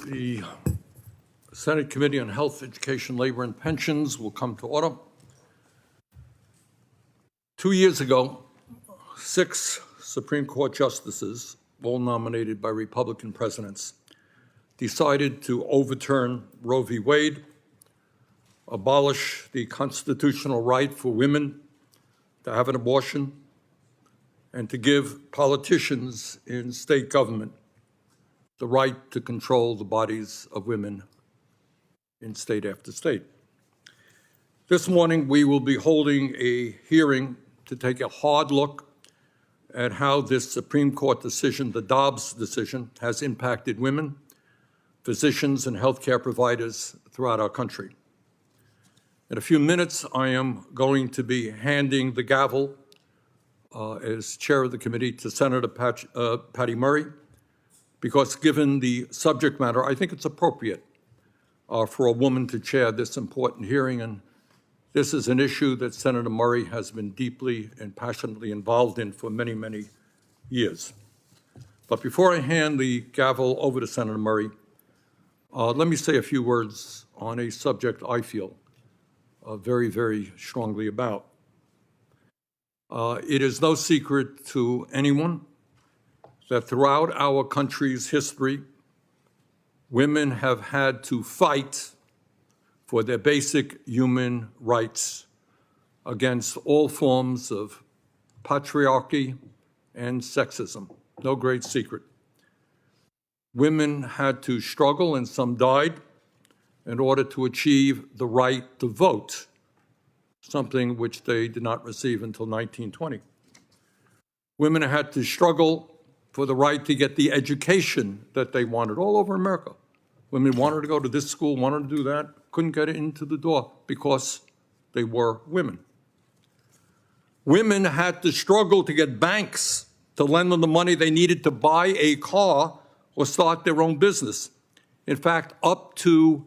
The Senate Committee on Health, Education, Labor, and Pensions will come to order. 2 years ago, 6 Supreme Court justices, all nominated by Republican presidents, decided to overturn Roe v. Wade, abolish the constitutional right for women to have an abortion, and to give politicians in state government the right to control the bodies of women in state after state. This morning, we will be holding a hearing to take a hard look at how this Supreme Court decision, the Dobbs decision, has impacted women, physicians, and healthcare providers throughout our country. In a few minutes, I am going to be handing the gavel as chair of the committee to Senator Patty Murray, because given the subject matter, I think it's appropriate for a woman to chair this important hearing, and this is an issue that Senator Murray has been deeply and passionately involved in for many, many years. But before I hand the gavel over to Senator Murray, let me say a few words on a subject I feel very, very strongly about. It is no secret to anyone that throughout our country's history, women have had to fight for their basic human rights against all forms of patriarchy and sexism. No great secret. Women had to struggle, and some died, in order to achieve the right to vote, something which they did not receive until 1920. Women had to struggle for the right to get the education that they wanted all over America. Women wanted to go to this school, wanted to do that, couldn't get into the door because they were women. Women had to struggle to get banks to lend them the money they needed to buy a car or start their own business. In fact, up to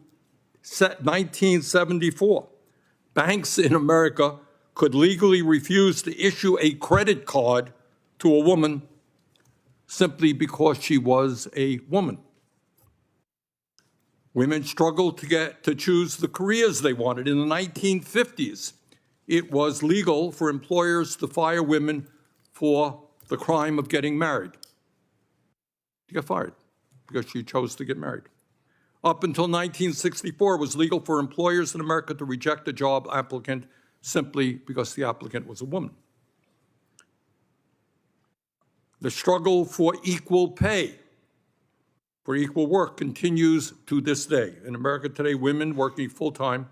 1974, banks in America could legally refuse to issue a credit card to a woman simply because she was a woman. Women struggled to choose the careers they wanted. In the 1950s, it was legal for employers to fire women for the crime of getting married. You get fired because she chose to get married. Up until 1964, it was legal for employers in America to reject a job applicant simply because the applicant was a woman. The struggle for equal pay, for equal work, continues to this day. In America today, women working full-time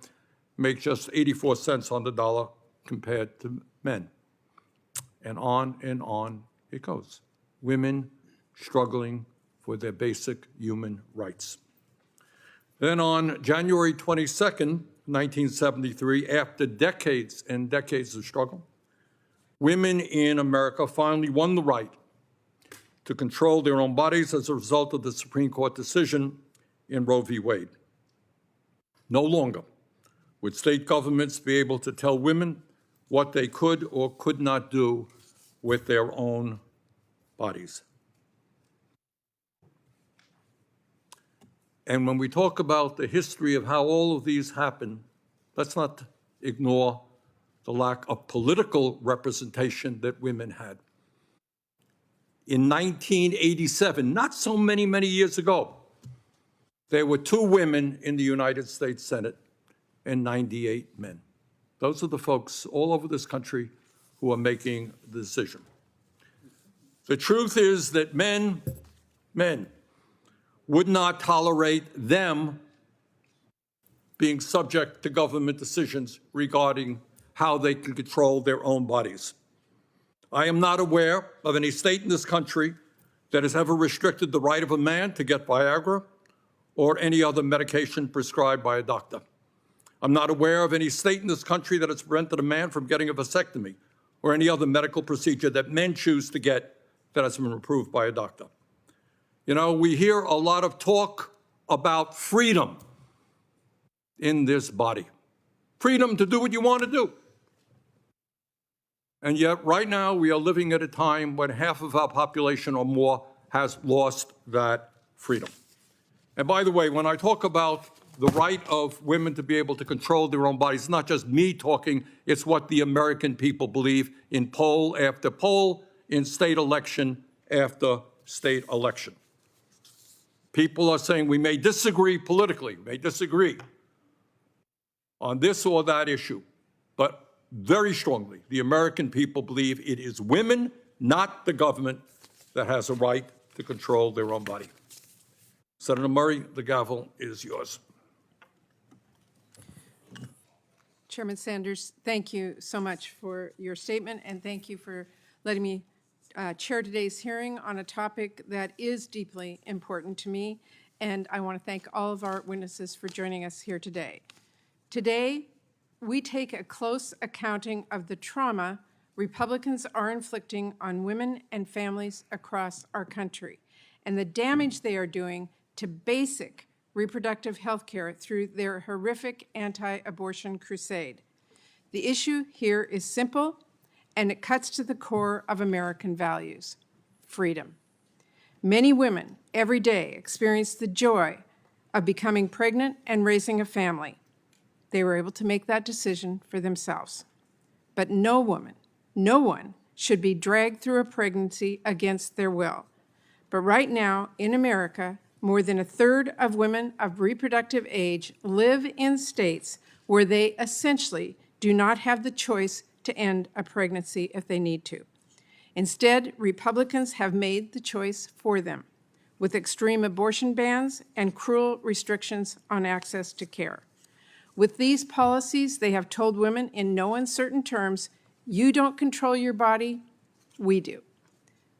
make just 84 cents on the dollar compared to men. And on it goes. Women struggling for their basic human rights. Then on January 22nd, 1973, after decades and decades of struggle, women in America finally won the right to control their own bodies as a result of the Supreme Court decision in Roe v. Wade. No longer would state governments be able to tell women what they could or could not do with their own bodies. And when we talk about the history of how all of these happened, let's not ignore the lack of political representation that women had. In 1987, not so many years ago, there were 2 women in the United States Senate and 98 men. Those are the folks all over this country who are making the decision. The truth is that men would not tolerate them being subject to government decisions regarding how they can control their own bodies. I am not aware of any state in this country that has ever restricted the right of a man to get Viagra or any other medication prescribed by a doctor. I'm not aware of any state in this country that has prevented a man from getting a vasectomy or any other medical procedure that men choose to get that has been approved by a doctor. You know, we hear a lot of talk about freedom in this body. Freedom to do what you want to do. And yet, right now, we are living at a time when half of our population or more has lost that freedom. And by the way, when I talk about the right of women to be able to control their own bodies, it's not just me talking, it's what the American people believe in poll after poll, in state election after state election. People are saying we may disagree politically, may disagree on this or that issue, but very strongly, the American people believe it is women, not the government, that has a right to control their own body. Senator Murray, the gavel is yours. Chairman Sanders, thank you so much for your statement, and thank you for letting me chair today's hearing on a topic that is deeply important to me, and I want to thank all of our witnesses for joining us here today. Today, we take a close accounting of the trauma Republicans are inflicting on women and families across our country, and the damage they are doing to basic reproductive health care through their horrific anti-abortion crusade. The issue here is simple, and it cuts to the core of American values: freedom. Many women every day experience the joy of becoming pregnant and raising a family. They were able to make that decision for themselves. But no woman, no one should be dragged through a pregnancy against their will. But right now, in America, more than a third of women of reproductive age live in states where they essentially do not have the choice to end a pregnancy if they need to. Instead, Republicans have made the choice for them, with extreme abortion bans and cruel restrictions on access to care. With these policies, they have told women in no uncertain terms, you don't control your body, we do.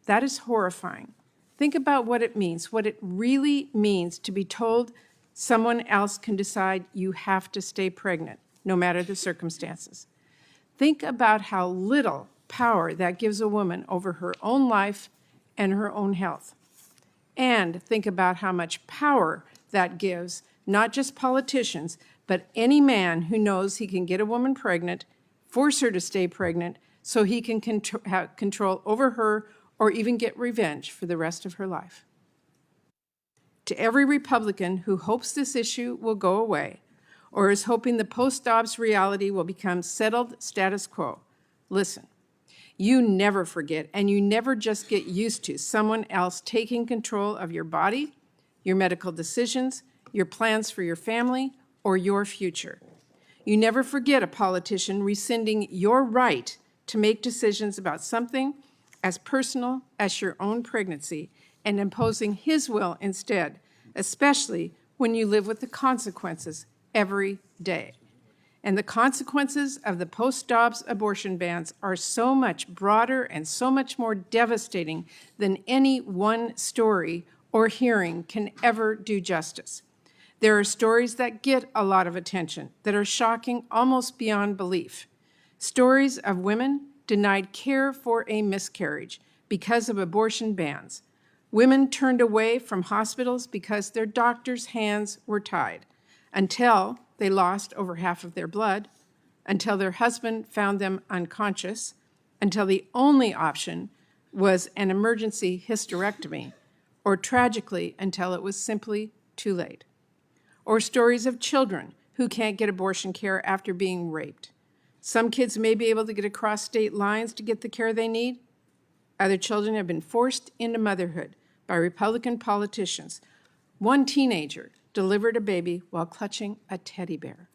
That is horrifying. Think about what it means, what it really means to be told someone else can decide you have to stay pregnant, no matter the circumstances. Think about how little power that gives a woman over her own life and her own health. And think about how much power that gives not just politicians, but any man who knows he can get a woman pregnant, force her to stay pregnant, so he can have control over her or even get revenge for the rest of her life. To every Republican who hopes this issue will go away, or is hoping the post-Dobbs reality will become settled status quo, listen. You never forget, and you never just get used to someone else taking control of your body, your medical decisions, your plans for your family, or your future. You never forget a politician rescinding your right to make decisions about something as personal as your own pregnancy and imposing his will instead, especially when you live with the consequences every day. And the consequences of the post-Dobbs abortion bans are so much broader and so much more devastating than any one story or hearing can ever do justice. There are stories that get a lot of attention, that are shocking almost beyond belief. Stories of women denied care for a miscarriage because of abortion bans. Women turned away from hospitals because their doctors' hands were tied, until they lost over half of their blood, until their husband found them unconscious, until the only option was an emergency hysterectomy, or tragically, until it was simply too late. Or stories of children who can't get abortion care after being raped. Some kids may be able to get across state lines to get the care they need. Other children have been forced into motherhood by Republican politicians. One teenager delivered a baby while clutching a teddy bear.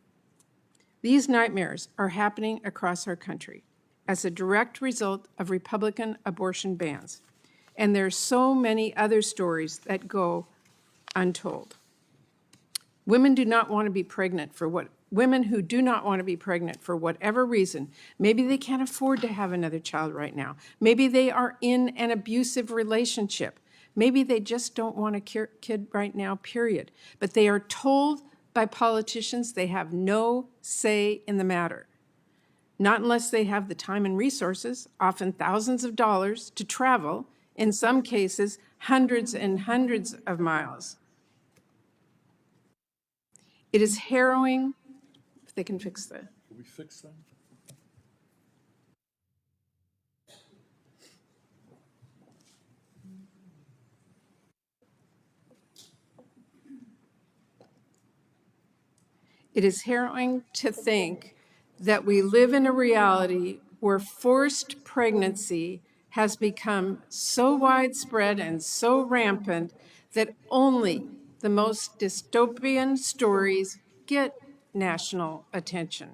These nightmares are happening across our country as a direct result of Republican abortion bans. And there are so many other stories that go untold. Women who do not want to be pregnant for whatever reason, maybe they can't afford to have another child right now. Maybe they are in an abusive relationship. Maybe they just don't want a kid right now, period. But they are told by politicians they have no say in the matter. Not unless they have the time and resources, often thousands of dollars, to travel, in some cases, hundreds and hundreds of miles. It is harrowing, if they can fix that. Can we fix that? It is harrowing to think that we live in a reality where forced pregnancy has become so widespread and so rampant that only the most dystopian stories get national attention.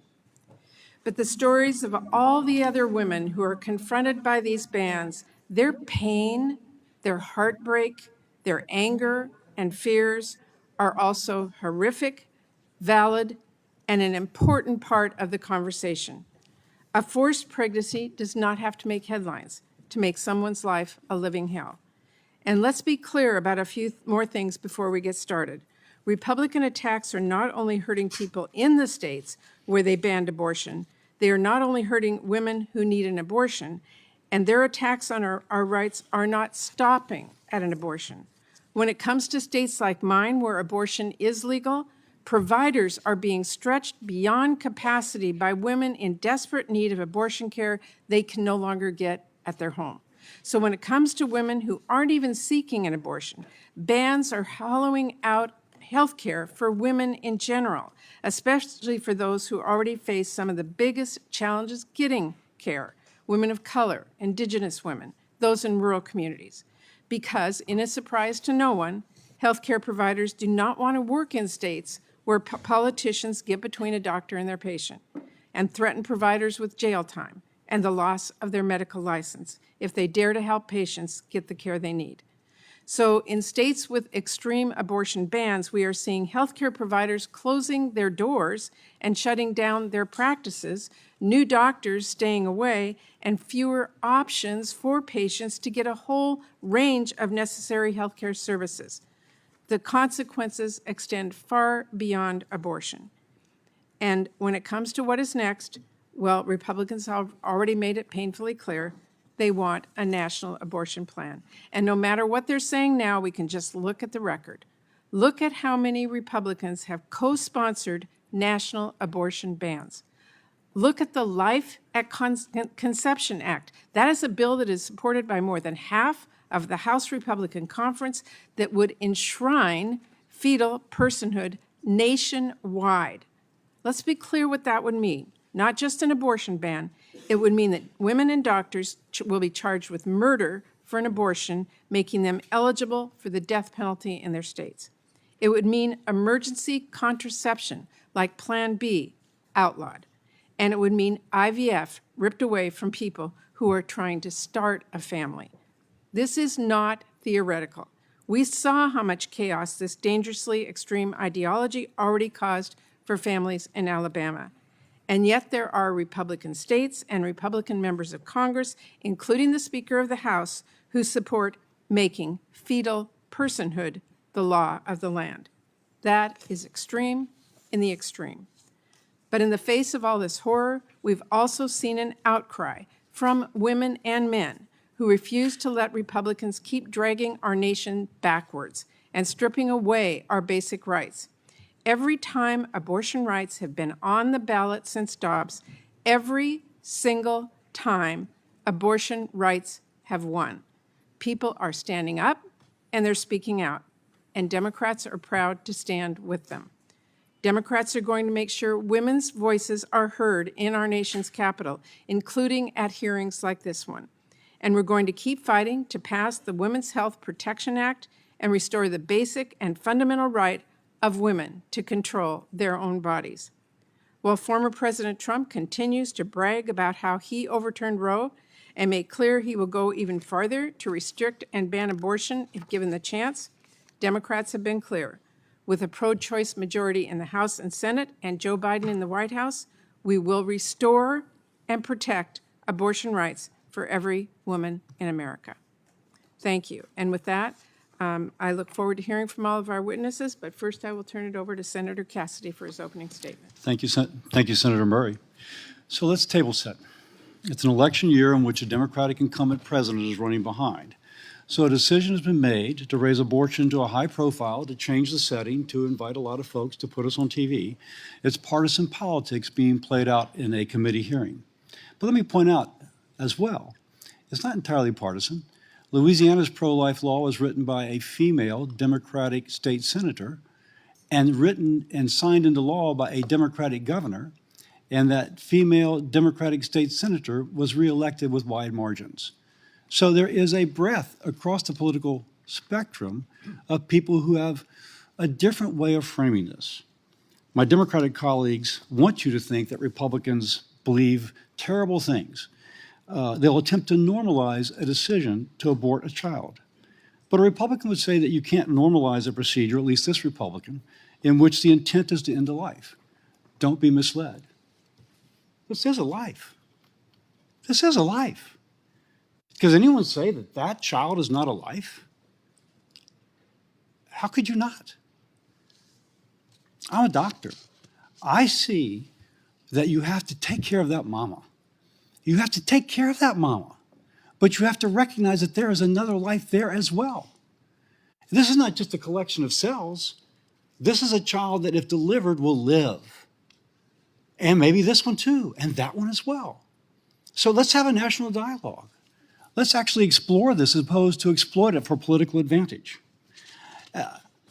But the stories of all the other women who are confronted by these bans, their pain, their heartbreak, their anger, and fears are also horrific, valid, and an important part of the conversation. A forced pregnancy does not have to make headlines to make someone's life a living hell. And let's be clear about a few more things before we get started. Republican attacks are not only hurting people in the states where they banned abortion, they are not only hurting women who need an abortion, and their attacks on our rights are not stopping at an abortion. When it comes to states like mine, where abortion is legal, providers are being stretched beyond capacity by women in desperate need of abortion care they can no longer get at their home. So when it comes to women who aren't even seeking an abortion, bans are hollowing out health care for women in general, especially for those who already face some of the biggest challenges getting care, women of color, Indigenous women, those in rural communities. Because, in a surprise to no one, healthcare providers do not want to work in states where politicians get between a doctor and their patient and threaten providers with jail time and the loss of their medical license if they dare to help patients get the care they need. So in states with extreme abortion bans, we are seeing healthcare providers closing their doors and shutting down their practices, new doctors staying away, and fewer options for patients to get a whole range of necessary healthcare services. The consequences extend far beyond abortion. And when it comes to what is next, well, Republicans have already made it painfully clear they want a national abortion plan. And no matter what they're saying now, we can just look at the record. Look at how many Republicans have co-sponsored national abortion bans. Look at the Life at Conception Act. That is a bill that is supported by more than half of the House Republican Conference that would enshrine fetal personhood nationwide. Let's be clear what that would mean. Not just an abortion ban. It would mean that women and doctors will be charged with murder for an abortion, making them eligible for the death penalty in their states. It would mean emergency contraception, like Plan B, outlawed. And it would mean IVF ripped away from people who are trying to start a family. This is not theoretical. We saw how much chaos this dangerously extreme ideology already caused for families in Alabama. And yet there are Republican states and Republican members of Congress, including the Speaker of the House, who support making fetal personhood the law of the land. That is extreme in the extreme. But in the face of all this horror, we've also seen an outcry from women and men who refuse to let Republicans keep dragging our nation backwards and stripping away our basic rights. Every time abortion rights have been on the ballot since Dobbs, every single time abortion rights have won. People are standing up and they're speaking out, and Democrats are proud to stand with them. Democrats are going to make sure women's voices are heard in our nation's capital, including at hearings like this one. And we're going to keep fighting to pass the Women's Health Protection Act and restore the basic and fundamental right of women to control their own bodies. While former President Trump continues to brag about how he overturned Roe and made clear he will go even farther to restrict and ban abortion if given the chance, Democrats have been clear. With a pro-choice majority in the House and Senate and Joe Biden in the White House, we will restore and protect abortion rights for every woman in America. Thank you. And with that, I look forward to hearing from all of our witnesses, but first I will turn it over to Senator Cassidy for his opening statement. Thank you, Senator Murray. So let's table set. It's an election year in which a Democratic incumbent president is running behind. So a decision has been made to raise abortion to a high profile, to change the setting, to invite a lot of folks to put us on TV. It's partisan politics being played out in a committee hearing. But let me point out as well, it's not entirely partisan. Louisiana's pro-life law was written by a female Democratic state senator, and written and signed into law by a Democratic governor, and that female Democratic state senator was reelected with wide margins. So there is a breadth across the political spectrum of people who have a different way of framing this. My Democratic colleagues want you to think that Republicans believe terrible things. They'll attempt to normalize a decision to abort a child. But a Republican would say that you can't normalize a procedure, at least this Republican, in which the intent is to end a life. Don't be misled. This is a life. This is a life. Does anyone say that that child is not a life? How could you not? I'm a doctor. I see that you have to take care of that mama. You have to take care of that mama. But you have to recognize that there is another life there as well. This is not just a collection of cells. This is a child that, if delivered, will live. And maybe this one too, and that one as well. So let's have a national dialogue. Let's actually explore this as opposed to exploit it for political advantage.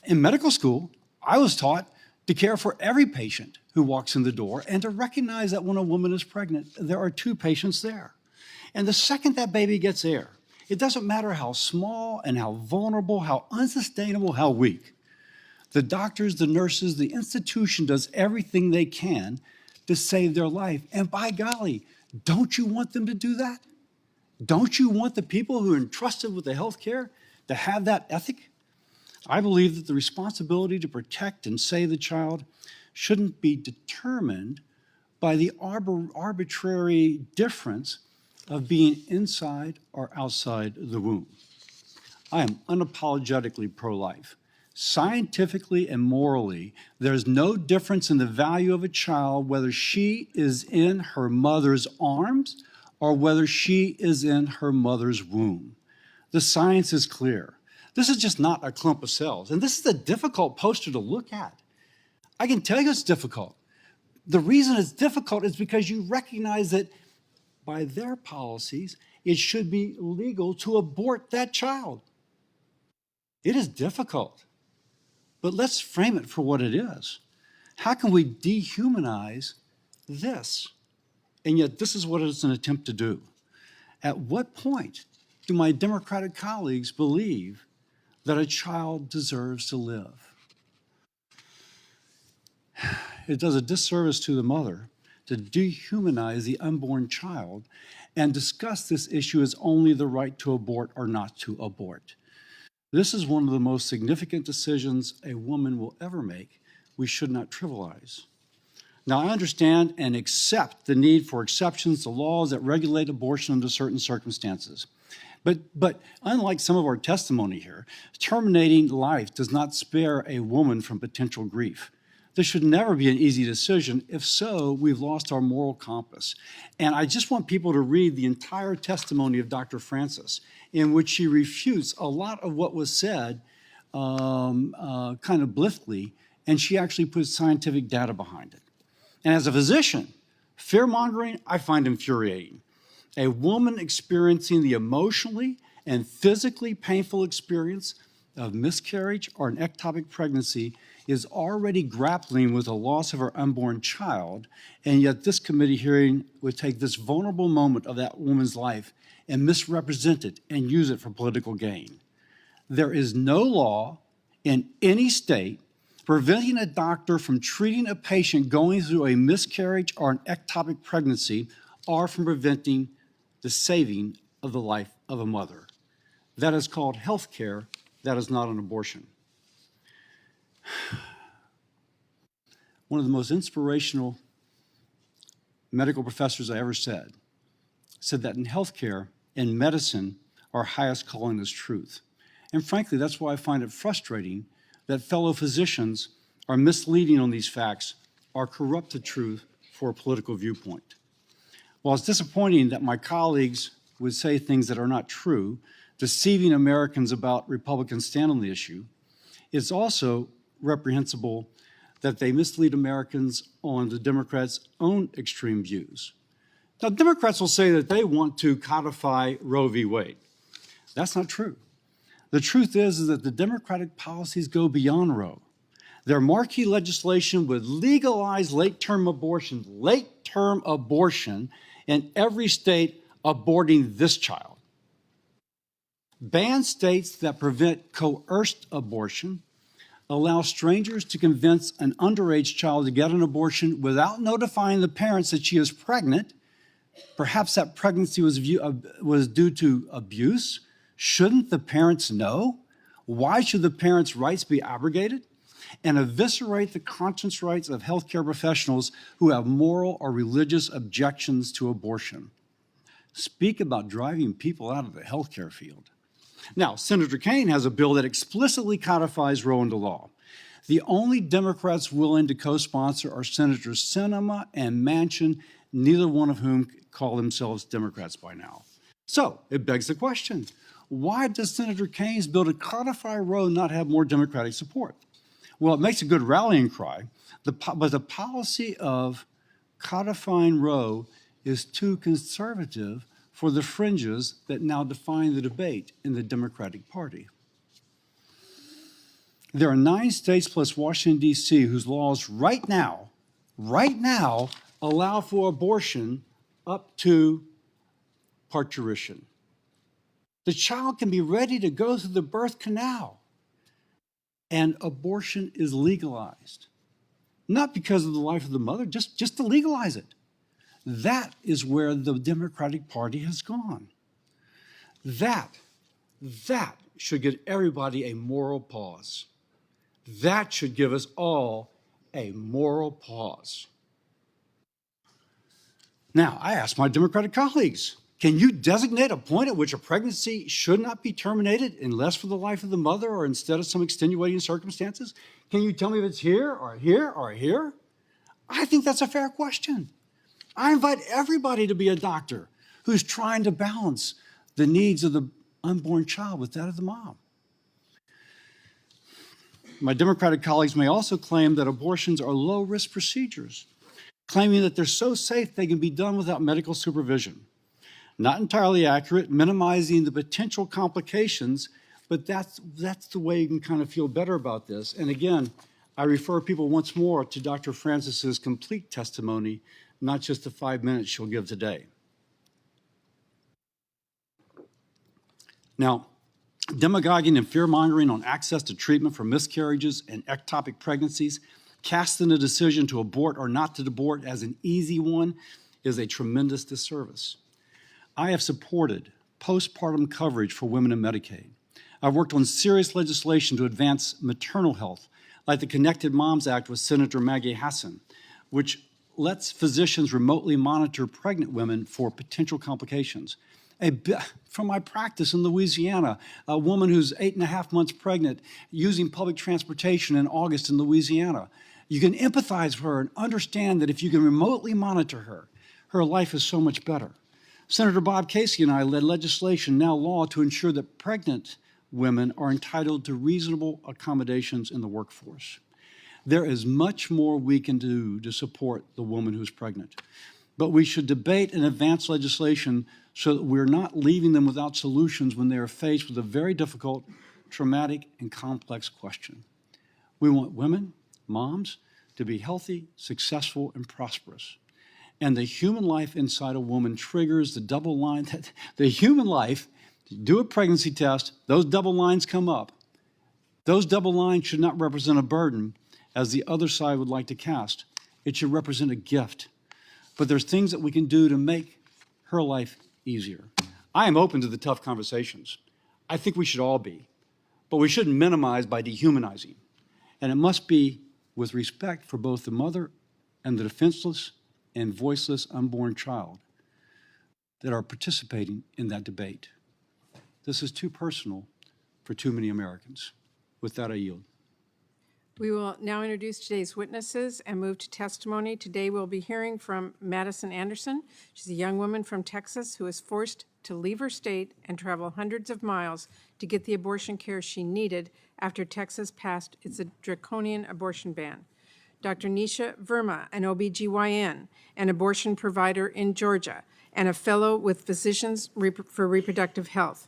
In medical school, I was taught to care for every patient who walks in the door and to recognize that when a woman is pregnant, there are two patients there. And the second that baby gets air, it doesn't matter how small and how vulnerable, how unsustainable, how weak. The doctors, the nurses, the institution does everything they can to save their life. And by golly, don't you want them to do that? Don't you want the people who are entrusted with the health care to have that ethic? I believe that the responsibility to protect and save the child shouldn't be determined by the arbitrary difference of being inside or outside the womb. I am unapologetically pro-life. Scientifically and morally, there's no difference in the value of a child whether she is in her mother's arms or whether she is in her mother's womb. The science is clear. This is just not a clump of cells. And this is a difficult poster to look at. I can tell you it's difficult. The reason it's difficult is because you recognize that by their policies, it should be legal to abort that child. It is difficult, but let's frame it for what it is. How can we dehumanize this? And yet this is what it's an attempt to do. At what point do my Democratic colleagues believe that a child deserves to live? It does a disservice to the mother to dehumanize the unborn child and discuss this issue as only the right to abort or not to abort. This is one of the most significant decisions a woman will ever make. We should not trivialize. Now, I understand and accept the need for exceptions to laws that regulate abortion under certain circumstances. But unlike some of our testimony here, terminating life does not spare a woman from potential grief. This should never be an easy decision. If so, we've lost our moral compass. And I just want people to read the entire testimony of Dr. Francis, in which she refutes a lot of what was said kind of blithely, and she actually puts scientific data behind it. And as a physician, fear-mongering, I find infuriating. A woman experiencing the emotionally and physically painful experience of miscarriage or an ectopic pregnancy is already grappling with the loss of her unborn child, and yet this committee hearing would take this vulnerable moment of that woman's life and misrepresent it and use it for political gain. There is no law in any state preventing a doctor from treating a patient going through a miscarriage or an ectopic pregnancy or from preventing the saving of the life of a mother. That is called health care. That is not an abortion. One of the most inspirational medical professors I ever said that in healthcare and medicine, our highest calling is truth. And frankly, that's why I find it frustrating that fellow physicians are misleading on these facts or corrupt the truth for a political viewpoint. While it's disappointing that my colleagues would say things that are not true, deceiving Americans about Republicans' stand on the issue, it's also reprehensible that they mislead Americans on the Democrats' own extreme views. Now, Democrats will say that they want to codify Roe v. Wade. That's not true. The truth is that the Democratic policies go beyond Roe. Their marquee legislation would legalize late-term abortion in every state aborting this child. Ban states that prevent coerced abortion, allow strangers to convince an underage child to get an abortion without notifying the parents that she is pregnant. Perhaps that pregnancy was due to abuse. Shouldn't the parents know? Why should the parents' rights be abrogated? And eviscerate the conscience rights of healthcare professionals who have moral or religious objections to abortion. Speak about driving people out of the healthcare field. Now, Senator Kaine has a bill that explicitly codifies Roe into law. The only Democrats willing to co-sponsor are Senators Sinema and Manchin, neither one of whom call themselves Democrats by now. So it begs the question, why does Senator Kaine's bill to codify Roe not have more Democratic support? Well, it makes a good rallying cry, but the policy of codifying Roe is too conservative for the fringes that now define the debate in the Democratic Party. There are 9 states plus Washington, D.C., whose laws right now, allow for abortion up to parturition. The child can be ready to go through the birth canal, and abortion is legalized. Not because of the life of the mother, just to legalize it. That is where the Democratic Party has gone. That should give everybody a moral pause. That should give us all a moral pause. Now, I ask my Democratic colleagues, can you designate a point at which a pregnancy should not be terminated unless for the life of the mother or instead of some extenuating circumstances? Can you tell me if it's here or here or here? I think that's a fair question. I invite everybody to be a doctor who's trying to balance the needs of the unborn child with that of the mom. My Democratic colleagues may also claim that abortions are low-risk procedures, claiming that they're so safe they can be done without medical supervision. Not entirely accurate, minimizing the potential complications, but that's the way you can kind of feel better about this. And again, I refer people once more to Dr. Francis's complete testimony, not just the 5 minutes she'll give today. Now, demagoguing and fear-mongering on access to treatment for miscarriages and ectopic pregnancies, casting a decision to abort or not to abort as an easy one, is a tremendous disservice. I have supported postpartum coverage for women in Medicaid. I've worked on serious legislation to advance maternal health, like the Connected Moms Act with Senator Maggie Hassan, which lets physicians remotely monitor pregnant women for potential complications. From my practice in Louisiana, a woman who's 8.5 months pregnant using public transportation in August in Louisiana. You can empathize with her and understand that if you can remotely monitor her, her life is so much better. Senator Bob Casey and I led legislation, now law, to ensure that pregnant women are entitled to reasonable accommodations in the workforce. There is much more we can do to support the woman who's pregnant, but we should debate and advance legislation so that we're not leaving them without solutions when they are faced with a very difficult, traumatic, and complex question. We want women, moms, to be healthy, successful, and prosperous. And the human life inside a woman triggers the double line that the human life, do a pregnancy test, those double lines come up. Those double lines should not represent a burden, as the other side would like to cast. It should represent a gift. But there's things that we can do to make her life easier. I am open to the tough conversations. I think we should all be. But we shouldn't minimize by dehumanizing. And it must be with respect for both the mother and the defenseless and voiceless unborn child that are participating in that debate. This is too personal for too many Americans. With that, I yield. We will now introduce today's witnesses and move to testimony. Today we'll be hearing from Madison Anderson. She's a young woman from Texas who was forced to leave her state and travel hundreds of miles to get the abortion care she needed after Texas passed its draconian abortion ban. Dr. Nisha Verma, an OBGYN, an abortion provider in Georgia, and a fellow with Physicians for Reproductive Health.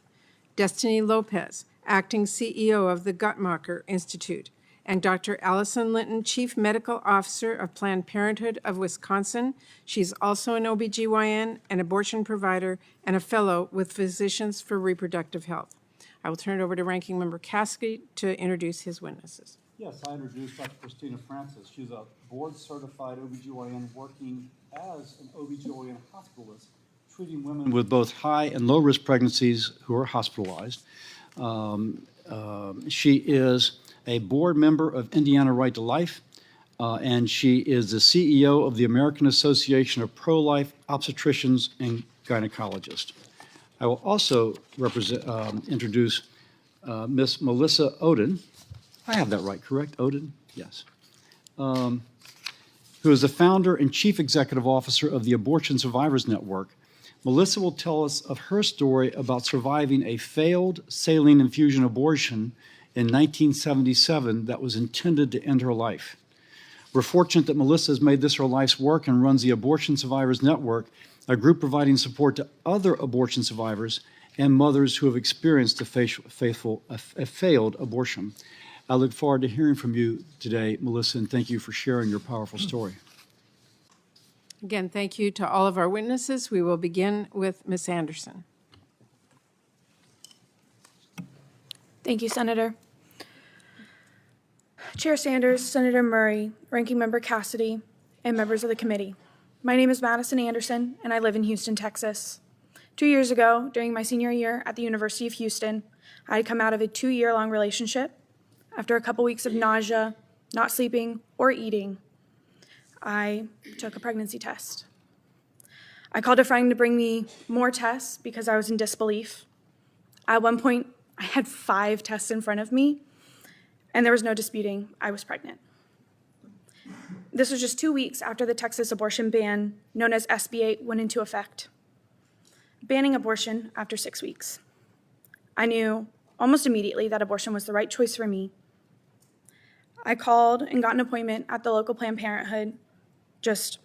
Destiny Lopez, acting CEO of the Guttmacher Institute, and Dr. Allison Linton, Chief Medical Officer of Planned Parenthood of Wisconsin. She's also an OBGYN, an abortion provider, and a fellow with Physicians for Reproductive Health. I will turn it over to Ranking Member Cassidy to introduce his witnesses. Yes, I introduced Dr. Christina Francis. She's a board-certified OBGYN working as an OBGYN hospitalist, treating women with both high and low-risk pregnancies who are hospitalized. She is a board member of Indiana Right to Life, and she is the CEO of the American Association of Pro-Life Obstetricians and Gynecologists. I will also introduce Miss Melissa Oden. I have that right, correct? Oden? Yes. Who is the founder and chief executive officer of the Abortion Survivors Network. Melissa will tell us of her story about surviving a failed saline infusion abortion in 1977 that was intended to end her life. We're fortunate that Melissa has made this her life's work and runs the Abortion Survivors Network, a group providing support to other abortion survivors and mothers who have experienced a failed abortion. I look forward to hearing from you today, Melissa, and thank you for sharing your powerful story. Again, thank you to all of our witnesses. We will begin with Ms. Anderson. Thank you, Senator. Chair Sanders, Senator Murray, Ranking Member Cassidy, and members of the committee. My name is Madison Anderson, and I live in Houston, Texas. 2 years ago, during my senior year at the University of Houston, I had come out of a 2-year-long relationship. After a couple weeks of nausea, not sleeping, or eating, I took a pregnancy test. I called a friend to bring me more tests because I was in disbelief. At one point, I had 5 tests in front of me, and there was no disputing I was pregnant. This was just 2 weeks after the Texas abortion ban, known as SB 8, went into effect, banning abortion after 6 weeks. I knew almost immediately that abortion was the right choice for me. I called and got an appointment at the local Planned Parenthood just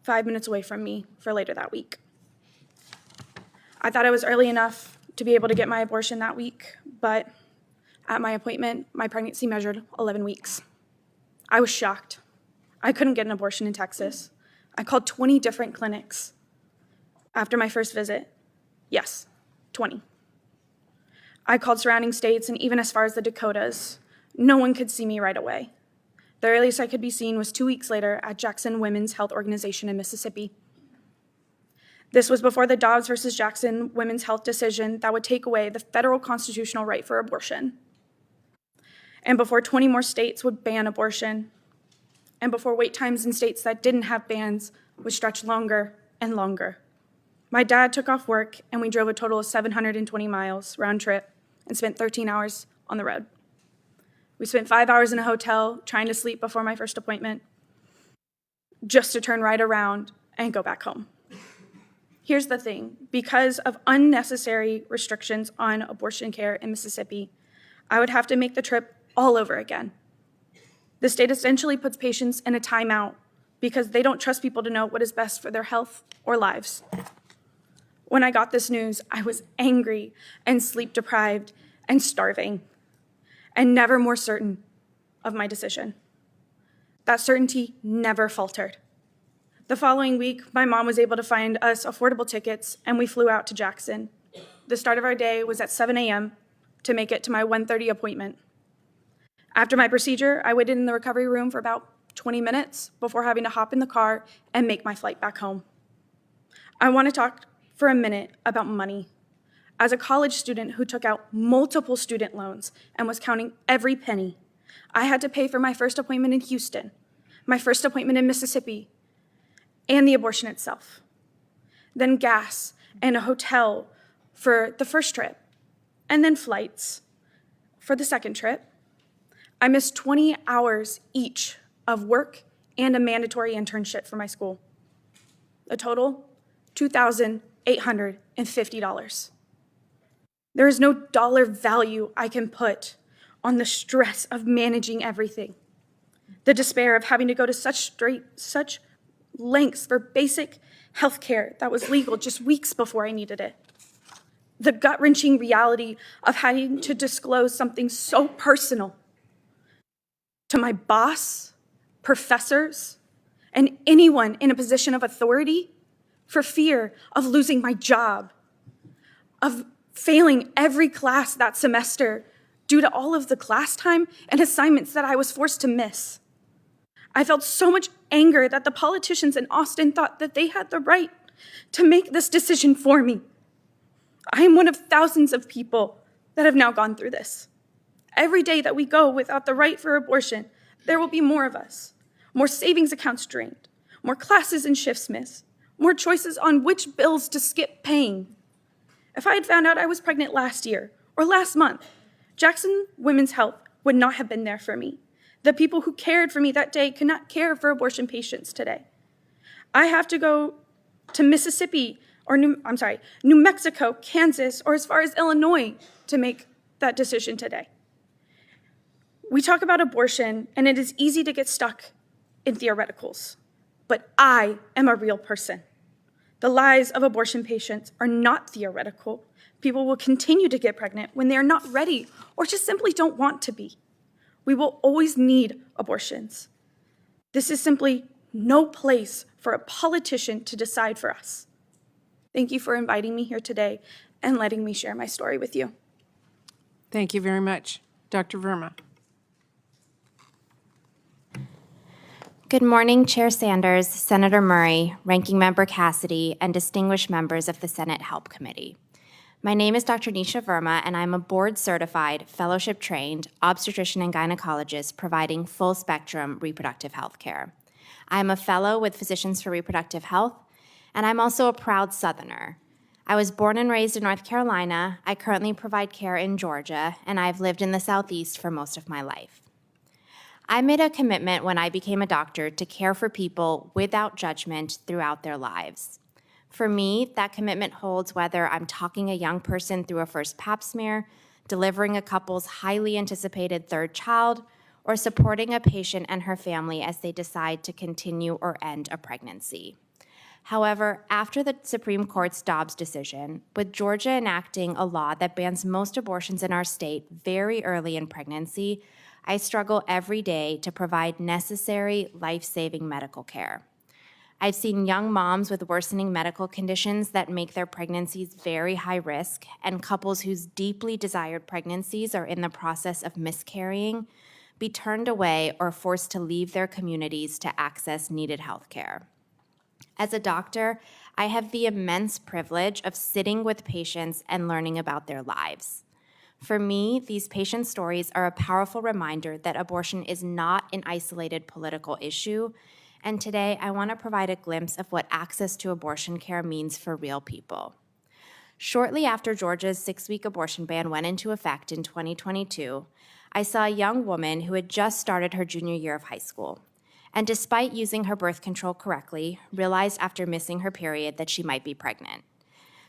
5 minutes away from me for later that week. I thought I was early enough to be able to get my abortion that week, but at my appointment, my pregnancy measured 11 weeks. I was shocked. I couldn't get an abortion in Texas. I called 20 different clinics after my first visit. Yes, 20. I called surrounding states and even as far as the Dakotas. No one could see me right away. The earliest I could be seen was 2 weeks later at Jackson Women's Health Organization in Mississippi. This was before the Dobbs versus Jackson Women's Health decision that would take away the federal constitutional right for abortion. And before 20 more states would ban abortion. And before wait times in states that didn't have bans would stretch longer and longer. My dad took off work and we drove a total of 720 miles round trip and spent 13 hours on the road. We spent 5 hours in a hotel trying to sleep before my first appointment, just to turn right around and go back home. Here's the thing, because of unnecessary restrictions on abortion care in Mississippi, I would have to make the trip all over again. The state essentially puts patients in a timeout because they don't trust people to know what is best for their health or lives. When I got this news, I was angry and sleep-deprived and starving, and never more certain of my decision. That certainty never faltered. The following week, my mom was able to find us affordable tickets, and we flew out to Jackson. The start of our day was at 7 a.m. to make it to my 1:30 appointment. After my procedure, I waited in the recovery room for about 20 minutes before having to hop in the car and make my flight back home. I want to talk for a minute about money. As a college student who took out multiple student loans and was counting every penny, I had to pay for my first appointment in Houston, my first appointment in Mississippi, and the abortion itself. Then gas and a hotel for the first trip, and then flights for the second trip. I missed 20 hours each of work and a mandatory internship for my school. A total, $2,850. There is no dollar value I can put on the stress of managing everything, the despair of having to go to such lengths for basic health care that was legal just weeks before I needed it, the gut-wrenching reality of having to disclose something so personal to my boss, professors, and anyone in a position of authority for fear of losing my job, of failing every class that semester due to all of the class time and assignments that I was forced to miss. I felt so much anger that the politicians in Austin thought that they had the right to make this decision for me. I am one of thousands of people that have now gone through this. Every day that we go without the right for abortion, there will be more of us, more savings accounts drained, more classes and shifts missed, more choices on which bills to skip paying. If I had found out I was pregnant last year or last month, Jackson Women's Health would not have been there for me. The people who cared for me that day cannot care for abortion patients today. I have to go to Mississippi or New Mexico, Kansas, or as far as Illinois to make that decision today. We talk about abortion, and it is easy to get stuck in theoreticals, but I am a real person. The lives of abortion patients are not theoretical. People will continue to get pregnant when they are not ready or just simply don't want to be. We will always need abortions. This is simply no place for a politician to decide for us. Thank you for inviting me here today and letting me share my story with you. Thank you very much. Dr. Verma. Good morning, Chair Sanders, Senator Murray, Ranking Member Cassidy, and distinguished members of the Senate Help Committee. My name is Dr. Nisha Verma, and I'm a board-certified, fellowship-trained obstetrician and gynecologist providing full-spectrum reproductive health care. I'm a fellow with Physicians for Reproductive Health, and I'm also a proud Southerner. I was born and raised in North Carolina. I currently provide care in Georgia, and I've lived in the Southeast for most of my life. I made a commitment when I became a doctor to care for people without judgment throughout their lives. For me, that commitment holds whether I'm talking a young person through a first pap smear, delivering a couple's highly anticipated third child, or supporting a patient and her family as they decide to continue or end a pregnancy. However, after the Supreme Court's Dobbs decision, with Georgia enacting a law that bans most abortions in our state very early in pregnancy, I struggle every day to provide necessary, life-saving medical care. I've seen young moms with worsening medical conditions that make their pregnancies very high risk, and couples whose deeply desired pregnancies are in the process of miscarrying be turned away or forced to leave their communities to access needed health care. As a doctor, I have the immense privilege of sitting with patients and learning about their lives. For me, these patient stories are a powerful reminder that abortion is not an isolated political issue, and today I want to provide a glimpse of what access to abortion care means for real people. Shortly after Georgia's 6-week abortion ban went into effect in 2022, I saw a young woman who had just started her junior year of high school, and despite using her birth control correctly, realized after missing her period that she might be pregnant.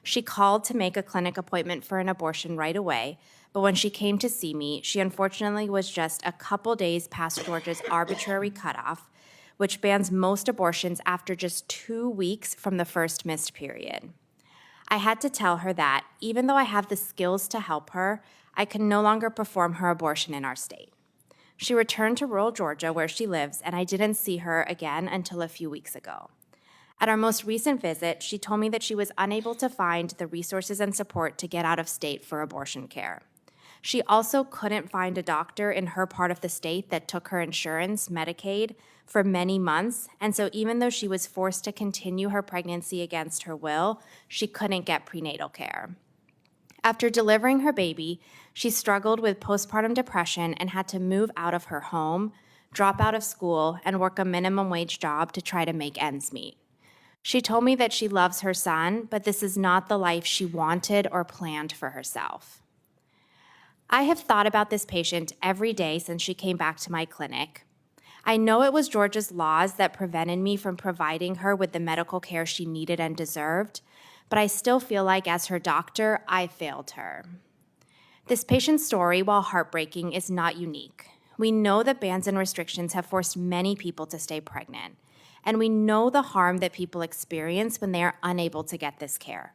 She called to make a clinic appointment for an abortion right away, but when she came to see me, she unfortunately was just a couple days past Georgia's arbitrary cutoff, which bans most abortions after just 2 weeks from the first missed period. I had to tell her that, even though I have the skills to help her, I could no longer perform her abortion in our state. She returned to rural Georgia where she lives, and I didn't see her again until a few weeks ago. At our most recent visit, she told me that she was unable to find the resources and support to get out of state for abortion care. She also couldn't find a doctor in her part of the state that took her insurance, Medicaid, for many months, and so even though she was forced to continue her pregnancy against her will, she couldn't get prenatal care. After delivering her baby, she struggled with postpartum depression and had to move out of her home, drop out of school, and work a minimum wage job to try to make ends meet. She told me that she loves her son, but this is not the life she wanted or planned for herself. I have thought about this patient every day since she came back to my clinic. I know it was Georgia's laws that prevented me from providing her with the medical care she needed and deserved, but I still feel like as her doctor, I failed her. This patient's story, while heartbreaking, is not unique. We know that bans and restrictions have forced many people to stay pregnant, and we know the harm that people experience when they are unable to get this care.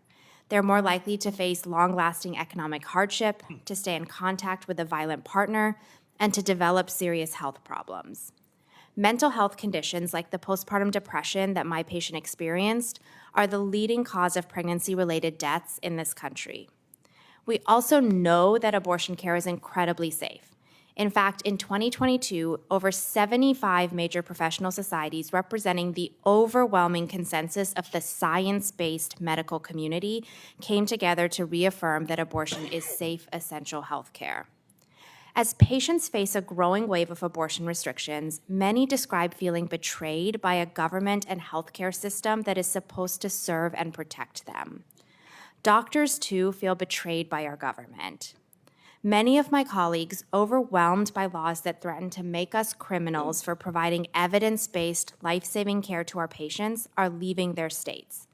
They're more likely to face long-lasting economic hardship, to stay in contact with a violent partner, and to develop serious health problems. Mental health conditions like the postpartum depression that my patient experienced are the leading cause of pregnancy-related deaths in this country. We also know that abortion care is incredibly safe. In fact, in 2022, over 75 major professional societies representing the overwhelming consensus of the science-based medical community came together to reaffirm that abortion is safe, essential health care. As patients face a growing wave of abortion restrictions, many describe feeling betrayed by a government and healthcare system that is supposed to serve and protect them. Doctors, too, feel betrayed by our government. Many of my colleagues, overwhelmed by laws that threaten to make us criminals for providing evidence-based, life-saving care to our patients, are leaving their states.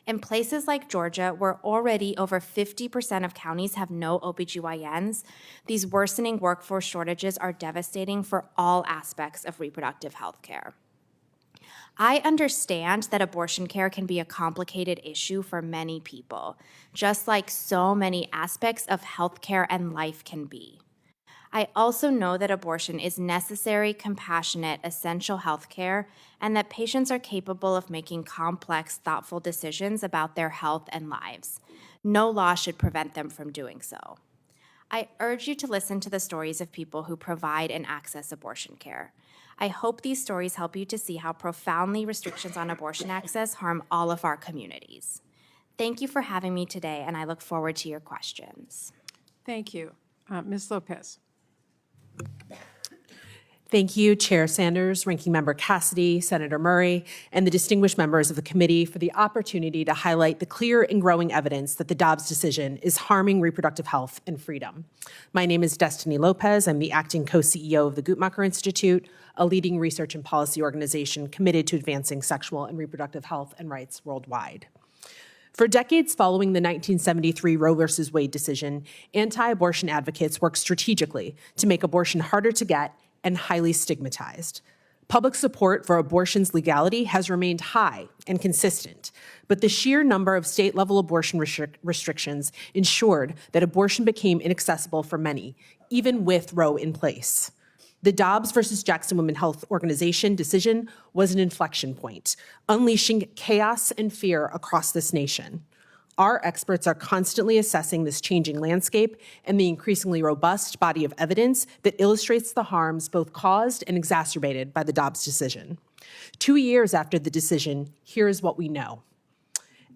In places like Georgia, where already over 50% of counties have no OBGYNs, these worsening workforce shortages are devastating for all aspects of reproductive health care. I understand that abortion care can be a complicated issue for many people, just like so many aspects of healthcare and life can be. I also know that abortion is necessary, compassionate, essential healthcare, and that patients are capable of making complex, thoughtful decisions about their health and lives. No law should prevent them from doing so. I urge you to listen to the stories of people who provide and access abortion care. I hope these stories help you to see how profoundly restrictions on abortion access harm all of our communities. Thank you for having me today, and I look forward to your questions. Thank you. Ms. Lopez. Thank you, Chair Sanders, Ranking Member Cassidy, Senator Murray, and the distinguished members of the committee for the opportunity to highlight the clear and growing evidence that the Dobbs decision is harming reproductive health and freedom. My name is Destiny Lopez. I'm the acting co-CEO of the Guttmacher Institute, a leading research and policy organization committed to advancing sexual and reproductive health and rights worldwide. For decades following the 1973 Roe v. Wade decision, anti-abortion advocates worked strategically to make abortion harder to get and highly stigmatized. Public support for abortion's legality has remained high and consistent, but the sheer number of state-level abortion restrictions ensured that abortion became inaccessible for many, even with Roe in place. The Dobbs versus Jackson Women Health Organization decision was an inflection point, unleashing chaos and fear across this nation. Our experts are constantly assessing this changing landscape and the increasingly robust body of evidence that illustrates the harms both caused and exacerbated by the Dobbs decision. 2 years after the decision, here is what we know.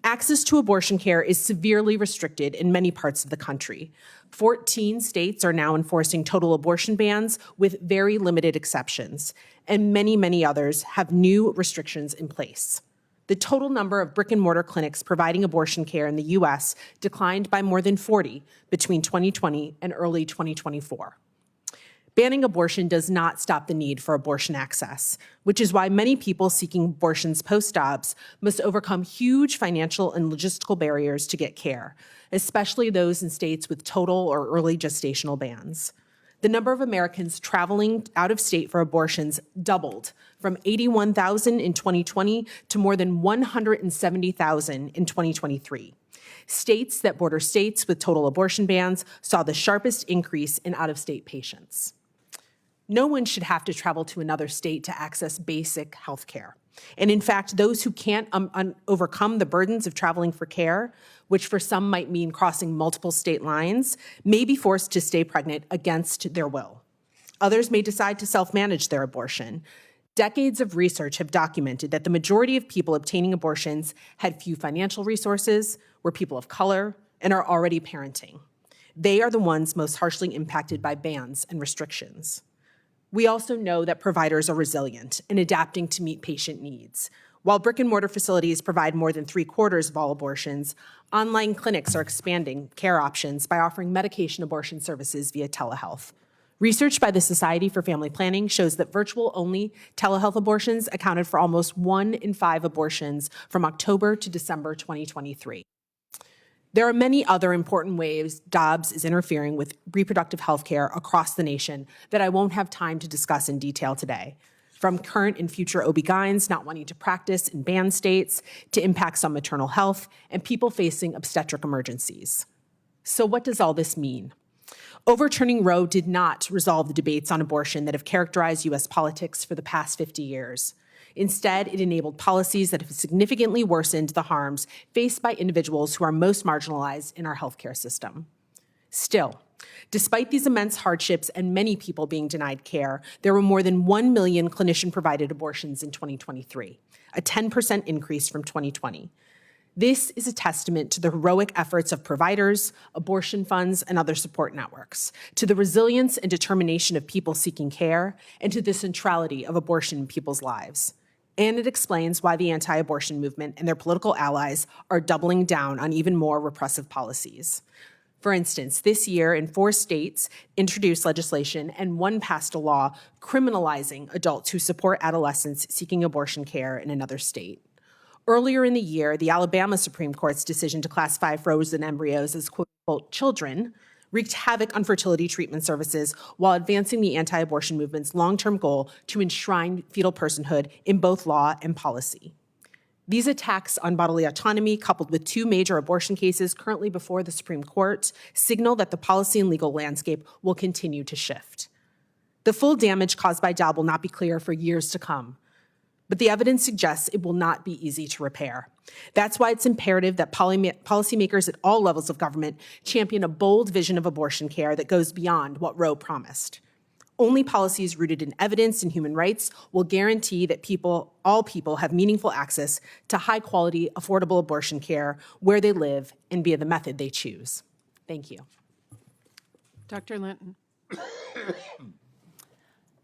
Access to abortion care is severely restricted in many parts of the country. 14 states are now enforcing total abortion bans with very limited exceptions, and many, many others have new restrictions in place. The total number of brick-and-mortar clinics providing abortion care in the U.S. declined by more than 40 between 2020 and early 2024. Banning abortion does not stop the need for abortion access, which is why many people seeking abortions post-Dobbs must overcome huge financial and logistical barriers to get care, especially those in states with total or early gestational bans. The number of Americans traveling out of state for abortions doubled from 81,000 in 2020 to more than 170,000 in 2023. States that border states with total abortion bans saw the sharpest increase in out-of-state patients. No one should have to travel to another state to access basic health care. And in fact, those who can't overcome the burdens of traveling for care, which for some might mean crossing multiple state lines, may be forced to stay pregnant against their will. Others may decide to self-manage their abortion. Decades of research have documented that the majority of people obtaining abortions had few financial resources, were people of color, and are already parenting. They are the ones most harshly impacted by bans and restrictions. We also know that providers are resilient in adapting to meet patient needs. While brick-and-mortar facilities provide more than 3/4 of all abortions, online clinics are expanding care options by offering medication abortion services via telehealth. Research by the Society for Family Planning shows that virtual-only telehealth abortions accounted for almost 1 in 5 abortions from October to December 2023. There are many other important ways Dobbs is interfering with reproductive health care across the nation that I won't have time to discuss in detail today. From current and future OB-GYNs not wanting to practice in banned states to impacts on maternal health and people facing obstetric emergencies. So what does all this mean? Overturning Roe did not resolve the debates on abortion that have characterized U.S. politics for the past 50 years. Instead, it enabled policies that have significantly worsened the harms faced by individuals who are most marginalized in our healthcare system. Still, despite these immense hardships and many people being denied care, there were more than 1 million clinician-provided abortions in 2023, a 10% increase from 2020. This is a testament to the heroic efforts of providers, abortion funds, and other support networks, to the resilience and determination of people seeking care, and to the centrality of abortion in people's lives. And it explains why the anti-abortion movement and their political allies are doubling down on even more repressive policies. For instance, this year in 4 states introduced legislation and 1 passed a law criminalizing adults who support adolescents seeking abortion care in another state. Earlier in the year, the Alabama Supreme Court's decision to classify frozen embryos as quote-unquote children wreaked havoc on fertility treatment services while advancing the anti-abortion movement's long-term goal to enshrine fetal personhood in both law and policy. These attacks on bodily autonomy, coupled with 2 major abortion cases currently before the Supreme Court, signal that the policy and legal landscape will continue to shift. The full damage caused by Dobbs will not be clear for years to come, but the evidence suggests it will not be easy to repair. That's why it's imperative that policymakers at all levels of government champion a bold vision of abortion care that goes beyond what Roe promised. Only policies rooted in evidence and human rights will guarantee that all people have meaningful access to high-quality, affordable abortion care where they live and via the method they choose. Thank you. Dr. Linton.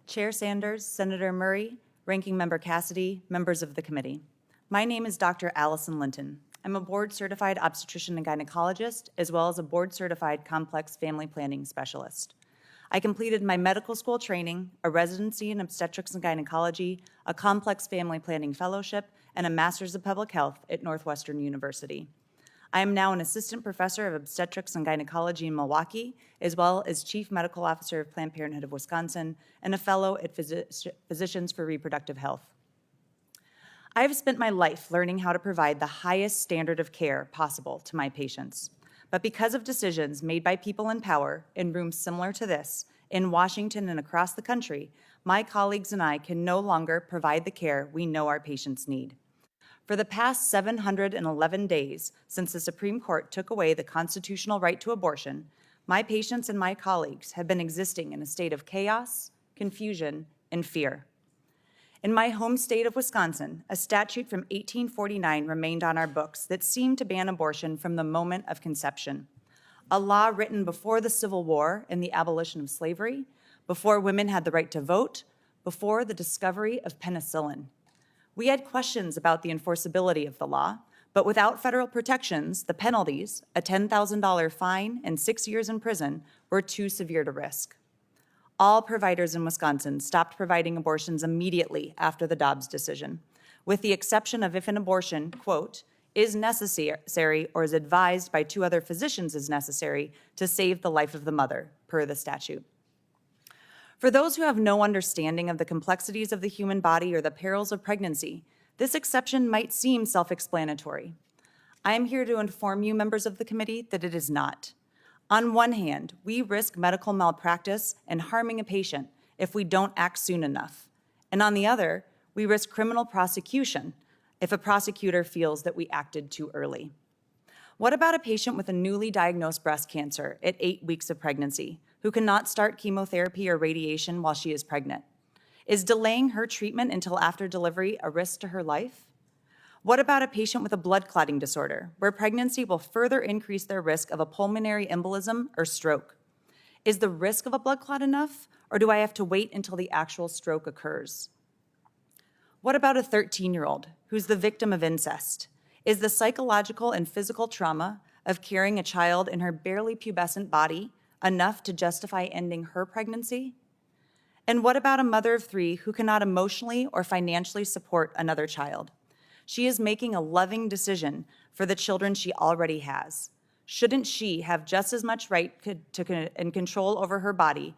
Chair Sanders, Senator Murray, Ranking Member Cassidy, members of the committee. My name is Dr. Allison Linton. I'm a board-certified obstetrician and gynecologist, as well as a board-certified complex family planning specialist. I completed my medical school training, a residency in obstetrics and gynecology, a complex family planning fellowship, and a master's of public health at Northwestern University. I am now an assistant professor of obstetrics and gynecology in Milwaukee, as well as chief medical officer of Planned Parenthood of Wisconsin and a fellow at Physicians for Reproductive Health. I have spent my life learning how to provide the highest standard of care possible to my patients. But because of decisions made by people in power in rooms similar to this, in Washington and across the country, my colleagues and I can no longer provide the care we know our patients need. For the past 711 days since the Supreme Court took away the constitutional right to abortion, my patients and my colleagues have been existing in a state of chaos, confusion, and fear. In my home state of Wisconsin, a statute from 1849 remained on our books that seemed to ban abortion from the moment of conception. A law written before the Civil War and the abolition of slavery, before women had the right to vote, before the discovery of penicillin. We had questions about the enforceability of the law, but without federal protections, the penalties, a $10,000 fine and 6 years in prison, were too severe to risk. All providers in Wisconsin stopped providing abortions immediately after the Dobbs decision, with the exception of if an abortion, quote, is necessary or is advised by 2 other physicians is necessary to save the life of the mother, per the statute. For those who have no understanding of the complexities of the human body or the perils of pregnancy, this exception might seem self-explanatory. I am here to inform you, members of the committee, that it is not. On one hand, we risk medical malpractice and harming a patient if we don't act soon enough. And on the other, we risk criminal prosecution if a prosecutor feels that we acted too early. What about a patient with a newly diagnosed breast cancer at 8 weeks of pregnancy who cannot start chemotherapy or radiation while she is pregnant? Is delaying her treatment until after delivery a risk to her life? What about a patient with a blood clotting disorder, where pregnancy will further increase their risk of a pulmonary embolism or stroke? Is the risk of a blood clot enough, or do I have to wait until the actual stroke occurs? What about a 13-year-old who's the victim of incest? Is the psychological and physical trauma of carrying a child in her barely pubescent body enough to justify ending her pregnancy? And what about a mother of 3 who cannot emotionally or financially support another child? She is making a loving decision for the children she already has. Shouldn't she have just as much right and control over her body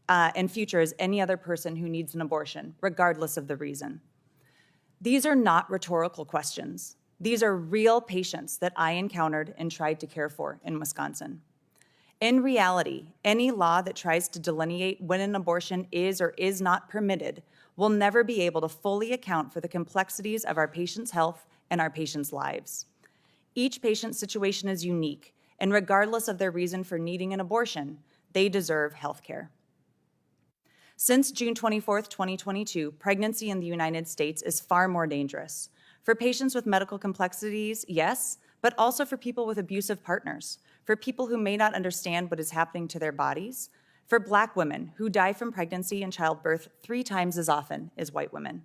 and future as any other person who needs an abortion, regardless of the reason? These are not rhetorical questions. These are real patients that I encountered and tried to care for in Wisconsin. In reality, any law that tries to delineate when an abortion is or is not permitted will never be able to fully account for the complexities of our patients' health and our patients' lives. Each patient's situation is unique, and regardless of their reason for needing an abortion, they deserve health care. Since June 24, 2022, pregnancy in the United States is far more dangerous. For patients with medical complexities, yes, but also for people with abusive partners, for people who may not understand what is happening to their bodies, for Black women who die from pregnancy and childbirth 3 times as often as white women.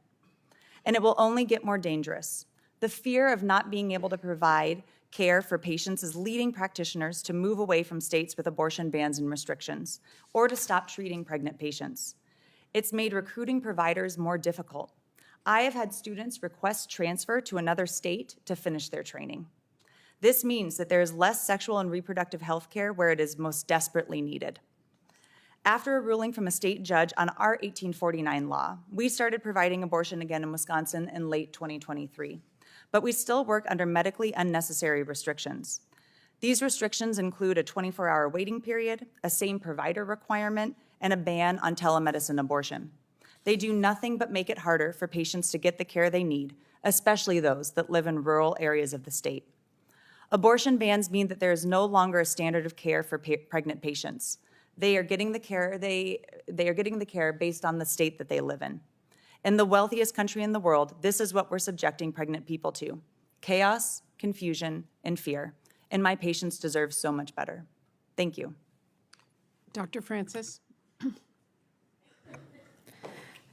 And it will only get more dangerous. The fear of not being able to provide care for patients is leading practitioners to move away from states with abortion bans and restrictions, or to stop treating pregnant patients. It's made recruiting providers more difficult. I have had students request transfer to another state to finish their training. This means that there is less sexual and reproductive health care where it is most desperately needed. After a ruling from a state judge on our 1849 law, we started providing abortion again in Wisconsin in late 2023, but we still work under medically unnecessary restrictions. These restrictions include a 24-hour waiting period, a same provider requirement, and a ban on telemedicine abortion. They do nothing but make it harder for patients to get the care they need, especially those that live in rural areas of the state. Abortion bans mean that there is no longer a standard of care for pregnant patients. They are getting the care based on the state that they live in. In the wealthiest country in the world, this is what we're subjecting pregnant people to: chaos, confusion, and fear. And my patients deserve so much better. Thank you. Dr. Francis?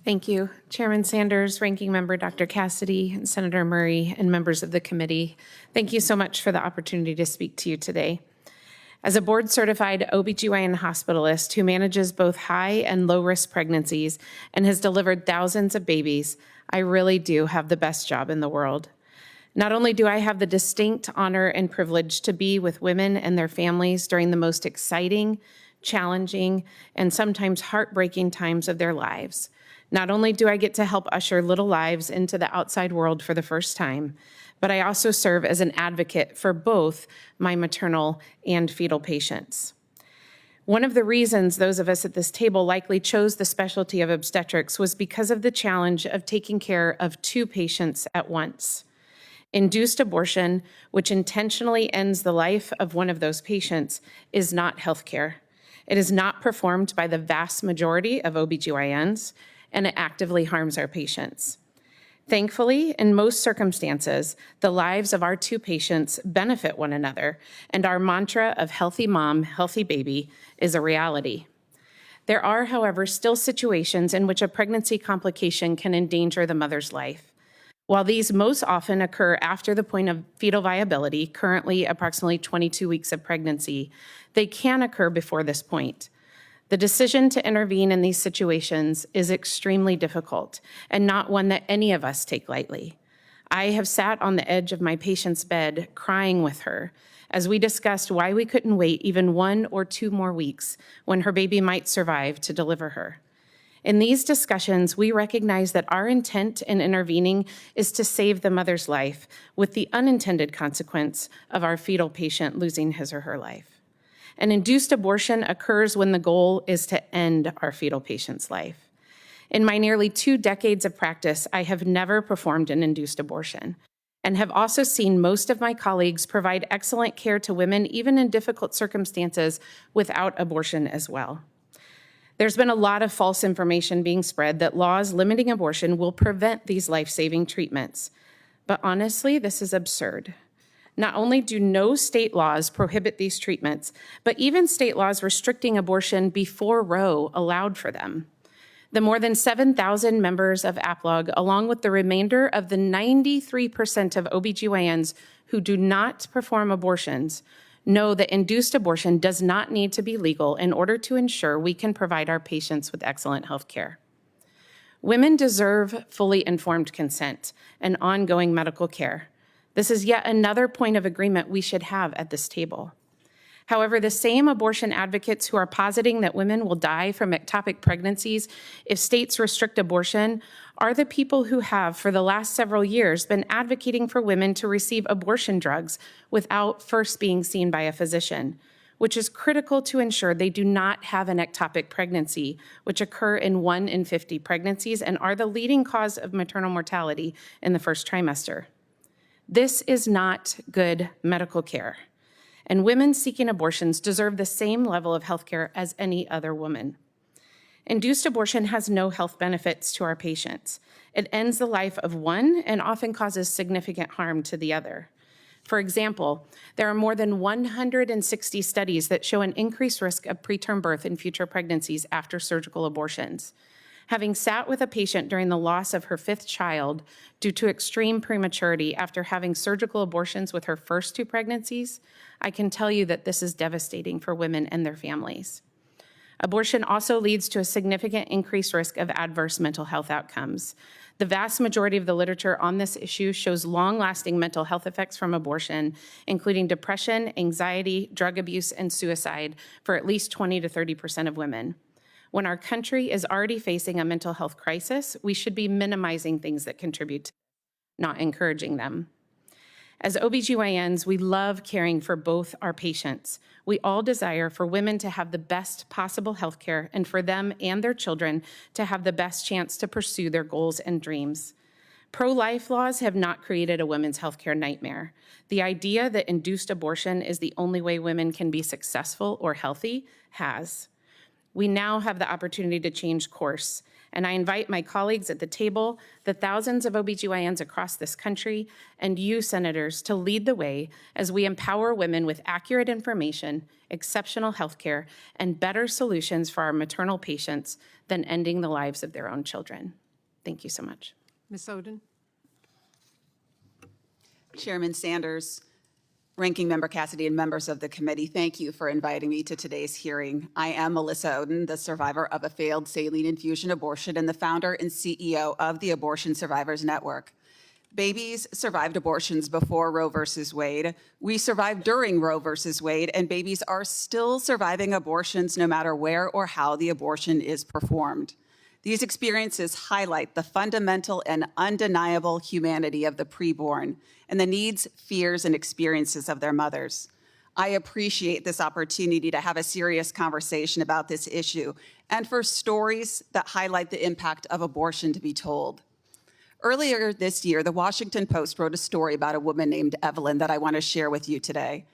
Thank you, Chairman Sanders, Ranking Member Dr. Cassidy, and Senator Murray, and members of the committee. Thank you so much for the opportunity to speak to you today. As a board-certified OBGYN hospitalist who manages both high and low-risk pregnancies and has delivered thousands of babies, I really do have the best job in the world. Not only do I have the distinct honor and privilege to be with women and their families during the most exciting, challenging, and sometimes heartbreaking times of their lives, not only do I get to help usher little lives into the outside world for the first time, but I also serve as an advocate for both my maternal and fetal patients. One of the reasons those of us at this table likely chose the specialty of obstetrics was because of the challenge of taking care of 2 patients at once. Induced abortion, which intentionally ends the life of one of those patients, is not healthcare. It is not performed by the vast majority of OBGYNs, and it actively harms our patients. Thankfully, in most circumstances, the lives of our 2 patients benefit one another, and our mantra of healthy mom, healthy baby is a reality. There are, however, still situations in which a pregnancy complication can endanger the mother's life. While these most often occur after the point of fetal viability, currently approximately 22 weeks of pregnancy, they can occur before this point. The decision to intervene in these situations is extremely difficult and not one that any of us take lightly. I have sat on the edge of my patient's bed crying with her as we discussed why we couldn't wait even 1 or 2 more weeks when her baby might survive to deliver her. In these discussions, we recognize that our intent in intervening is to save the mother's life, with the unintended consequence of our fetal patient losing his or her life. An induced abortion occurs when the goal is to end our fetal patient's life. In my nearly 2 decades of practice, I have never performed an induced abortion and have also seen most of my colleagues provide excellent care to women, even in difficult circumstances, without abortion as well. There's been a lot of false information being spread that laws limiting abortion will prevent these life-saving treatments. But honestly, this is absurd. Not only do no state laws prohibit these treatments, but even state laws restricting abortion before Roe allowed for them. The more than 7,000 members of APLOG, along with the remainder of the 93% of OBGYNs who do not perform abortions, know that induced abortion does not need to be legal in order to ensure we can provide our patients with excellent health care. Women deserve fully informed consent and ongoing medical care. This is yet another point of agreement we should have at this table. However, the same abortion advocates who are positing that women will die from ectopic pregnancies if states restrict abortion are the people who have, for the last several years, been advocating for women to receive abortion drugs without first being seen by a physician, which is critical to ensure they do not have an ectopic pregnancy, which occur in 1 in 50 pregnancies and are the leading cause of maternal mortality in the first trimester. This is not good medical care, and women seeking abortions deserve the same level of health care as any other woman. Induced abortion has no health benefits to our patients. It ends the life of one and often causes significant harm to the other. For example, there are more than 160 studies that show an increased risk of preterm birth in future pregnancies after surgical abortions. Having sat with a patient during the loss of her 5th child due to extreme prematurity after having surgical abortions with her first 2 pregnancies, I can tell you that this is devastating for women and their families. Abortion also leads to a significant increased risk of adverse mental health outcomes. The vast majority of the literature on this issue shows long-lasting mental health effects from abortion, including depression, anxiety, drug abuse, and suicide for at least 20 to 30% of women. When our country is already facing a mental health crisis, we should be minimizing things that contribute to, not encouraging them. As OBGYNs, we love caring for both our patients. We all desire for women to have the best possible health care and for them and their children to have the best chance to pursue their goals and dreams. Pro-life laws have not created a women's healthcare nightmare. The idea that induced abortion is the only way women can be successful or healthy has. We now have the opportunity to change course, and I invite my colleagues at the table, the thousands of OBGYNs across this country, and you, senators, to lead the way as we empower women with accurate information, exceptional health care, and better solutions for our maternal patients than ending the lives of their own children. Thank you so much. Ms. Oden? Chairman Sanders, Ranking Member Cassidy, and members of the committee, thank you for inviting me to today's hearing. I am Melissa Oden, the survivor of a failed saline infusion abortion and the founder and CEO of the Abortion Survivors Network. Babies survived abortions before Roe versus Wade. We survived during Roe versus Wade, and babies are still surviving abortions no matter where or how the abortion is performed. These experiences highlight the fundamental and undeniable humanity of the preborn and the needs, fears, and experiences of their mothers. I appreciate this opportunity to have a serious conversation about this issue and for stories that highlight the impact of abortion to be told. Earlier this year, the Washington Post wrote a story about a woman named Evelyn that I want to share with you today.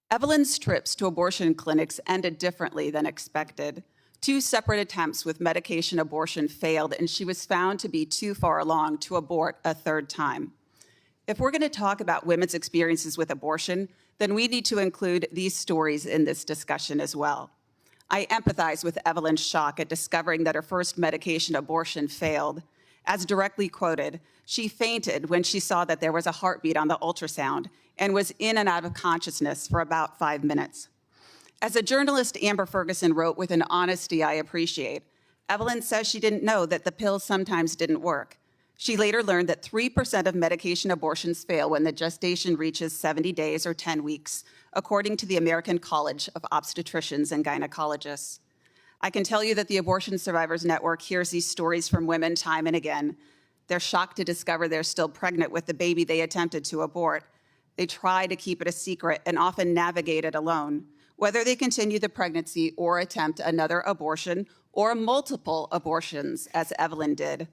Evelyn's trips to abortion clinics ended differently than expected. 2 separate attempts with medication abortion failed, and she was found to be too far along to abort a 3rd time. If we're going to talk about women's experiences with abortion, then we need to include these stories in this discussion as well. I empathize with Evelyn's shock at discovering that her first medication abortion failed. As directly quoted, she fainted when she saw that there was a heartbeat on the ultrasound and was in and out of consciousness for about 5 minutes. As a journalist, Amber Ferguson wrote with an honesty I appreciate, Evelyn says she didn't know that the pill sometimes didn't work. She later learned that 3% of medication abortions fail when the gestation reaches 70 days or 10 weeks, according to the American College of Obstetricians and Gynecologists. I can tell you that the Abortion Survivors Network hears these stories from women time and again. They're shocked to discover they're still pregnant with the baby they attempted to abort. They try to keep it a secret and often navigate it alone. Whether they continue the pregnancy or attempt another abortion or multiple abortions, as Evelyn did.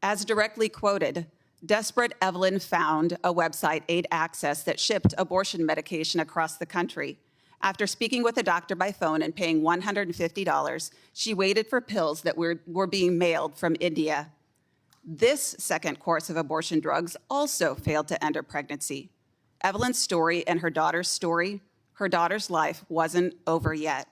As directly quoted, desperate Evelyn found a website, Aid Access, that shipped abortion medication across the country. After speaking with a doctor by phone and paying $150, she waited for pills that were being mailed from India. This second course of abortion drugs also failed to end her pregnancy. Evelyn's story and her daughter's story, her daughter's life wasn't over yet.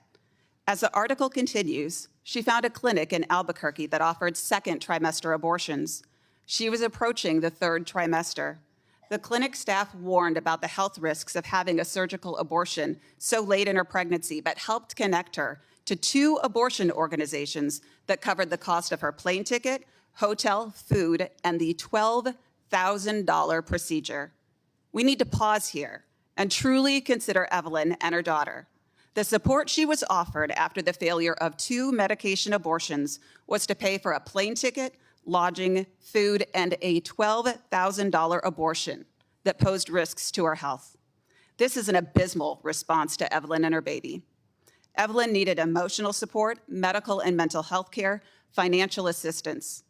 As the article continues, she found a clinic in Albuquerque that offered 2nd trimester abortions. She was approaching the 3rd trimester. The clinic staff warned about the health risks of having a surgical abortion so late in her pregnancy, but helped connect her to 2 abortion organizations that covered the cost of her plane ticket, hotel, food, and the $12,000 procedure. We need to pause here and truly consider Evelyn and her daughter. The support she was offered after the failure of 2 medication abortions was to pay for a plane ticket, lodging, food, and a $12,000 abortion that posed risks to her health. This is an abysmal response to Evelyn and her baby. Evelyn needed emotional support, medical and mental health care, financial assistance.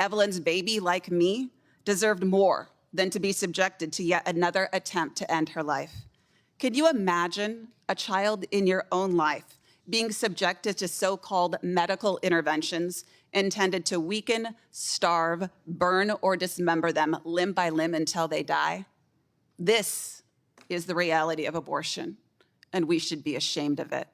Evelyn's baby, like me, deserved more than to be subjected to yet another attempt to end her life. Can you imagine a child in your own life being subjected to so-called medical interventions intended to weaken, starve, burn, or dismember them limb by limb until they die? This is the reality of abortion, and we should be ashamed of it.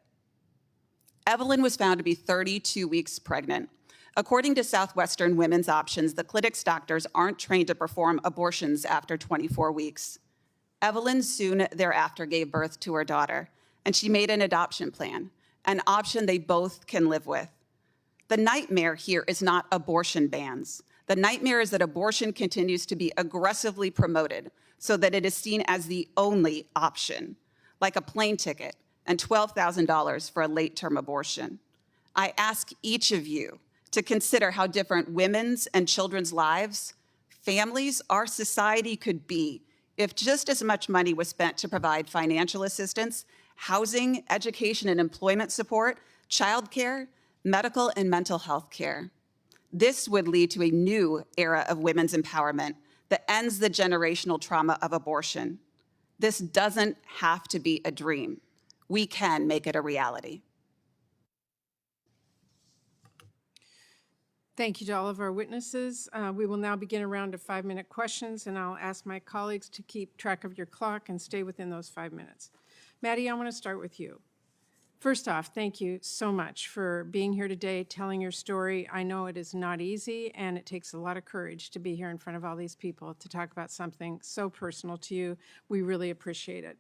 Evelyn was found to be 32 weeks pregnant. According to Southwestern Women's Options, the clinic's doctors aren't trained to perform abortions after 24 weeks. Evelyn soon thereafter gave birth to her daughter, and she made an adoption plan, an option they both can live with. The nightmare here is not abortion bans. The nightmare is that abortion continues to be aggressively promoted so that it is seen as the only option, like a plane ticket and $12,000 for a late-term abortion. I ask each of you to consider how different women's and children's lives, families, our society could be if just as much money was spent to provide financial assistance, housing, education and employment support, childcare, medical and mental health care. This would lead to a new era of women's empowerment that ends the generational trauma of abortion. This doesn't have to be a dream. We can make it a reality. Thank you to all of our witnesses. We will now begin a round of 5-minute questions, and I'll ask my colleagues to keep track of your clock and stay within those 5 minutes. Maddie, I want to start with you. First off, thank you so much for being here today, telling your story. I know it is not easy, and it takes a lot of courage to be here in front of all these people to talk about something so personal to you. We really appreciate it.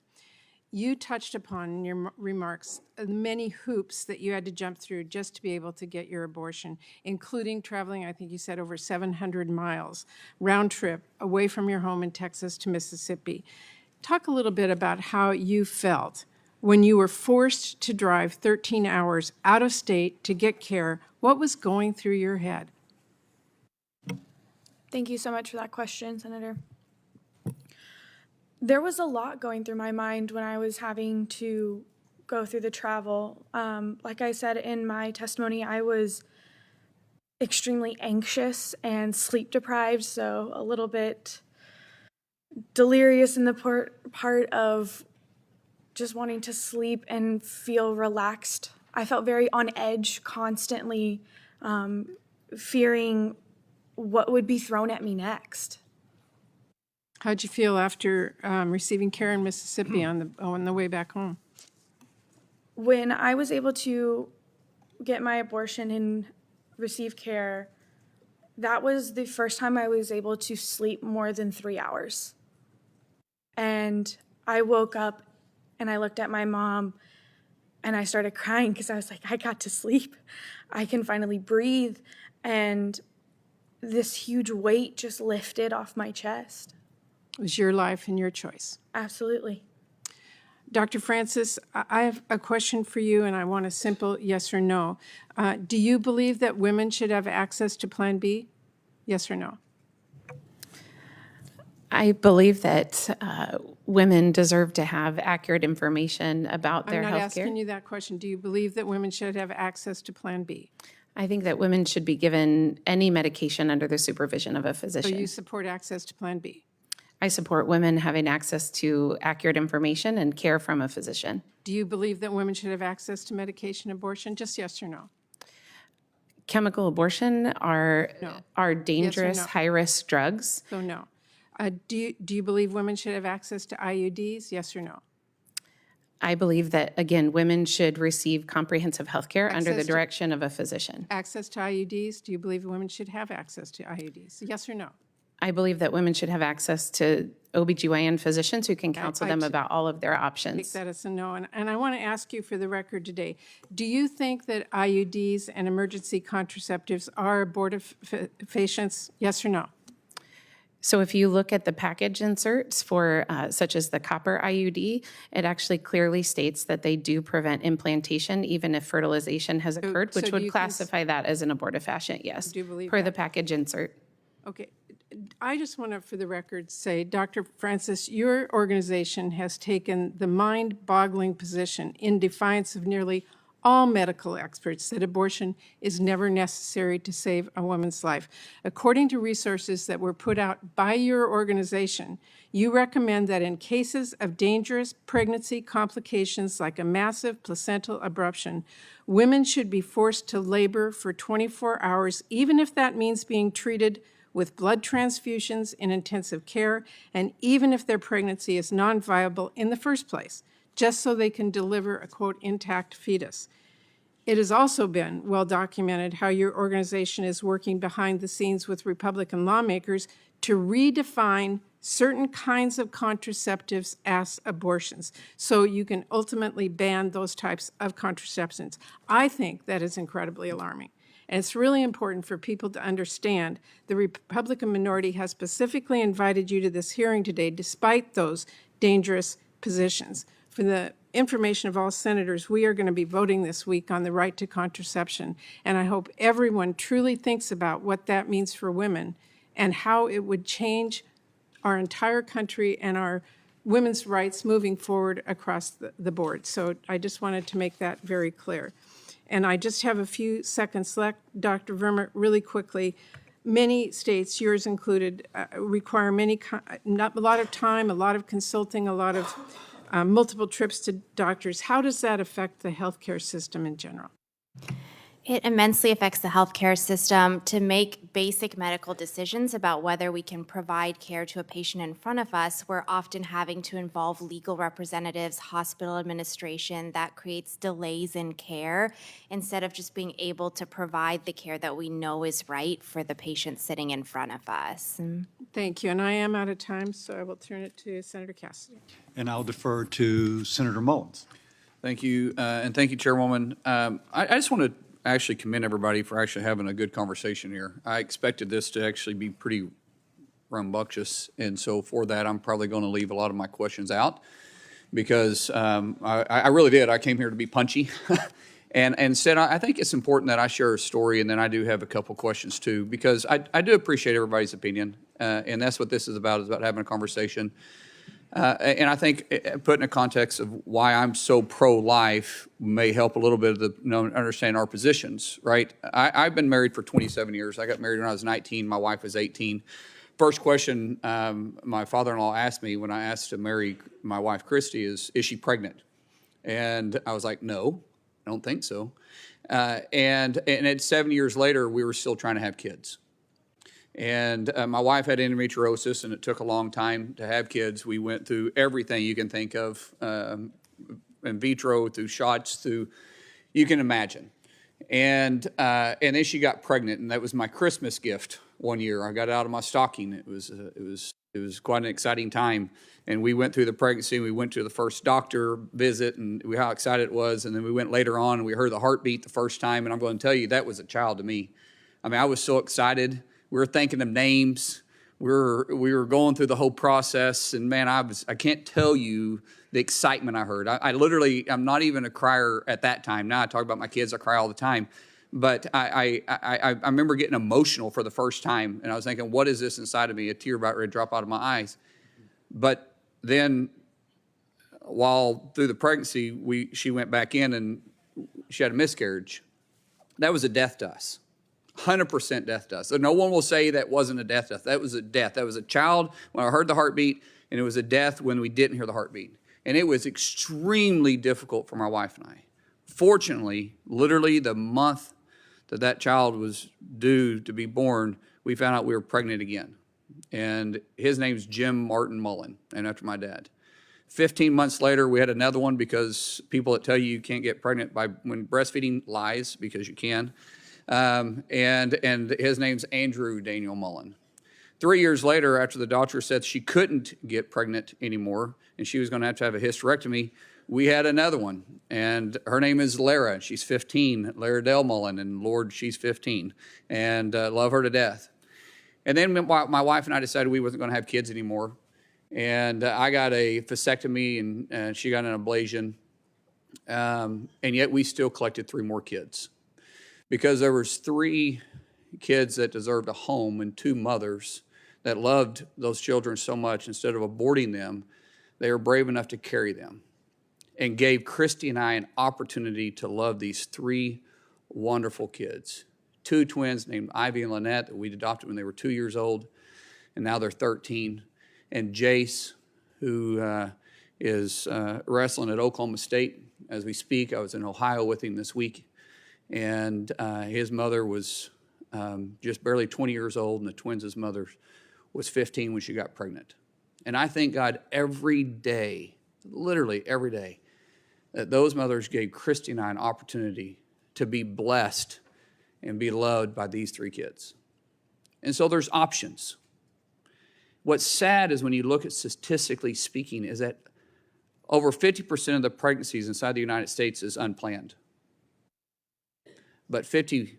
You touched upon in your remarks many hoops that you had to jump through just to be able to get your abortion, including traveling, I think you said, over 700 miles, round trip, away from your home in Texas to Mississippi. Talk a little bit about how you felt when you were forced to drive 13 hours out of state to get care. What was going through your head? Thank you so much for that question, Senator. There was a lot going through my mind when I was having to go through the travel. Like I said in my testimony, I was extremely anxious and sleep deprived, so a little bit delirious in the part of just wanting to sleep and feel relaxed. I felt very on edge, constantly fearing what would be thrown at me next. How'd you feel after receiving care in Mississippi on the way back home? When I was able to get my abortion and receive care, that was the first time I was able to sleep more than 3 hours. And I woke up and I looked at my mom and I started crying because I was like, I got to sleep. I can finally breathe. And this huge weight just lifted off my chest. It was your life and your choice. Absolutely. Dr. Francis, I have a question for you, and I want a simple yes or no. Do you believe that women should have access to Plan B? Yes or no? I believe that women deserve to have accurate information about their I'm not health care. asking you that question. Do you believe that women should have access to Plan B? I think that women should be given any medication under the supervision of a So physician. you support access to Plan B? I support women having access to accurate information and care from a physician. Do you believe that women should have access to medication abortion? Just yes or no? Chemical abortion are dangerous, no? high-risk drugs. So no. Do you believe women should have access to IUDs? Yes or no? I believe that, again, women should receive comprehensive health care under the Access to- direction of a physician. Access to IUDs? Do you believe women should have access to IUDs? Yes or no? I believe that women should have access to OBGYN physicians who can counsel I them t- about all of their Take options. that as a no. And I want to ask you for the record today, do you think that IUDs and emergency contraceptives are abortifacients? Yes or no? So if you look at the package inserts for, such as the copper IUD, it actually clearly states that they do prevent implantation even if fertilization has occurred, so which do would you classify that as an abortifacient, yes, do you believe per that? the package insert. Okay. I just want to, for the record, say, Dr. Francis, your organization has taken the mind-boggling position in defiance of nearly all medical experts that abortion is never necessary to save a woman's life. According to resources that were put out by your organization, you recommend that in cases of dangerous pregnancy complications like a massive placental abruption, women should be forced to labor for 24 hours, even if that means being treated with blood transfusions in intensive care, and even if their pregnancy is non-viable in the first place, just so they can deliver a, quote, intact fetus. It has also been well documented how your organization is working behind the scenes with Republican lawmakers to redefine certain kinds of contraceptives as abortions, so you can ultimately ban those types of contraceptions. I think that is incredibly alarming. And it's really important for people to understand the Republican minority has specifically invited you to this hearing today, despite those dangerous positions. For the information of all senators, we are going to be voting this week on the right to contraception. And I hope everyone truly thinks about what that means for women and how it would change our entire country and our women's rights moving forward across the board. So I just wanted to make that very clear. And I just have a few seconds left, Dr. Verma, really quickly. Many states, yours included, require a lot of time, a lot of consulting, a lot of multiple trips to doctors. How does that affect the healthcare system in general? It immensely affects the healthcare system. To make basic medical decisions about whether we can provide care to a patient in front of us, we're often having to involve legal representatives, hospital administration. That creates delays in care instead of just being able to provide the care that we know is right for the patient sitting in front of us. Thank you. And I am out of time, so I will turn it to Senator Cassidy. And I'll defer to Senator Mullins. Thank you, and thank you, Chairwoman. I just want to actually commend everybody for actually having a good conversation here. I expected this to actually be pretty rambunctious, and so for that, I'm probably going to leave a lot of my questions out because I really did. I came here to be punchy, and instead, I think it's important that I share a story, and then I do have a couple questions too, because I do appreciate everybody's opinion, and that's what this is about having a conversation. And I think putting a context of why I'm so pro-life may help a little bit of the understand our positions, right? I've been married for 27 years. I got married when I was 19. My wife was 18. First question my father-in-law asked me when I asked to marry my wife, Christy, is she pregnant? And I was like, no, I don't think so. And at 7 years later, we were still trying to have kids. And my wife had endometriosis, and it took a long time to have kids. We went through everything you can think of, in vitro, through shots, through you can imagine. And then she got pregnant, and that was my Christmas gift one year. I got it out of my stocking. It was quite an exciting time. And we went through the pregnancy. We went to the first doctor visit, and how excited it was. And then we went later on, and we heard the heartbeat the first time. And I'm going to tell you, that was a child to me. I mean, I was so excited. We were thinking of names. We were going through the whole process, and man, I can't tell you the excitement I heard. I'm not even a crier at that time. Now I talk about my kids, I cry all the time. But I remember getting emotional for the first time, and I was thinking, what is this inside of me? A tear about ready to drop out of my eyes. But then, while through the pregnancy, she went back in and she had a miscarriage. That was a death to us. 100% death to us. So no one will say that wasn't a death. That was a death. That was a child when I heard the heartbeat, and it was a death when we didn't hear the heartbeat. And it was extremely difficult for my wife and I. Fortunately, literally the month that child was due to be born, we found out we were pregnant again. And his name's Jim Martin Mullen, named after my dad. 15 months later, we had another one, because people that tell you can't get pregnant when breastfeeding lies, because you can. And his name's Andrew Daniel Mullen. 3 years later, after the doctor said she couldn't get pregnant anymore and she was going to have a hysterectomy, we had another one. And her name is Lara. She's 15, Lara Dale Mullen. And Lord, she's 15. And love her to death. And then my wife and I decided we wasn't going to have kids anymore. And I got a vasectomy, and she got an ablation. And yet we still collected 3 more kids. Because there was 3 kids that deserved a home and 2 mothers that loved those children so much, instead of aborting them, they were brave enough to carry them and gave Christy and I an opportunity to love these 3 wonderful kids. 2 twins named Ivy and Lynette that we'd adopted when they were 2 years old, and now they're 13. And Jace, who is wrestling at Oklahoma State as we speak. I was in Ohio with him this week, and his mother was just barely 20 years old, and the twins' mother was 15 when she got pregnant. And I thank God every day, literally every day, that those mothers gave Christy and I an opportunity to be blessed and be loved by these 3 kids. And so there's options. What's sad is when you look at statistically speaking is that over 50% of the pregnancies inside the United States is unplanned. But 50%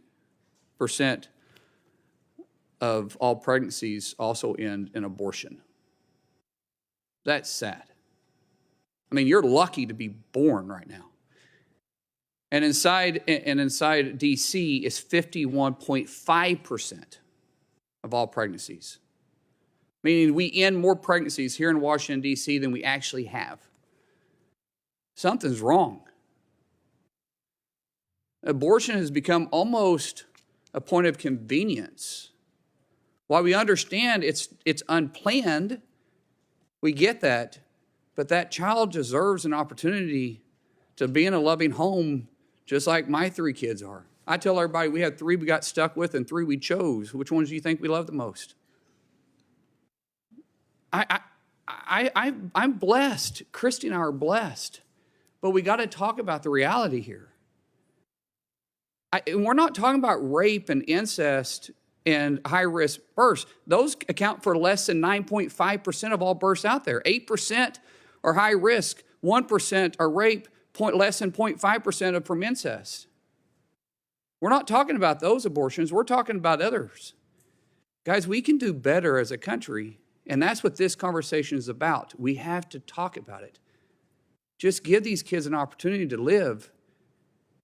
of all pregnancies also end in abortion. That's sad. I mean, you're lucky to be born right now. And inside DC is 51.5% of all pregnancies. Meaning we end more pregnancies here in Washington, D.C. than we actually have. Something's wrong. Abortion has become almost a point of convenience. While we understand it's unplanned, we get that, but that child deserves an opportunity to be in a loving home just like my 3 kids are. I tell everybody we had 3 we got stuck with and 3 we chose. Which ones do you think we love the most? I'm blessed. Christy and I are blessed. But we got to talk about the reality here. And we're not talking about rape and incest and high-risk births. Those account for less than 9.5% of all births out there. 8% are high risk. 1% are rape. Less than 0.5% are from incest. We're not talking about those abortions. We're talking about others. Guys, we can do better as a country, and that's what this conversation is about. We have to talk about it. Just give these kids an opportunity to live.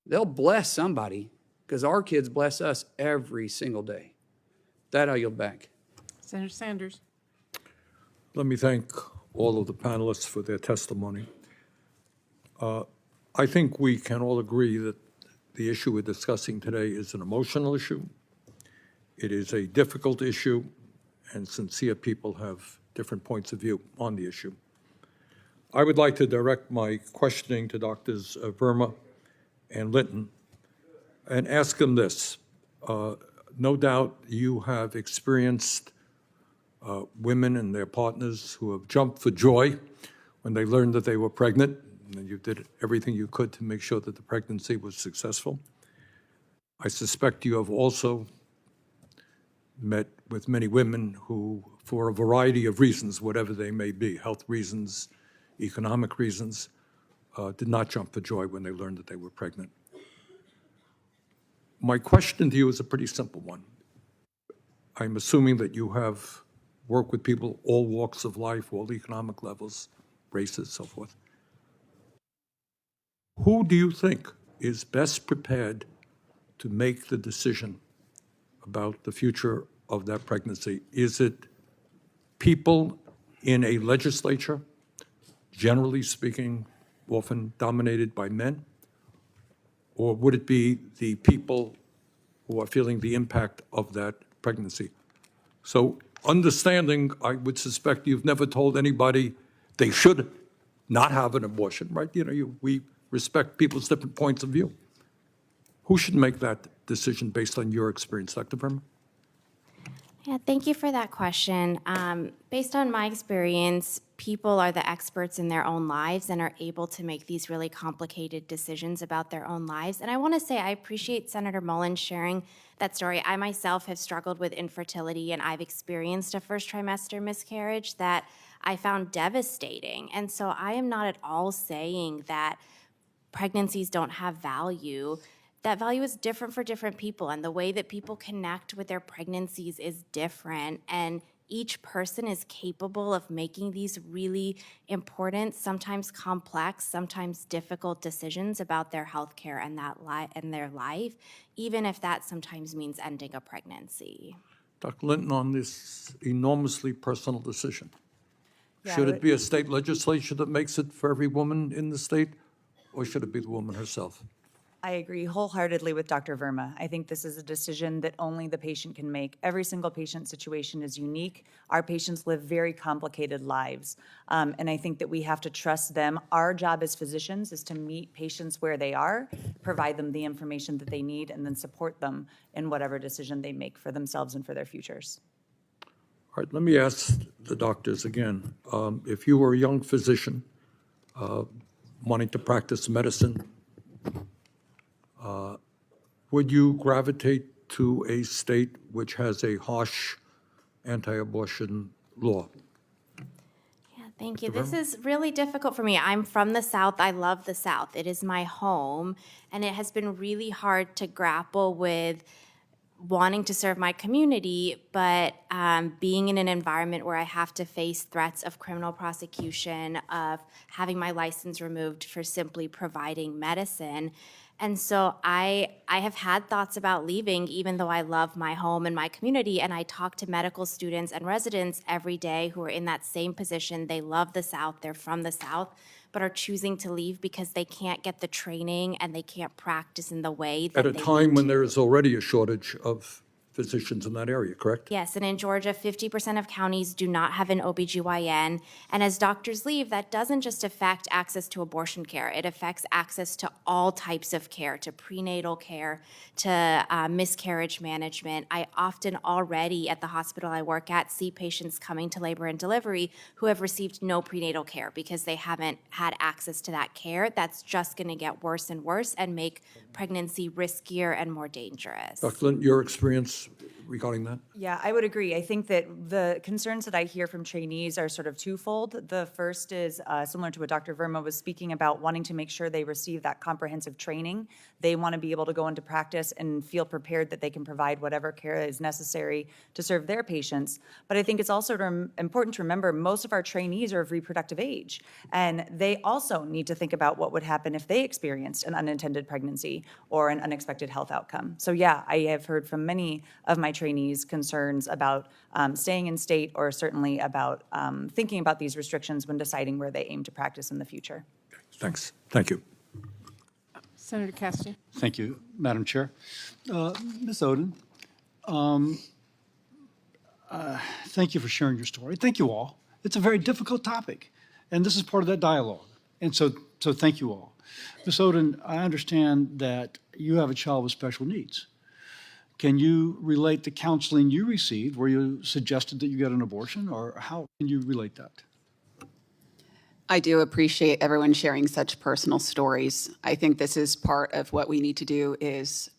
They'll bless somebody, because our kids bless us every single day. That I yield back. Senator Sanders. Let me thank all of the panelists for their testimony. I think we can all agree that the issue we're discussing today is an emotional issue. It is a difficult issue, and sincere people have different points of view on the issue. I would like to direct my questioning to Drs. Verma and Linton and ask them this. No doubt you have experienced women and their partners who have jumped for joy when they learned that they were pregnant, and you did everything you could to make sure that the pregnancy was successful. I suspect you have also met with many women who, for a variety of reasons, whatever they may be, health reasons, economic reasons, did not jump for joy when they learned that they were pregnant. My question to you is a pretty simple one. I'm assuming that you have worked with people, all walks of life, all economic levels, races, so forth. Who do you think is best prepared to make the decision about the future of that pregnancy? Is it people in a legislature, generally speaking, often dominated by men? Or would it be the people who are feeling the impact of that pregnancy? So understanding, I would suspect you've never told anybody they should not have an abortion, right? We respect people's different points of view. Who should make that decision based on your experience, Dr. Verma? Yeah, thank you for that question. Based on my experience, people are the experts in their own lives and are able to make these really complicated decisions about their own lives. And I want to say I appreciate Senator Mullin sharing that story. I myself have struggled with infertility, and I've experienced a first trimester miscarriage that I found devastating. And so I am not at all saying that pregnancies don't have value. That value is different for different people, and the way that people connect with their pregnancies is different, and each person is capable of making these really important, sometimes complex, sometimes difficult decisions about their health care and their life, even if that sometimes means ending a pregnancy. Dr. Linton, on this enormously personal decision. Yeah, Should but- it be a state legislature that makes it for every woman in the state, or should it be the woman herself? I agree wholeheartedly with Dr. Verma. I think this is a decision that only the patient can make. Every single patient situation is unique. Our patients live very complicated lives, and I think that we have to trust them. Our job as physicians is to meet patients where they are, provide them the information that they need, and then support them in whatever decision they make for themselves and for their futures. All right, let me ask the doctors again. If you were a young physician wanting to practice medicine, would you gravitate to a state which has a harsh anti-abortion law? Yeah, thank you. This is really difficult for me. I'm from the South. I love the South. It is my home, and it has been really hard to grapple with wanting to serve my community, but being in an environment where I have to face threats of criminal prosecution, of having my license removed for simply providing medicine. And so I have had thoughts about leaving, even though I love my home and my community. And I talk to medical students and residents every day who are in that same position. They love the South, they're from the South, but are choosing to leave because they can't get the training and they can't practice in the way that At a they time need when to. there is already a shortage of physicians in that area, correct? Yes, and in Georgia, 50% of counties do not have an OBGYN. And as doctors leave, that doesn't just affect access to abortion care. It affects access to all types of care, to prenatal care, to miscarriage management. I often already at the hospital I work at see patients coming to labor and delivery who have received no prenatal care because they haven't had access to that care. That's just going to get worse and worse and make pregnancy riskier and more dangerous. Dr. Linton, your experience regarding that? Yeah, I would agree. I think that the concerns that I hear from trainees are sort of twofold. The first is similar to what Dr. Verma was speaking about, wanting to make sure they receive that comprehensive training. They want to be able to go into practice and feel prepared that they can provide whatever care is necessary to serve their patients. But I think it's also important to remember most of our trainees are of reproductive age, and they also need to think about what would happen if they experienced an unintended pregnancy or an unexpected health outcome. So yeah, I have heard from many of my trainees concerns about staying in state, or certainly about thinking about these restrictions when deciding where they aim to practice in the future. Thanks. Thank you. Senator Cassidy. Thank you, Madam Chair. Ms. Oden, thank you for sharing your story. Thank you all. It's a very difficult topic, and this is part of that dialogue. And so thank you all. Ms. Oden, I understand that you have a child with special needs. Can you relate the counseling you received where you suggested that you get an abortion, or how can you relate that? I do appreciate everyone sharing such personal stories. I think this is part of what we need to do is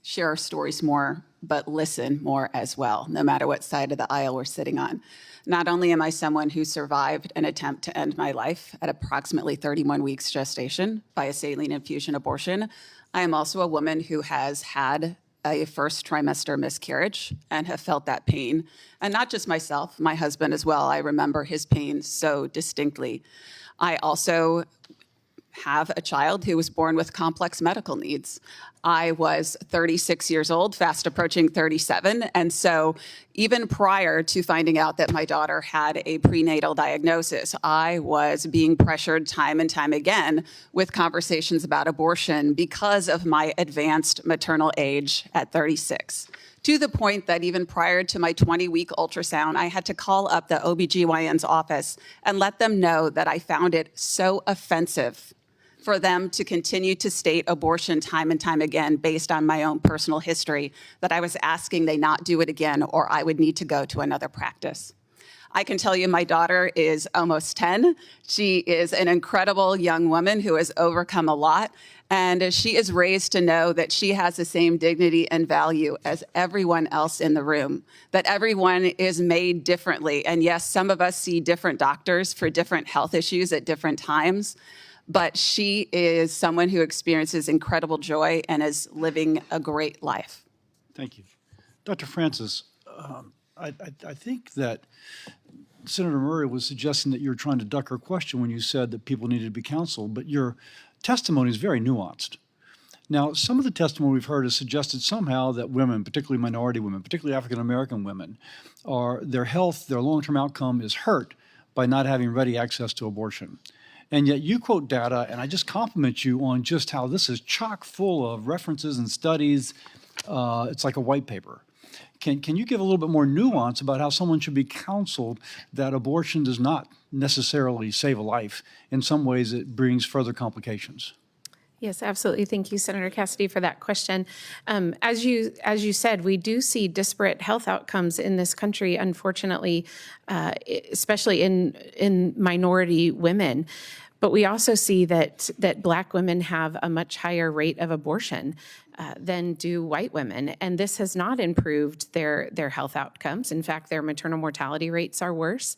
share our stories more, but listen more as well, no matter what side of the aisle we're sitting on. Not only am I someone who survived an attempt to end my life at approximately 31 weeks gestation by a saline infusion abortion, I am also a woman who has had a first trimester miscarriage and have felt that pain. And not just myself, my husband as well. I remember his pain so distinctly. I also have a child who was born with complex medical needs. I was 36 years old, fast approaching 37. And so even prior to finding out that my daughter had a prenatal diagnosis, I was being pressured time and time again with conversations about abortion because of my advanced maternal age at 36. To the point that even prior to my 20-week ultrasound, I had to call up the OBGYN's office and let them know that I found it so offensive for them to continue to state abortion time and time again based on my own personal history, that I was asking they not do it again or I would need to go to another practice. I can tell you my daughter is almost 10. She is an incredible young woman who has overcome a lot, and she is raised to know that she has the same dignity and value as everyone else in the room, that everyone is made differently. And yes, some of us see different doctors for different health issues at different times, but she is someone who experiences incredible joy and is living a great life. Thank you. Dr. Francis, I think that Senator Murray was suggesting that you were trying to duck her question when you said that people needed to be counseled, but your testimony is very nuanced. Now, some of the testimony we've heard has suggested somehow that women, particularly minority women, particularly African-American women, their health, their long-term outcome is hurt by not having ready access to abortion. And yet you quote data, and I just compliment you on just how this is chock full of references and studies. It's like a white paper. Can you give a little bit more nuance about how someone should be counseled that abortion does not necessarily save a life? In some ways, it brings further complications. Yes, absolutely. Thank you, Senator Cassidy, for that question. As you said, we do see disparate health outcomes in this country, unfortunately, especially in minority women. But we also see that Black women have a much higher rate of abortion than do white women, and this has not improved their health outcomes. In fact, their maternal mortality rates are worse.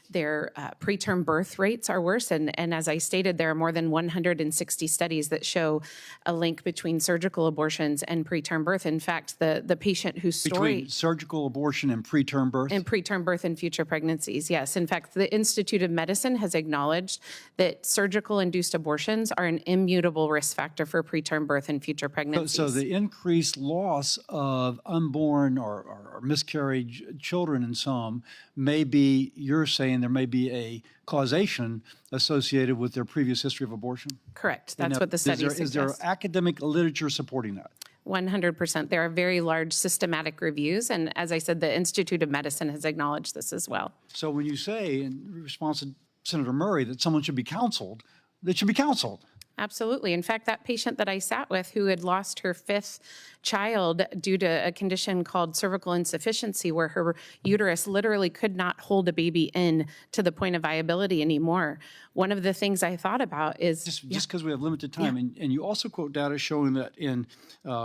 Their preterm birth rates are worse. And as I stated, there are more than 160 studies that show a link between surgical abortions and preterm birth. In fact, the patient whose story... Between surgical abortion and preterm birth? And preterm birth and future pregnancies, yes. In fact, the Institute of Medicine has acknowledged that surgical-induced abortions are an immutable risk factor for preterm birth and future pregnancies. So the increased loss of unborn or miscarried children in some may be, you're saying, there may be a causation associated with their previous history of abortion? Correct. That's what the study suggests. Is there academic literature supporting that? 100%. There are very large systematic reviews, and as I said, the Institute of Medicine has acknowledged this as well. So when you say, in response to Senator Murray, that someone should be counseled, they should be counseled. Absolutely. In fact, that patient that I sat with who had lost her 5th child due to a condition called cervical insufficiency, where her uterus literally could not hold a baby in to the point of viability anymore. One of the things I thought about is... Just because we have limited time, and you also quote data showing that in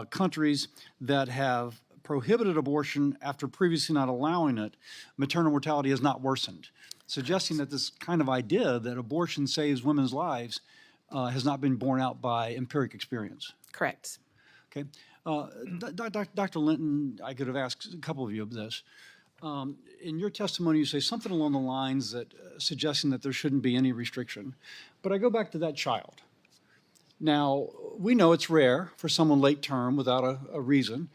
countries that have prohibited abortion after previously not allowing it, maternal mortality has not worsened, suggesting that this kind of idea that abortion saves women's lives has not been borne out by empiric experience. Correct. Okay. Dr. Linton, I could have asked a couple of you of this. In your testimony, you say something along the lines that suggesting that there shouldn't be any restriction. But I go back to that child. Now, we know it's rare for someone late term without a reason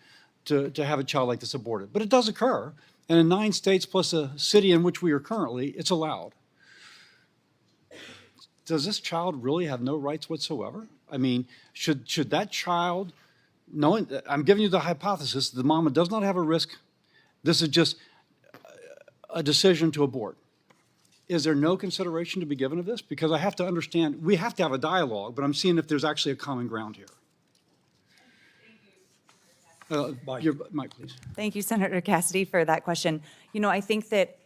to have a child like this aborted. But it does occur. And in 9 states plus a city in which we are currently, it's allowed. Does this child really have no rights whatsoever? I mean, should that child, knowing, I'm giving you the hypothesis, the mama does not have a risk, this is just a decision to abort. Is there no consideration to be given of this? Because I have to understand, we have to have a dialogue, but I'm seeing if there's actually a common ground here. Your mic, please. Thank you, Senator Cassidy, for that question. You know, I think that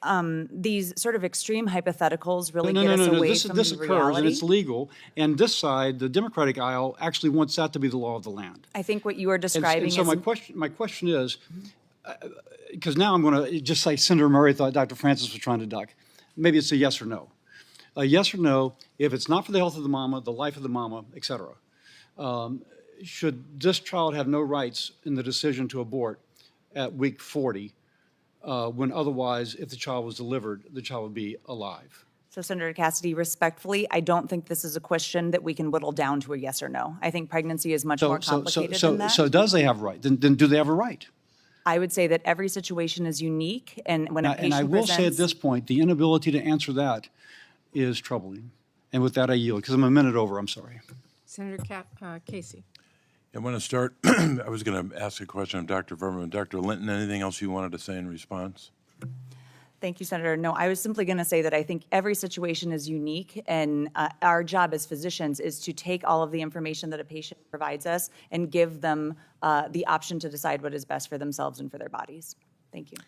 these sort of extreme hypotheticals really get us away from this the occurs, reality. and it's legal. And this side, the Democratic aisle, actually wants that to be the law of the land. I think what you are describing And so is... my question is, because now I'm going to just say Senator Murray thought Dr. Francis was trying to duck. Maybe it's a yes or no. A yes or no, if it's not for the health of the mama, the life of the mama, et cetera, should this child have no rights in the decision to abort at week 40, when otherwise, if the child was delivered, the child would be alive? So, Senator Cassidy, respectfully, I don't think this is a question that we can whittle down to a yes or no. I think pregnancy is much more complicated than that. So does they have a right? Then do they have a right? I would say that every situation is unique, and when a patient And I will say at presents- this point, the inability to answer that is troubling. And with that, I yield, because I'm a minute over, I'm sorry. Senator Casey. I want to start, I was going to ask a question of Dr. Verma. Dr. Linton, anything else you wanted to say in response? Thank you, Senator. No, I was simply going to say that I think every situation is unique, and our job as physicians is to take all of the information that a patient provides us and give them the option to decide what is best for themselves and for their bodies. Thank you.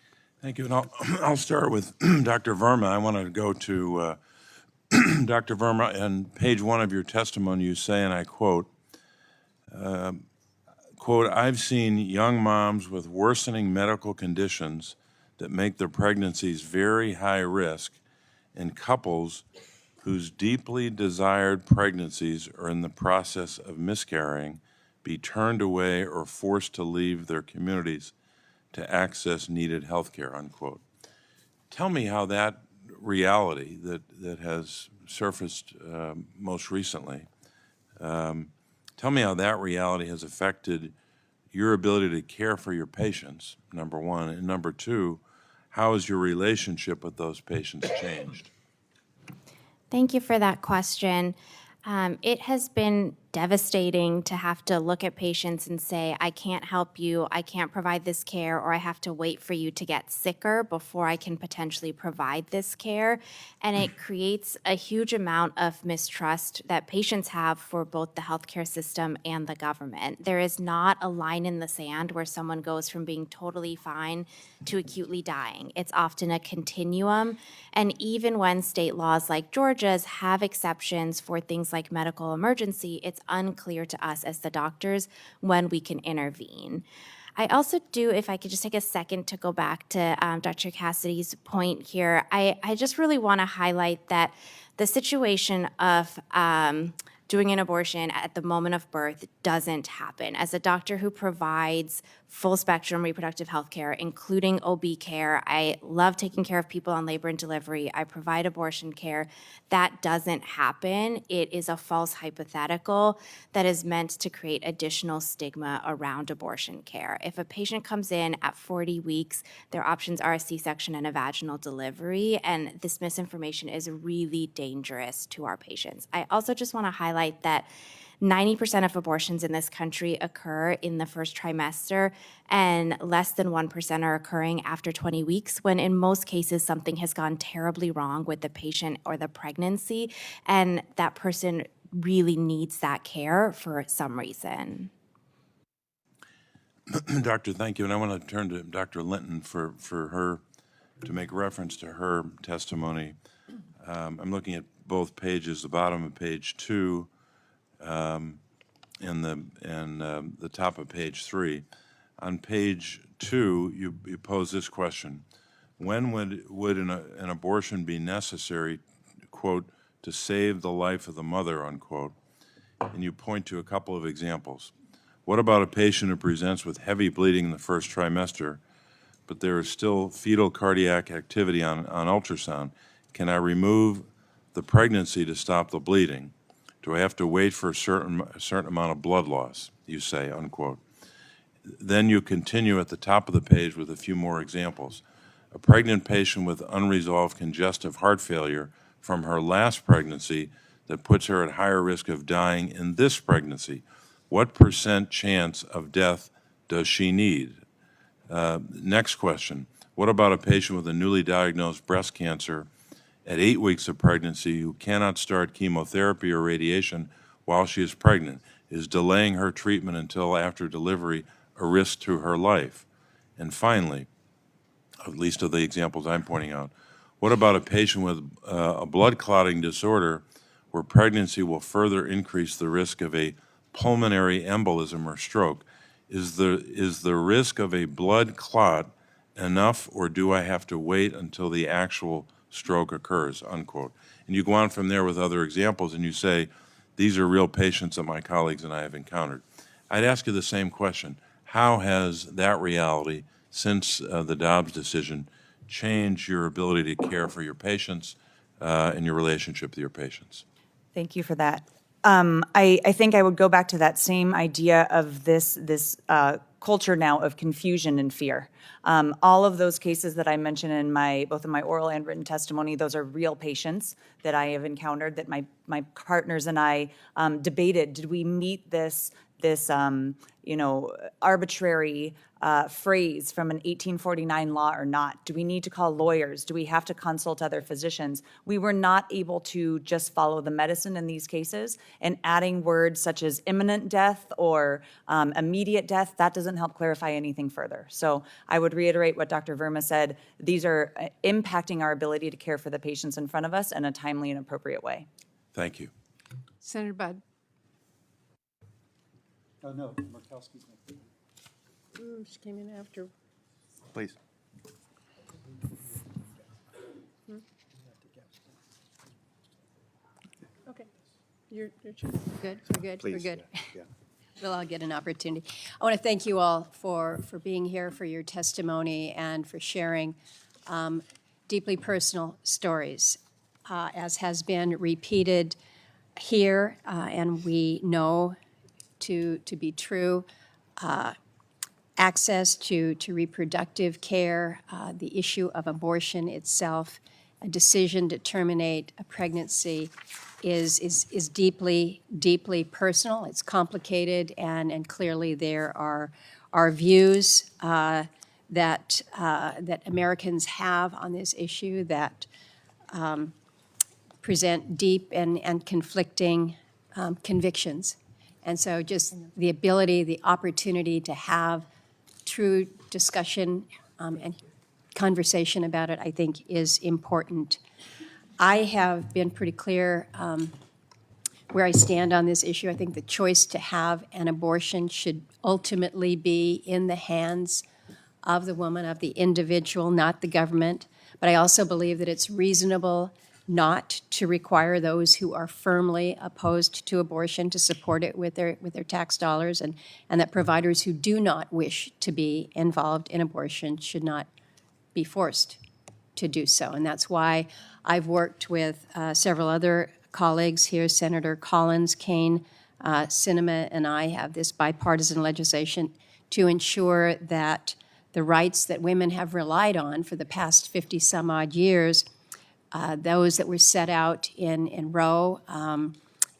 Thank you. And I'll start with Dr. Verma. I want to go to Dr. Verma. And page 1 of your testimony, you say, and I quote, I've seen young moms with worsening medical conditions that make their pregnancies very high risk, and couples whose deeply desired pregnancies are in the process of miscarrying be turned away or forced to leave their communities to access needed health care, unquote. Tell me how that reality that has surfaced most recently Tell me how that reality has affected your ability to care for your patients, number one. And number two, how has your relationship with those patients changed? Thank you for that question. It has been devastating to have to look at patients and say, I can't help you, I can't provide this care, or I have to wait for you to get sicker before I can potentially provide this care. And it creates a huge amount of mistrust that patients have for both the healthcare system and the government. There is not a line in the sand where someone goes from being totally fine to acutely dying. It's often a continuum. And even when state laws like Georgia's have exceptions for things like medical emergency, it's unclear to us as the doctors when we can intervene. I also do, if I could just take a second to go back to Dr. Cassidy's point here, I just really want to highlight that the situation of doing an abortion at the moment of birth doesn't happen. As a doctor who provides full spectrum reproductive health care, including OB care, I love taking care of people on labor and delivery. I provide abortion care. That doesn't happen. It is a false hypothetical that is meant to create additional stigma around abortion care. If a patient comes in at 40 weeks, their options are a C-section and a vaginal delivery, and this misinformation is really dangerous to our patients. I also just want to highlight that 90% of abortions in this country occur in the first trimester, and less than 1% are occurring after 20 weeks, when in most cases something has gone terribly wrong with the patient or the pregnancy, and that person really needs that care for some reason. Doctor, thank you. And I want to turn to Dr. Linton for her, to make reference to her testimony. I'm looking at both pages, the bottom of page 2 and the top of page 3. On page 2, you pose this question: when would an abortion be necessary, quote, to save the life of the mother, unquote? And you point to a couple of examples. What about a patient who presents with heavy bleeding in the first trimester, but there is still fetal cardiac activity on ultrasound? Can I remove the pregnancy to stop the bleeding? Do I have to wait for a certain amount of blood loss, you say, unquote. Then you continue at the top of the page with a few more examples. A pregnant patient with unresolved congestive heart failure from her last pregnancy that puts her at higher risk of dying in this pregnancy. What % chance of death does she need? Next question. What about a patient with a newly diagnosed breast cancer at 8 weeks of pregnancy who cannot start chemotherapy or radiation while she is pregnant? Is delaying her treatment until after delivery a risk to her life? And finally, at least of the examples I'm pointing out, what about a patient with a blood clotting disorder where pregnancy will further increase the risk of a pulmonary embolism or stroke? Is the risk of a blood clot enough, or do I have to wait until the actual stroke occurs, unquote? And you go on from there with other examples, and you say, these are real patients that my colleagues and I have encountered. I'd ask you the same question. How has that reality, since the Dobbs decision, changed your ability to care for your patients and your relationship with your patients? Thank you for that. I think I would go back to that same idea of this culture now of confusion and fear. All of those cases that I mentioned in both in my oral and written testimony, those are real patients that I have encountered, that my partners and I debated. Did we meet this arbitrary phrase from an 1849 law or not? Do we need to call lawyers? Do we have to consult other physicians? We were not able to just follow the medicine in these cases, and adding words such as imminent death or immediate death, that doesn't help clarify anything further. So I would reiterate what Dr. Verma said. These are impacting our ability to care for the patients in front of us in a timely and appropriate way. Thank you. Senator Budd. No, Murkowski's next. She came in after. Please. Okay. You're Good, we're good, Please. we're good. Yeah. We'll all get an opportunity. I want to thank you all for being here, for your testimony, and for sharing deeply personal stories. As has been repeated here, and we know to be true. Access to reproductive care, the issue of abortion itself, a decision to terminate a pregnancy is deeply, deeply personal. It's complicated, and clearly there are views that Americans have on this issue that present deep and conflicting convictions. And so just the ability, the opportunity to have true discussion and conversation about it, I think, is important. I have been pretty clear where I stand on this issue. I think the choice to have an abortion should ultimately be in the hands of the woman, of the individual, not the government. But I also believe that it's reasonable not to require those who are firmly opposed to abortion to support it with their tax dollars, and that providers who do not wish to be involved in abortion should not be forced to do so. And that's why I've worked with several other colleagues here, Senator Collins, Kane, Sinema, and I have this bipartisan legislation to ensure that the rights that women have relied on for the past 50 some odd years, those that were set out in Roe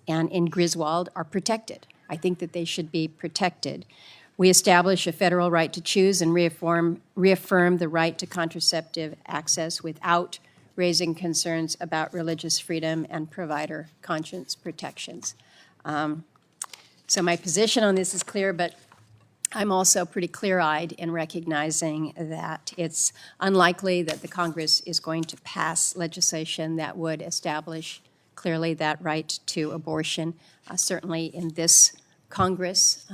and in Griswold, are protected. I think that they should be protected. We establish a federal right to choose and reaffirm the right to contraceptive access without raising concerns about religious freedom and provider conscience protections. So my position on this is clear, but I'm also pretty clear-eyed in recognizing that it's unlikely that the Congress is going to pass legislation that would establish clearly that right to abortion, certainly in this Congress.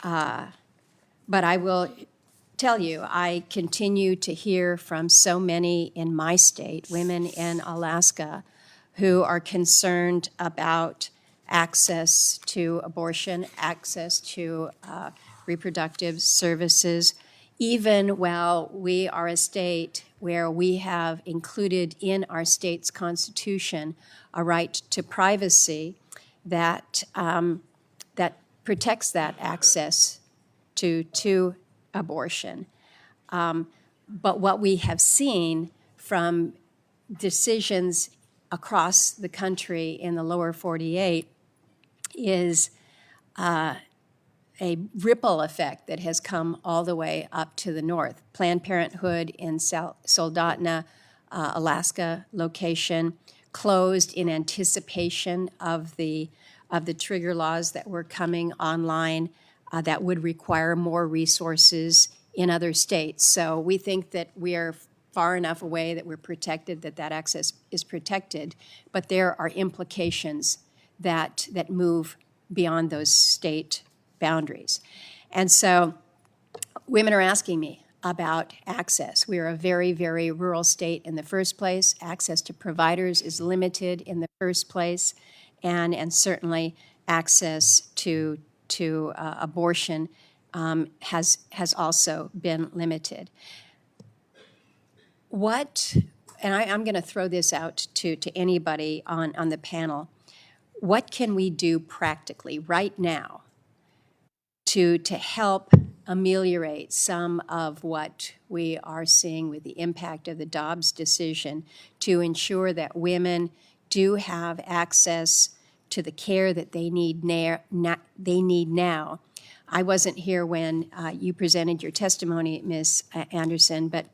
But I will tell you, I continue to hear from so many in my state, women in Alaska, who are concerned about access to abortion, access to reproductive services, even while we are a state where we have included in our state's constitution a right to privacy that protects that access to abortion. But what we have seen from decisions across the country in the lower 48 is a ripple effect that has come all the way up to the north. Planned Parenthood in Soldotna, Alaska location closed in anticipation of the trigger laws that were coming online that would require more resources in other states. So we think that we are far enough away that we're protected, that access is protected, but there are implications that move beyond those state boundaries. And so women are asking me about access. We are a very, very rural state in the first place. Access to providers is limited in the first place, and certainly access to abortion has also been limited. And I'm going to throw this out to anybody on the panel. What can we do practically right now to help ameliorate some of what we are seeing with the impact of the Dobbs decision to ensure that women do have access to the care that they need now? I wasn't here when you presented your testimony, Ms. Anderson, but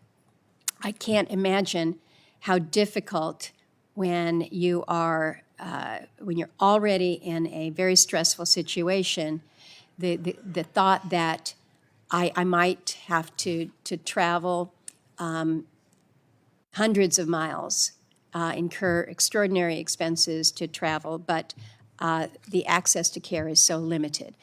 I can't imagine how difficult when you're already in a very stressful situation, the thought that I might have to travel hundreds of miles, incur extraordinary expenses to travel, but the access to care is so limited.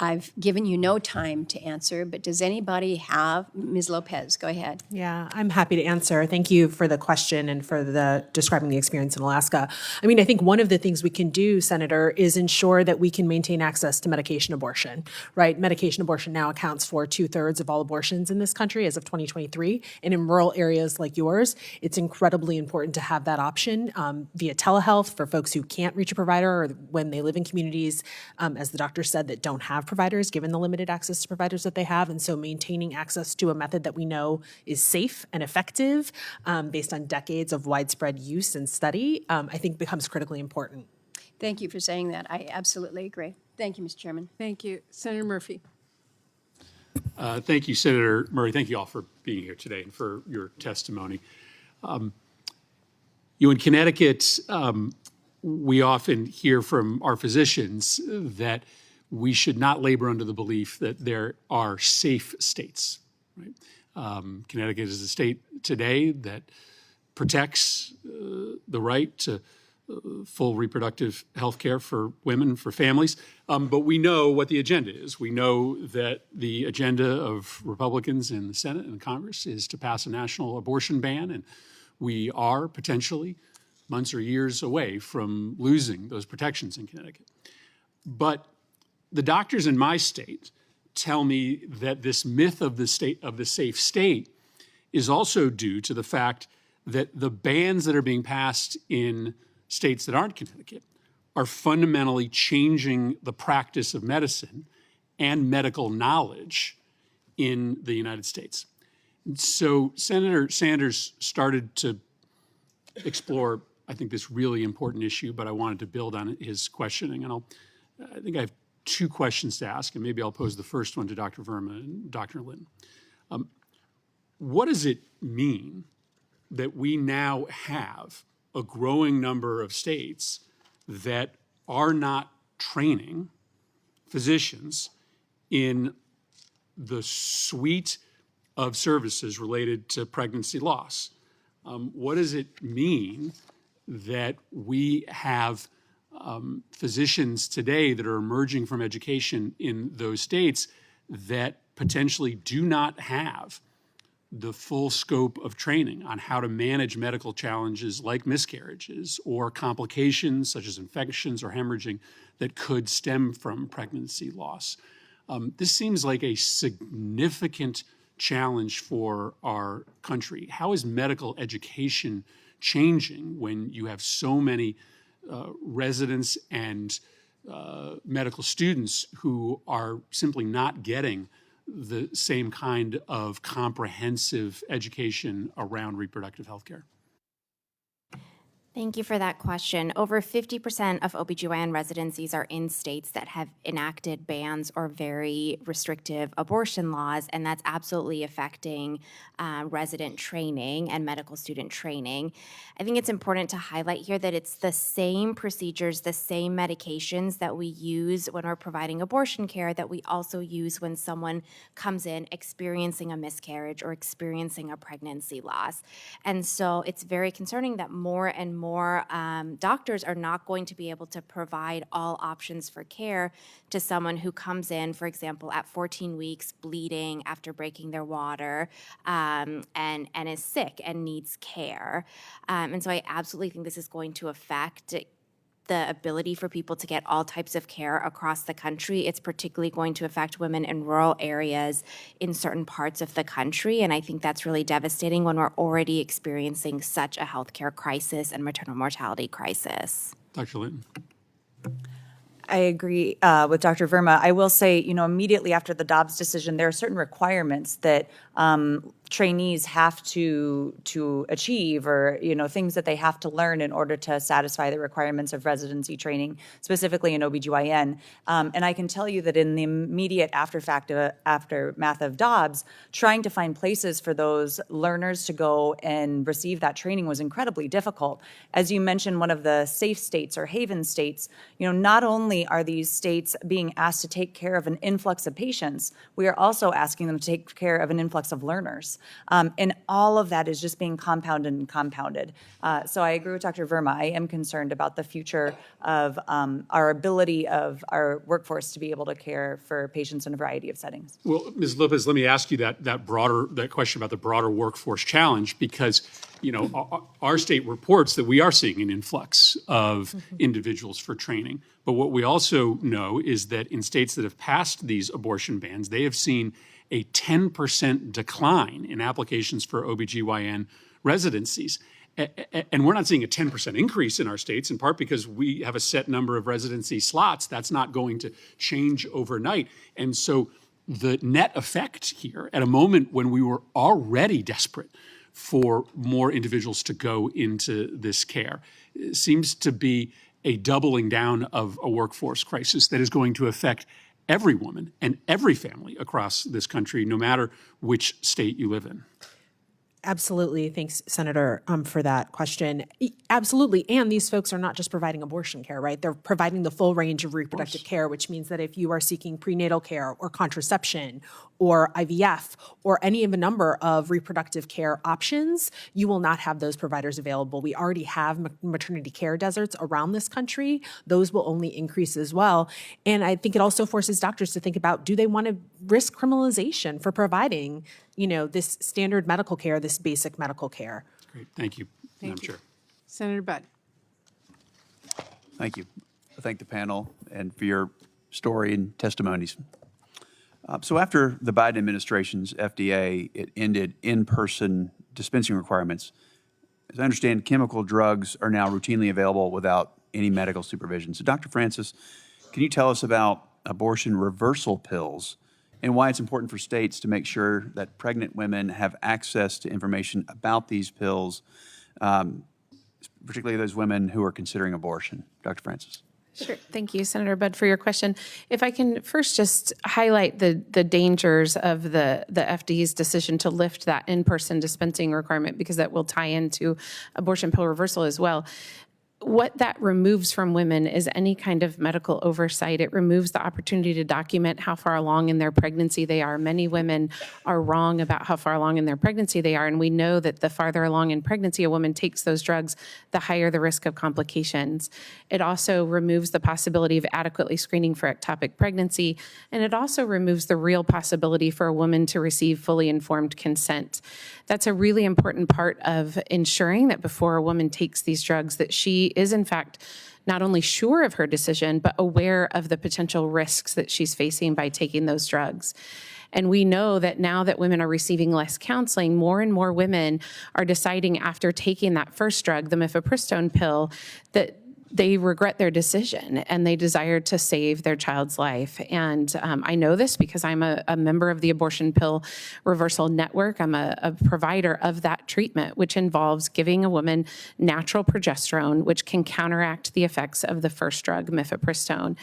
I've given you no time to answer, but does anybody have, Ms. Lopez, go ahead. Yeah, I'm happy to answer. Thank you for the question and for the describing the experience in Alaska. I mean, I think one of the things we can do, Senator, is ensure that we can maintain access to medication abortion, right? Medication abortion now accounts for 2/3 of all abortions in this country as of 2023. And in rural areas like yours, it's incredibly important to have that option via telehealth for folks who can't reach a provider or when they live in communities, as the doctor said, that don't have providers, given the limited access to providers that they have. And so maintaining access to a method that we know is safe and effective based on decades of widespread use and study, I think becomes critically important. Thank you for saying that. I absolutely agree. Thank you, Mr. Chairman. Thank you. Senator Murphy. Thank you, Senator Murray. Thank you all for being here today and for your testimony. In Connecticut, we often hear from our physicians that we should not labor under the belief that there are safe states. Right? Connecticut is a state today that protects the right to full reproductive health care for women, for families. But we know what the agenda is. We know that the agenda of Republicans in the Senate and Congress is to pass a national abortion ban, and we are potentially months or years away from losing those protections in Connecticut. But the doctors in my state tell me that this myth of the safe state is also due to the fact that the bans that are being passed in states that aren't Connecticut are fundamentally changing the practice of medicine and medical knowledge in the United States. So Senator Sanders started to explore, I think, this really important issue, but I wanted to build on his questioning. And I think I have two questions to ask, and maybe I'll pose the first one to Dr. Verma and Dr. Linton. What does it mean that we now have a growing number of states that are not training physicians in the suite of services related to pregnancy loss? What does it mean that we have physicians today that are emerging from education in those states that potentially do not have the full scope of training on how to manage medical challenges like miscarriages or complications such as infections or hemorrhaging that could stem from pregnancy loss? This seems like a significant challenge for our country. How is medical education changing when you have so many residents and medical students who are simply not getting the same kind of comprehensive education around reproductive health care? Thank you for that question. Over 50% of OBGYN residencies are in states that have enacted bans or very restrictive abortion laws, and that's absolutely affecting resident training and medical student training. I think it's important to highlight here that it's the same procedures, the same medications that we use when we're providing abortion care that we also use when someone comes in experiencing a miscarriage or experiencing a pregnancy loss. And so it's very concerning that more and more doctors are not going to be able to provide all options for care to someone who comes in, for example, at 14 weeks bleeding after breaking their water and is sick and needs care. And so I absolutely think this is going to affect the ability for people to get all types of care across the country. It's particularly going to affect women in rural areas in certain parts of the country. And I think that's really devastating when we're already experiencing such a healthcare crisis and maternal mortality crisis. Dr. Linton. I agree with Dr. Verma. I will say, immediately after the Dobbs decision, there are certain requirements that trainees have to achieve, or things that they have to learn in order to satisfy the requirements of residency training, specifically in OBGYN. And I can tell you that in the immediate aftermath of Dobbs, trying to find places for those learners to go and receive that training was incredibly difficult. As you mentioned, one of the safe states or haven states, not only are these states being asked to take care of an influx of patients, we are also asking them to take care of an influx of learners. And all of that is just being compounded and compounded. So I agree with Dr. Verma. I am concerned about the future of our ability of our workforce to be able to care for patients in a variety of settings. Well, Ms. Lopez, let me ask you that question about the broader workforce challenge, because our state reports that we are seeing an influx of individuals for training. But what we also know is that in states that have passed these abortion bans, they have seen a 10% decline in applications for OBGYN residencies. And we're not seeing a 10% increase in our states, in part because we have a set number of residency slots. That's not going to change overnight. And so the net effect here, at a moment when we were already desperate for more individuals to go into this care, seems to be a doubling down of a workforce crisis that is going to affect every woman and every family across this country, no matter which state you live in. Absolutely. Thanks, Senator, for that question. Absolutely. And these folks are not just providing abortion care, right? They're providing the full range of reproductive care, which means that if you are seeking prenatal care or contraception or IVF or any of a number of reproductive care options, you will not have those providers available. We already have maternity care deserts around this country. Those will only increase as well. And I think it also forces doctors to think about, do they want to risk criminalization for providing this standard medical care, this basic medical care? Great. Thank you, Madam Chair. Senator Budd. Thank you. I thank the panel and for your story and testimonies. So after the Biden administration's FDA, it ended in-person dispensing requirements. As I understand, chemical drugs are now routinely available without any medical supervision. So Dr. Francis, can you tell us about abortion reversal pills and why it's important for states to make sure that pregnant women have access to information about these pills, particularly those women who are considering abortion? Dr. Francis. Sure. Thank you, Senator Budd, for your question. If I can first just highlight the dangers of the FDA's decision to lift that in-person dispensing requirement, because that will tie into abortion pill reversal as well. What that removes from women is any kind of medical oversight. It removes the opportunity to document how far along in their pregnancy they are. Many women are wrong about how far along in their pregnancy they are, and we know that the farther along in pregnancy a woman takes those drugs, the higher the risk of complications. It also removes the possibility of adequately screening for ectopic pregnancy, and it also removes the real possibility for a woman to receive fully informed consent. That's a really important part of ensuring that before a woman takes these drugs, that she is in fact not only sure of her decision, but aware of the potential risks that she's facing by taking those drugs. And we know that now that women are receiving less counseling, more and more women are deciding after taking that first drug, the mifepristone pill, that they regret their decision and they desire to save their child's life. And I know this because I'm a member of the Abortion Pill Reversal Network. I'm a provider of that treatment, which involves giving a woman natural progesterone, which can counteract the effects of the first drug, mifepristone.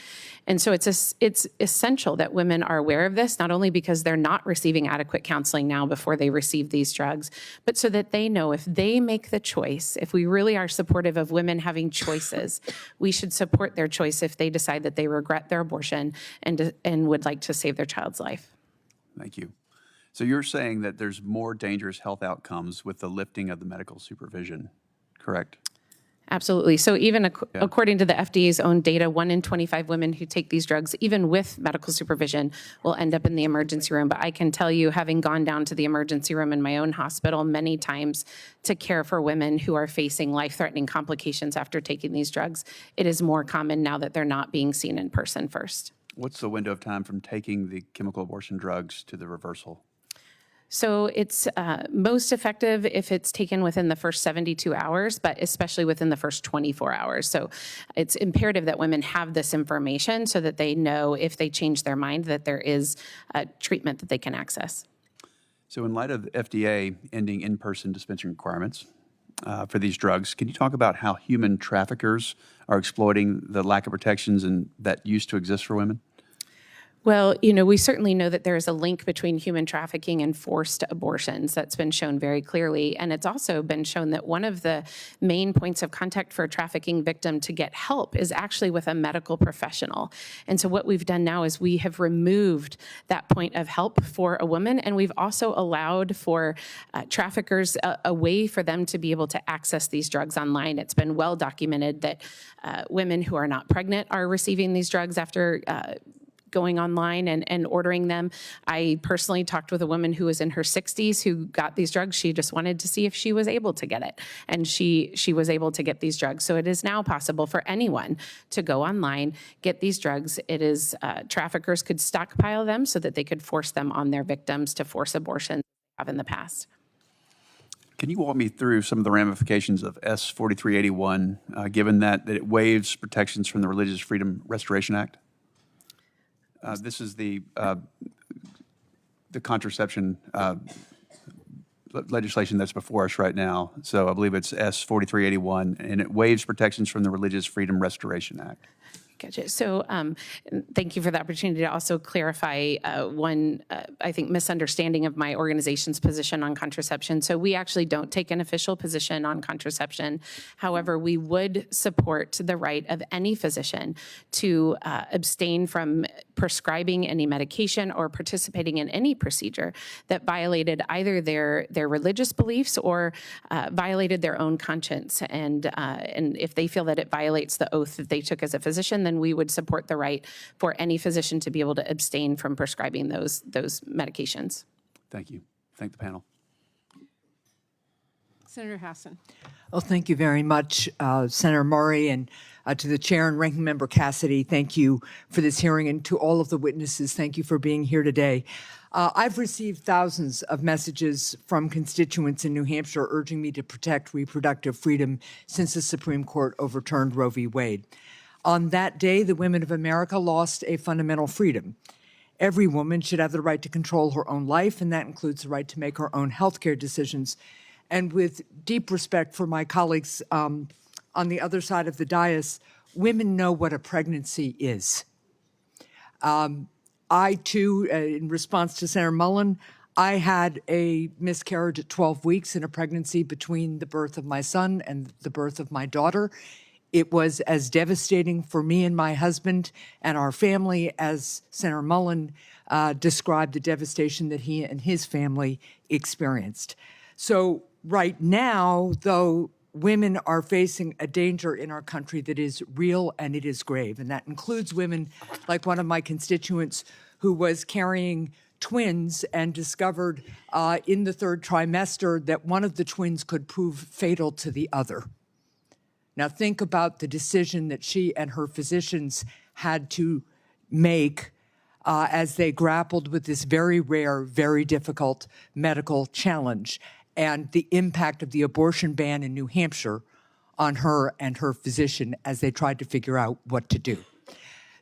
And so it's essential that women are aware of this, not only because they're not receiving adequate counseling now before they receive these drugs, but so that they know if they make the choice, if we really are supportive of women having choices, we should support their choice if they decide that they regret their abortion and would like to save their child's life. Thank you. So you're saying that there's more dangerous health outcomes with the lifting of the medical supervision, correct? Absolutely. So even according to the FDA's own data, 1 in 25 women who take these drugs, even with medical supervision, will end up in the emergency room. But I can tell you, having gone down to the emergency room in my own hospital many times to care for women who are facing life-threatening complications after taking these drugs, it is more common now that they're not being seen in person first. What's the window of time from taking the chemical abortion drugs to the reversal? So it's most effective if it's taken within the first 72 hours, but especially within the first 24 hours. So it's imperative that women have this information so that they know if they change their mind that there is a treatment that they can access. So in light of the FDA ending in-person dispensing requirements for these drugs, can you talk about how human traffickers are exploiting the lack of protections and that used to exist for women? Well, you know, we certainly know that there is a link between human trafficking and forced abortions. That's been shown very clearly. And it's also been shown that one of the main points of contact for a trafficking victim to get help is actually with a medical professional. And so what we've done now is we have removed that point of help for a woman, and we've also allowed for traffickers a way for them to be able to access these drugs online. It's been well documented that women who are not pregnant are receiving these drugs after going online and ordering them. I personally talked with a woman who was in her 60s who got these drugs. She just wanted to see if she was able to get it. And she was able to get these drugs. So it is now possible for anyone to go online, get these drugs. It is, traffickers could stockpile them so that they could force them on their victims to force abortions have in the past. Can you walk me through some of the ramifications of S 4381, given that it waives protections from the Religious Freedom Restoration Act? This is the contraception legislation that's before us right now. So I believe it's S 4381, and it waives protections from the Religious Freedom Restoration Act. Gotcha. So thank you for the opportunity to also clarify one, I think, misunderstanding of my organization's position on contraception. So we actually don't take an official position on contraception. However, we would support the right of any physician to abstain from prescribing any medication or participating in any procedure that violated either their religious beliefs or violated their own conscience. And if they feel that it violates the oath that they took as a physician, then we would support the right for any physician to be able to abstain from prescribing those medications. Thank you. Thank the panel. Senator Hassan. Oh, thank you very much, Senator Murray, and to the chair and ranking member Cassidy. Thank you for this hearing, and to all of the witnesses, thank you for being here today. I've received thousands of messages from constituents in New Hampshire urging me to protect reproductive freedom since the Supreme Court overturned Roe v. Wade. On that day, the women of America lost a fundamental freedom. Every woman should have the right to control her own life, and that includes the right to make her own health care decisions. And with deep respect for my colleagues on the other side of the dais, women know what a pregnancy is. I, too, in response to Senator Mullen, I had a miscarriage at 12 weeks in a pregnancy between the birth of my son and the birth of my daughter. It was as devastating for me and my husband and our family as Senator Mullen described the devastation that he and his family experienced. So right now, though, women are facing a danger in our country that is real and it is grave. And that includes women like one of my constituents who was carrying twins and discovered in the third trimester that one of the twins could prove fatal to the other. Now think about the decision that she and her physicians had to make as they grappled with this very rare, very difficult medical challenge and the impact of the abortion ban in New Hampshire on her and her physician as they tried to figure out what to do.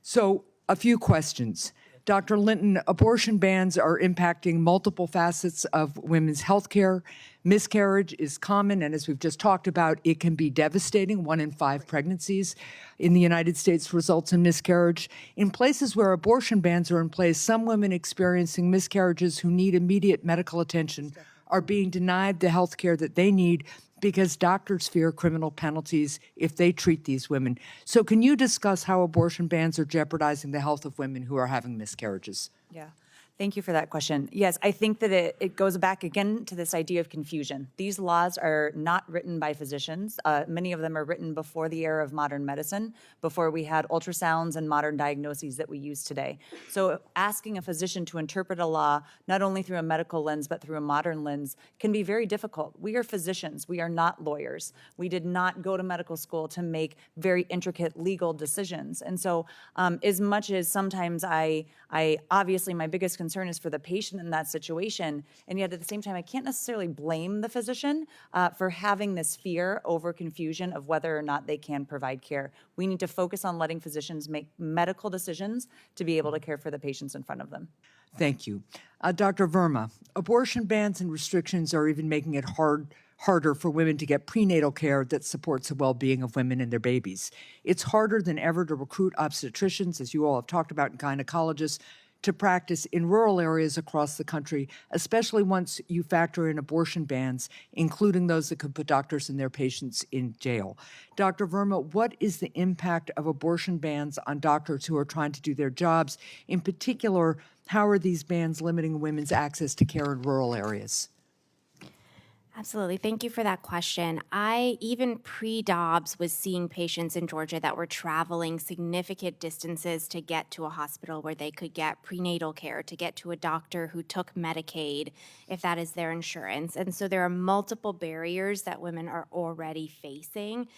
So a few questions. Dr. Linton, abortion bans are impacting multiple facets of women's health care. Miscarriage is common, and as we've just talked about, it can be devastating. 1 in 5 pregnancies in the United States results in miscarriage. In places where abortion bans are in place, some women experiencing miscarriages who need immediate medical attention are being denied the health care that they need because doctors fear criminal penalties if they treat these women. So can you discuss how abortion bans are jeopardizing the health of women who are having miscarriages? Yeah. Thank you for that question. Yes, I think that it goes back again to this idea of confusion. These laws are not written by physicians. Many of them are written before the era of modern medicine, before we had ultrasounds and modern diagnoses that we use today. So asking a physician to interpret a law, not only through a medical lens, but through a modern lens, can be very difficult. We are physicians. We are not lawyers. We did not go to medical school to make very intricate legal decisions. And so as much as sometimes I obviously my biggest concern is for the patient in that situation, and yet at the same time, I can't necessarily blame the physician for having this fear over confusion of whether or not they can provide care. We need to focus on letting physicians make medical decisions to be able to care for the patients in front of them. Thank you. Dr. Verma, abortion bans and restrictions are even making it harder for women to get prenatal care that supports the well-being of women and their babies. It's harder than ever to recruit obstetricians, as you all have talked about, and gynecologists to practice in rural areas across the country, especially once you factor in abortion bans, including those that could put doctors and their patients in jail. Dr. Verma, what is the impact of abortion bans on doctors who are trying to do their jobs? In particular, how are these bans limiting women's access to care in rural areas? Absolutely. Thank you for that question. I, even pre-Dobbs, was seeing patients in Georgia that were traveling significant distances to get to a hospital where they could get prenatal care, to get to a doctor who took Medicaid, if that is their insurance. And so there are multiple barriers that women are already facing.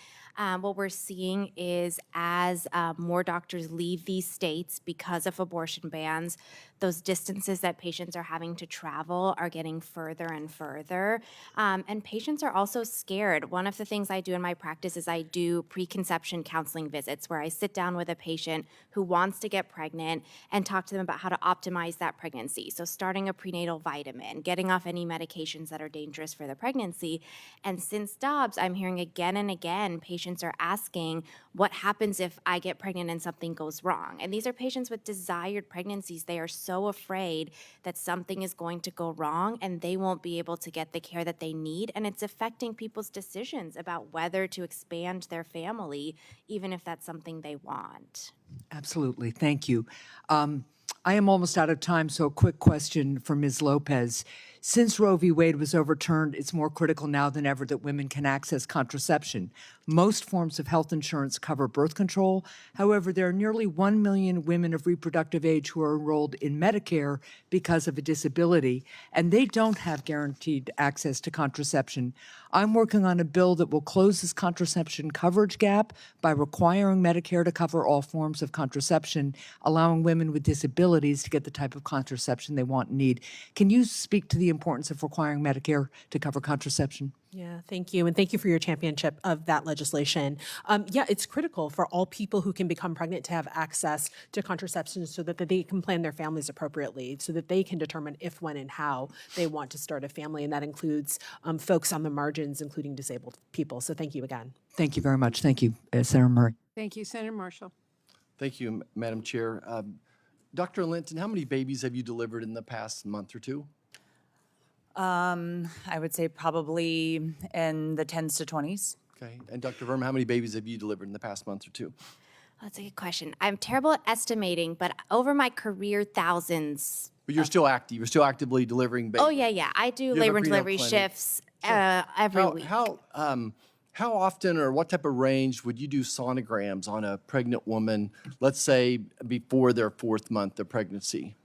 What we're seeing is as more doctors leave these states because of abortion bans, those distances that patients are having to travel are getting further and further. And patients are also scared. One of the things I do in my practice is I do preconception counseling visits where I sit down with a patient who wants to get pregnant and talk to them about how to optimize that pregnancy. So starting a prenatal vitamin, getting off any medications that are dangerous for the pregnancy. And since Dobbs, I'm hearing again and again, patients are asking, what happens if I get pregnant and something goes wrong? And these are patients with desired pregnancies. They are so afraid that something is going to go wrong and they won't be able to get the care that they need. And it's affecting people's decisions about whether to expand their family, even if that's something they want. Absolutely. Thank you. I am almost out of time, so a quick question for Ms. Lopez. Since Roe v. Wade was overturned, it's more critical now than ever that women can access contraception. Most forms of health insurance cover birth control. However, there are nearly 1 million women of reproductive age who are enrolled in Medicare because of a disability, and they don't have guaranteed access to contraception. I'm working on a bill that will close this contraception coverage gap by requiring Medicare to cover all forms of contraception, allowing women with disabilities to get the type of contraception they want and need. Can you speak to the importance of requiring Medicare to cover contraception? Yeah, thank you. And thank you for your championship of that legislation. Yeah, it's critical for all people who can become pregnant to have access to contraception so that they can plan their families appropriately, so that they can determine if, when, and how they want to start a family. And that includes folks on the margins, including disabled people. So thank you again. Thank you very much. Thank you, Senator Murray. Thank you, Senator Marshall. Thank you, Madam Chair. Dr. Linton, how many babies have you delivered in the past month or two? I would say probably in the 10s to 20s. Okay. And Dr. Verma, how many babies have you delivered in the past month or two? That's a good question. I'm terrible at estimating, but over my career, thousands. But you're still active. You're still actively delivering babies. Oh, yeah. I do have a labor and prenatal delivery clinic. shifts every week. How often or what type of range would you do sonograms on a pregnant woman, let's say before their 4th month of pregnancy?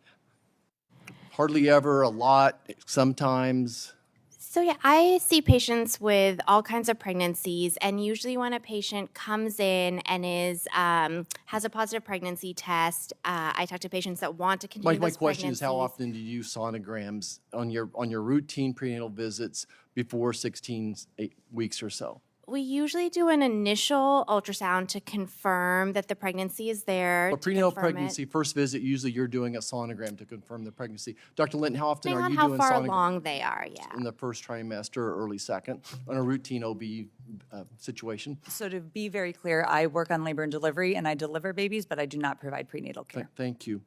Hardly ever, a lot, sometimes. So yeah, I see patients with all kinds of pregnancies, and usually when a patient comes in and has a positive pregnancy test, I talk to patients that want to continue My those question is, how pregnancies. often do you do sonograms on your routine prenatal visits before 16 weeks or so? We usually do an initial ultrasound to confirm that the pregnancy is there. A to prenatal confirm it. pregnancy, first visit, usually you're doing a sonogram to confirm the pregnancy. Dr. Linton, how often Depending are on you how doing far sonograms? along they are, yeah. In the first trimester or early second on a routine OB situation? So to be very clear, I work on labor and delivery and I deliver babies, but I do not provide prenatal care. Thank you.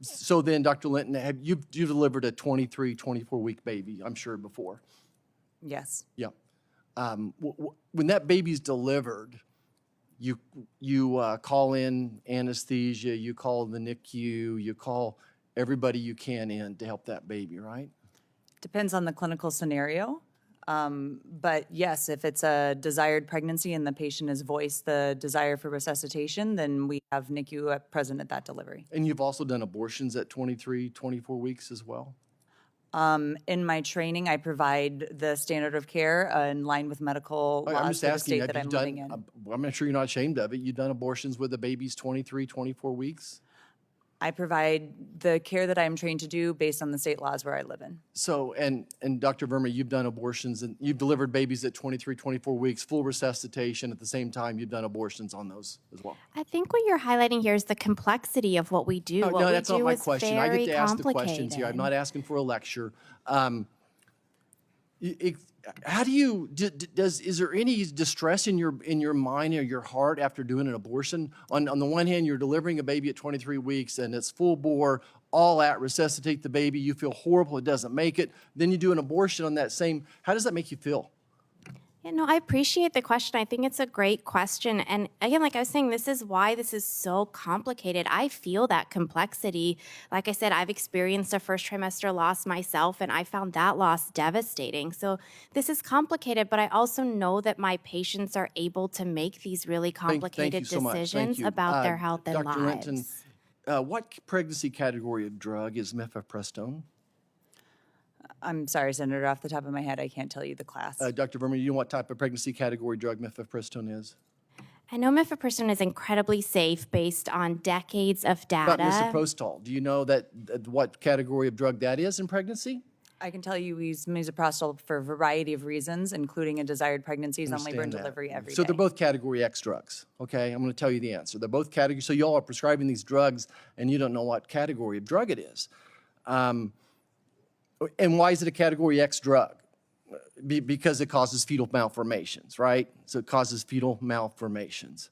So then, Dr. Linton, you've delivered a 23, 24-week baby, I'm sure, before. Yes. Yeah. When that baby's delivered, you call in anesthesia, you call the NICU, you call everybody you can in to help that baby, right? Depends on the clinical scenario. But yes, if it's a desired pregnancy and the patient has voiced the desire for resuscitation, then we have NICU present at that delivery. And you've also done abortions at 23, 24 weeks as well? In my training, I provide the standard of care in line with medical I'm laws just for the asking, state that I'm living in. I'm sure you're not ashamed of it. You've done abortions with the babies 23, 24 weeks? I provide the care that I'm trained to do based on the state laws where I live in. So, and Dr. Verma, you've done abortions and you've delivered babies at 23, 24 weeks, full resuscitation. At the same time, you've done abortions on those as well. I think what you're highlighting here is the complexity of what we do. No, that's not my question. I get to ask the questions here. I'm complicated. not asking for a lecture. How do you, is there any distress in your mind or your heart after doing an abortion? On the one hand, you're delivering a baby at 23 weeks and it's full bore, all out, resuscitate the baby, you feel horrible, it doesn't make it. Then you do an abortion on that same, how does that make you feel? Yeah, no, I appreciate the question. I think it's a great question. And again, like I was saying, this is why this is so complicated. I feel that complexity. Like I said, I've experienced a first trimester loss myself, and I found that loss devastating. So this is complicated, but I also know that my patients are able to make these really complicated Thank you so much. Thank decisions you. about their health and Dr. lives. Linton, what pregnancy category of drug is mifepristone? I'm sorry, Senator, off the top of my head, I can't tell you the class. Dr. Verma, you know what type of pregnancy category drug mifepristone is? I know mifepristone is incredibly safe based on decades of data. About misoprostol, do you know what category of drug that is in pregnancy? I can tell you we use misoprostol for a variety of reasons, including in desired pregnancies on labor and Understand that. delivery every day. So they're both category X drugs, okay? I'm going to tell you the answer. They're both category, so y'all are prescribing these drugs and you don't know what category of drug it is. And why is it a category X drug? Because it causes fetal malformations, right? So it causes fetal malformations.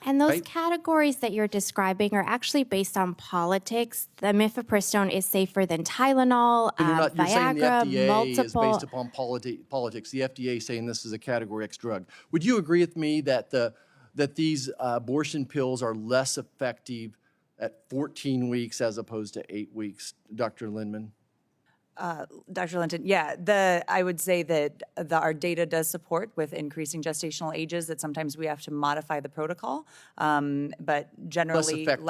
And those Right? categories that you're describing are actually based on politics. The mifepristone is safer than Tylenol, You're saying the Viagra, FDA multiple. is based upon politics. The FDA is saying this is a category X drug. Would you agree with me that these abortion pills are less effective at 14 weeks as opposed to 8 weeks, Dr. Lindman? Dr. Linton, I would say that our data does support with increasing gestational ages that sometimes we have to modify the protocol, but generally effective.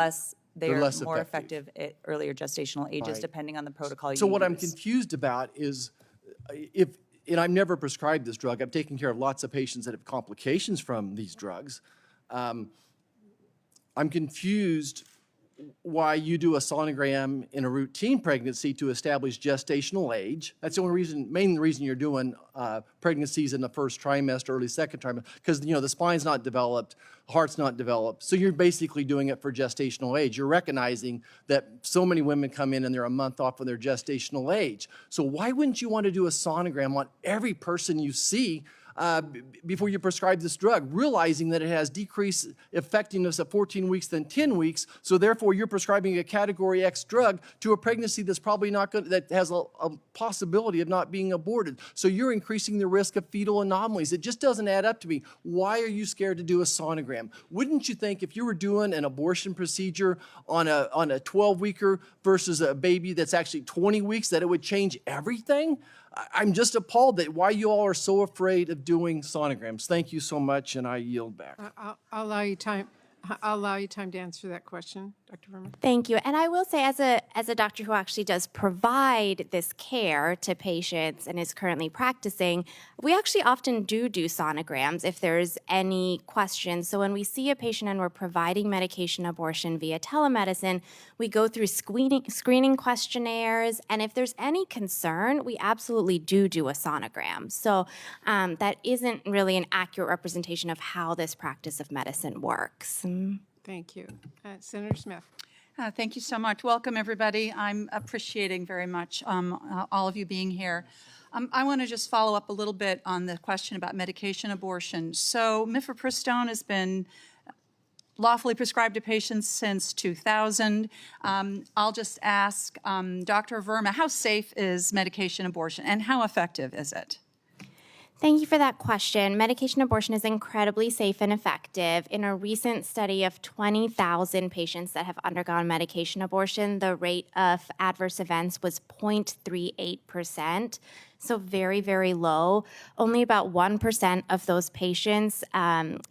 they They're are less more effective. effective at earlier gestational ages Right. depending on the protocol you So what I'm use. confused about is and I've never prescribed this drug. I've taken care of lots of patients that have complications from these drugs. I'm confused why you do a sonogram in a routine pregnancy to establish gestational age. That's the main reason you're doing pregnancies in the first trimester, early second trimester, because the spine's not developed, heart's not developed. So you're basically doing it for gestational age. You're recognizing that so many women come in and they're a month off of their gestational age. So why wouldn't you want to do a sonogram on every person you see before you prescribe this drug, realizing that it has decreased effectiveness at 14 weeks than 10 weeks, so therefore you're prescribing a category X drug to a pregnancy that's probably not good, that has a possibility of not being aborted. So you're increasing the risk of fetal anomalies. It just doesn't add up to me. Why are you scared to do a sonogram? Wouldn't you think if you were doing an abortion procedure on a 12-weeker versus a baby that's actually 20 weeks, that it would change everything? I'm just appalled that why you all are so afraid of doing sonograms. Thank you so much, and I yield back. I'll allow you time. I'll allow you time to answer that question, Dr. Verma. Thank you. And I will say, as a doctor who actually does provide this care to patients and is currently practicing, we actually often do sonograms if there's any questions. So when we see a patient and we're providing medication abortion via telemedicine, we go through screening questionnaires, and if there's any concern, we absolutely do a sonogram. So that isn't really an accurate representation of how this practice of medicine works. Thank you. Senator Smith. Thank you so much. Welcome, everybody. I'm appreciating very much all of you being here. I want to just follow up a little bit on the question about medication abortion. So mifepristone has been lawfully prescribed to patients since 2000. I'll just ask Dr. Verma, how safe is medication abortion and how effective is it? Thank you for that question. Medication abortion is incredibly safe and effective. In a recent study of 20,000 patients that have undergone medication abortion, the rate of adverse events was 0.38%. So very, very low. Only about 1% of those patients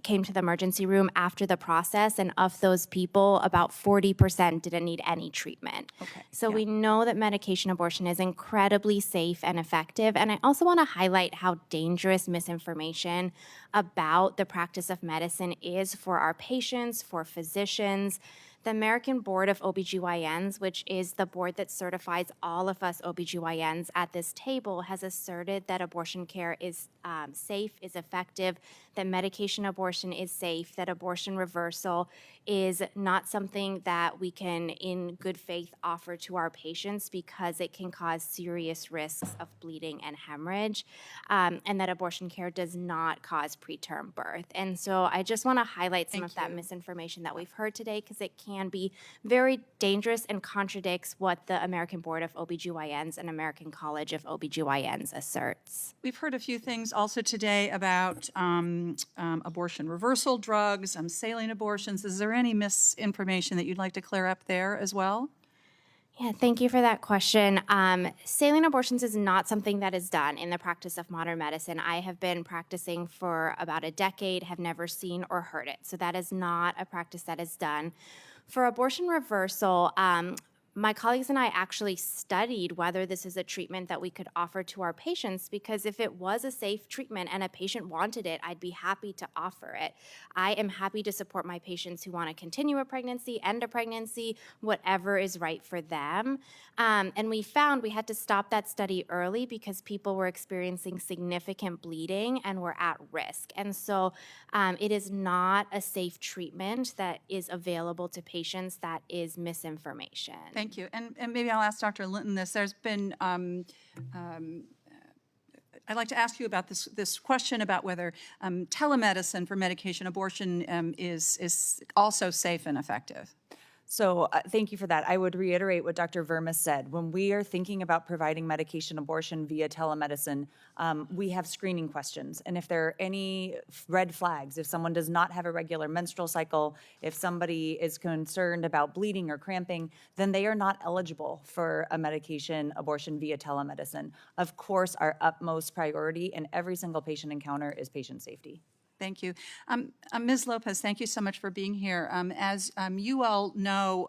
came to the emergency room after the process, and of those people, about 40% didn't need any treatment. So we know that medication abortion is incredibly safe and effective. And I also want to highlight how dangerous misinformation about the practice of medicine is for our patients, for physicians. The American Board of OBGYNs, which is the board that certifies all of us OBGYNs at this table, has asserted that abortion care is safe, is effective, that medication abortion is safe, that abortion reversal is not something that we can, in good faith, offer to our patients because it can cause serious risks of bleeding and hemorrhage, and that abortion care does not cause preterm birth. And so I just want to highlight some of that misinformation that we've heard today because it can be very dangerous and contradicts what the American Board of OBGYNs and American College of OBGYNs asserts. We've heard a few things also today about abortion reversal drugs, saline abortions. Is there any misinformation that you'd like to clear up there as well? Yeah, thank you for that question. Saline abortions is not something that is done in the practice of modern medicine. I have been practicing for about a decade, have never seen or heard it. So that is not a practice that is done. For abortion reversal, my colleagues and I actually studied whether this is a treatment that we could offer to our patients, because if it was a safe treatment and a patient wanted it, I'd be happy to offer it. I am happy to support my patients who want to continue a pregnancy, end a pregnancy, whatever is right for them. And we found we had to stop that study early because people were experiencing significant bleeding and were at risk. And so it is not a safe treatment that is available to patients. That is misinformation. Thank you. And maybe I'll ask Dr. Linton this. There's been, I'd like to ask you about this question about whether telemedicine for medication abortion is also safe and effective. So thank you for that. I would reiterate what Dr. Verma said. When we are thinking about providing medication abortion via telemedicine, we have screening questions. And if there are any red flags, if someone does not have a regular menstrual cycle, if somebody is concerned about bleeding or cramping, then they are not eligible for a medication abortion via telemedicine. Of course, our utmost priority in every single patient encounter is patient safety. Thank you. Ms. Lopez, thank you so much for being here. As you all know,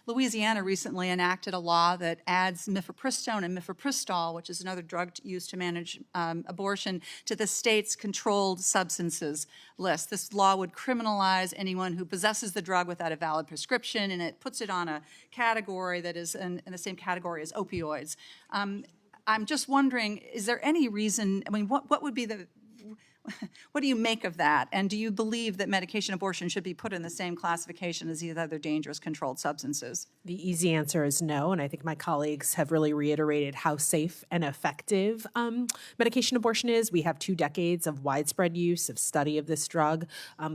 Louisiana recently enacted a law that adds mifepristone and mifepristol, which is another drug used to manage abortion, to the state's controlled substances list. This law would criminalize anyone who possesses the drug without a valid prescription, and it puts it on a category that is in the same category as opioids. I'm just wondering, is there any reason, I mean, what would be the, what do you make of that? And do you believe that medication abortion should be put in the same classification as these other dangerous controlled substances? The easy answer is no, and I think my colleagues have really reiterated how safe and effective medication abortion is. We have 2 decades of widespread use, of study of this drug,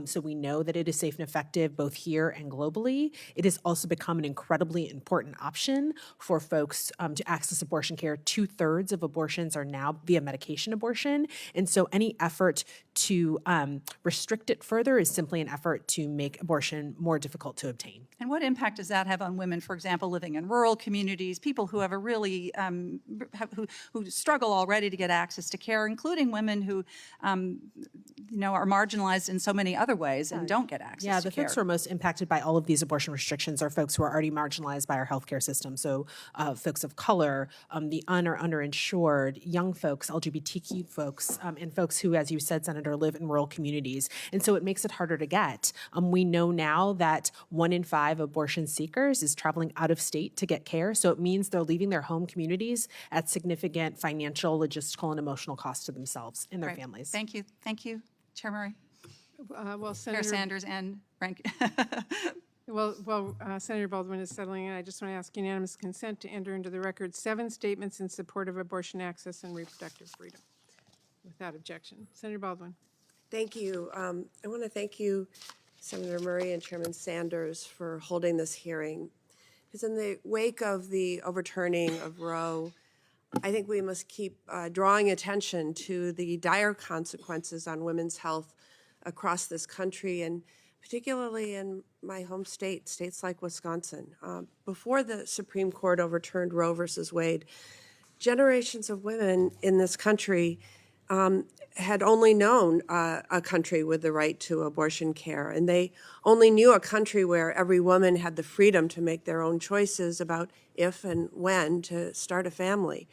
so we know that it is safe and effective both here and globally. It has also become an incredibly important option for folks to access abortion care. 2/3 of abortions are now via medication abortion, and so any effort to restrict it further is simply an effort to make abortion more difficult to obtain. And what impact does that have on women, for example, living in rural communities, people who have a really, who struggle already to get access to care, including women who, are marginalized in so many other ways and don't get access to care? Yeah, the folks who are most impacted by all of these abortion restrictions are folks who are already marginalized by our healthcare system. So folks of color, the or underinsured, young folks, LGBTQ folks, and folks who, as you said, Senator, live in rural communities. And so it makes it harder to get. We know now that 1 in 5 abortion seekers is traveling out of state to get care. So it means they're leaving their home communities at significant financial, logistical, and emotional cost to themselves and their families. Thank you. Thank you, Chair Murray. Well, Chair Sanders and Rank. Senator Baldwin is settling in. I just want to ask unanimous consent to enter into the record 7 statements in support of abortion access and reproductive freedom. Without objection. Senator Baldwin. Thank you. I want to thank you, Senator Murray and Chairman Sanders, for holding this hearing. Because in the wake of the overturning of Roe, I think we must keep drawing attention to the dire consequences on women's health across this country, and particularly in my home state, states like Wisconsin. Before the Supreme Court overturned Roe versus Wade, generations of women in this country had only known a country with the right to abortion care, and they only knew a country where every woman had the freedom to make their own choices about if and when to start a family.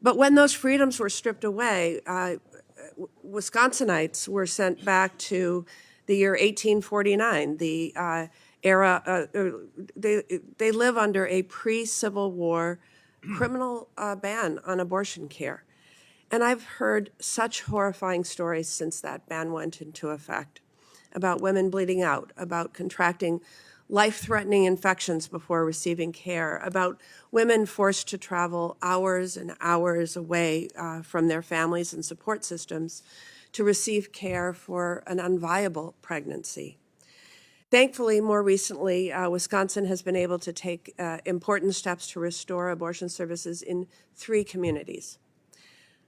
But when those freedoms were stripped away, Wisconsinites were sent back to the year 1849, the era. They live under a pre-Civil War criminal ban on abortion care. And I've heard such horrifying stories since that ban went into effect about women bleeding out, about contracting life-threatening infections before receiving care, about women forced to travel hours and hours away from their families and support systems to receive care for an unviable pregnancy. Thankfully, more recently, Wisconsin has been able to take important steps to restore abortion services in 3 communities.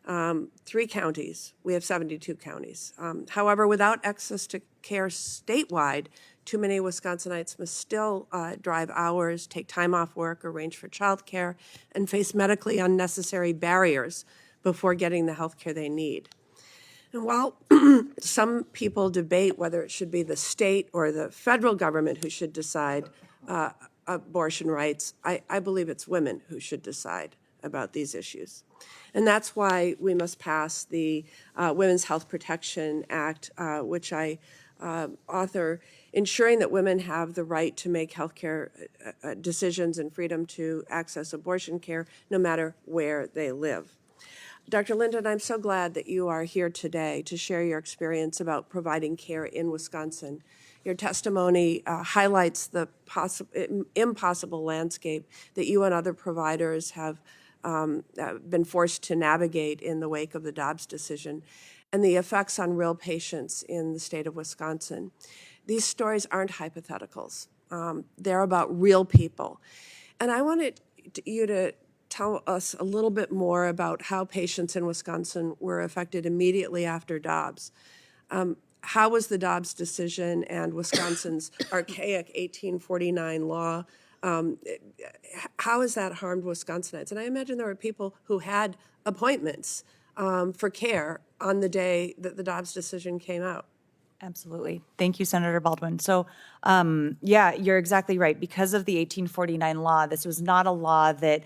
3 counties. We have 72 counties. However, without access to care statewide, too many Wisconsinites must still drive hours, take time off work, arrange for childcare, and face medically unnecessary barriers before getting the health care they need. And while some people debate whether it should be the state or the federal government who should decide abortion rights, I believe it's women who should decide about these issues. And that's why we must pass the Women's Health Protection Act, which I author, ensuring that women have the right to make healthcare decisions and freedom to access abortion care no matter where they live. Dr. Linden, I'm so glad that you are here today to share your experience about providing care in Wisconsin. Your testimony highlights the impossible landscape that you and other providers have been forced to navigate in the wake of the Dobbs decision and the effects on real patients in the state of Wisconsin. These stories aren't hypotheticals. They're about real people. And I wanted you to tell us a little bit more about how patients in Wisconsin were affected immediately after Dobbs. How was the Dobbs decision and Wisconsin's archaic 1849 law, how has that harmed Wisconsinites? And I imagine there were people who had appointments for care on the day that the Dobbs decision came out. Absolutely. Thank you, Senator Baldwin. So, yeah, you're exactly right. Because of the 1849 law, this was not a law that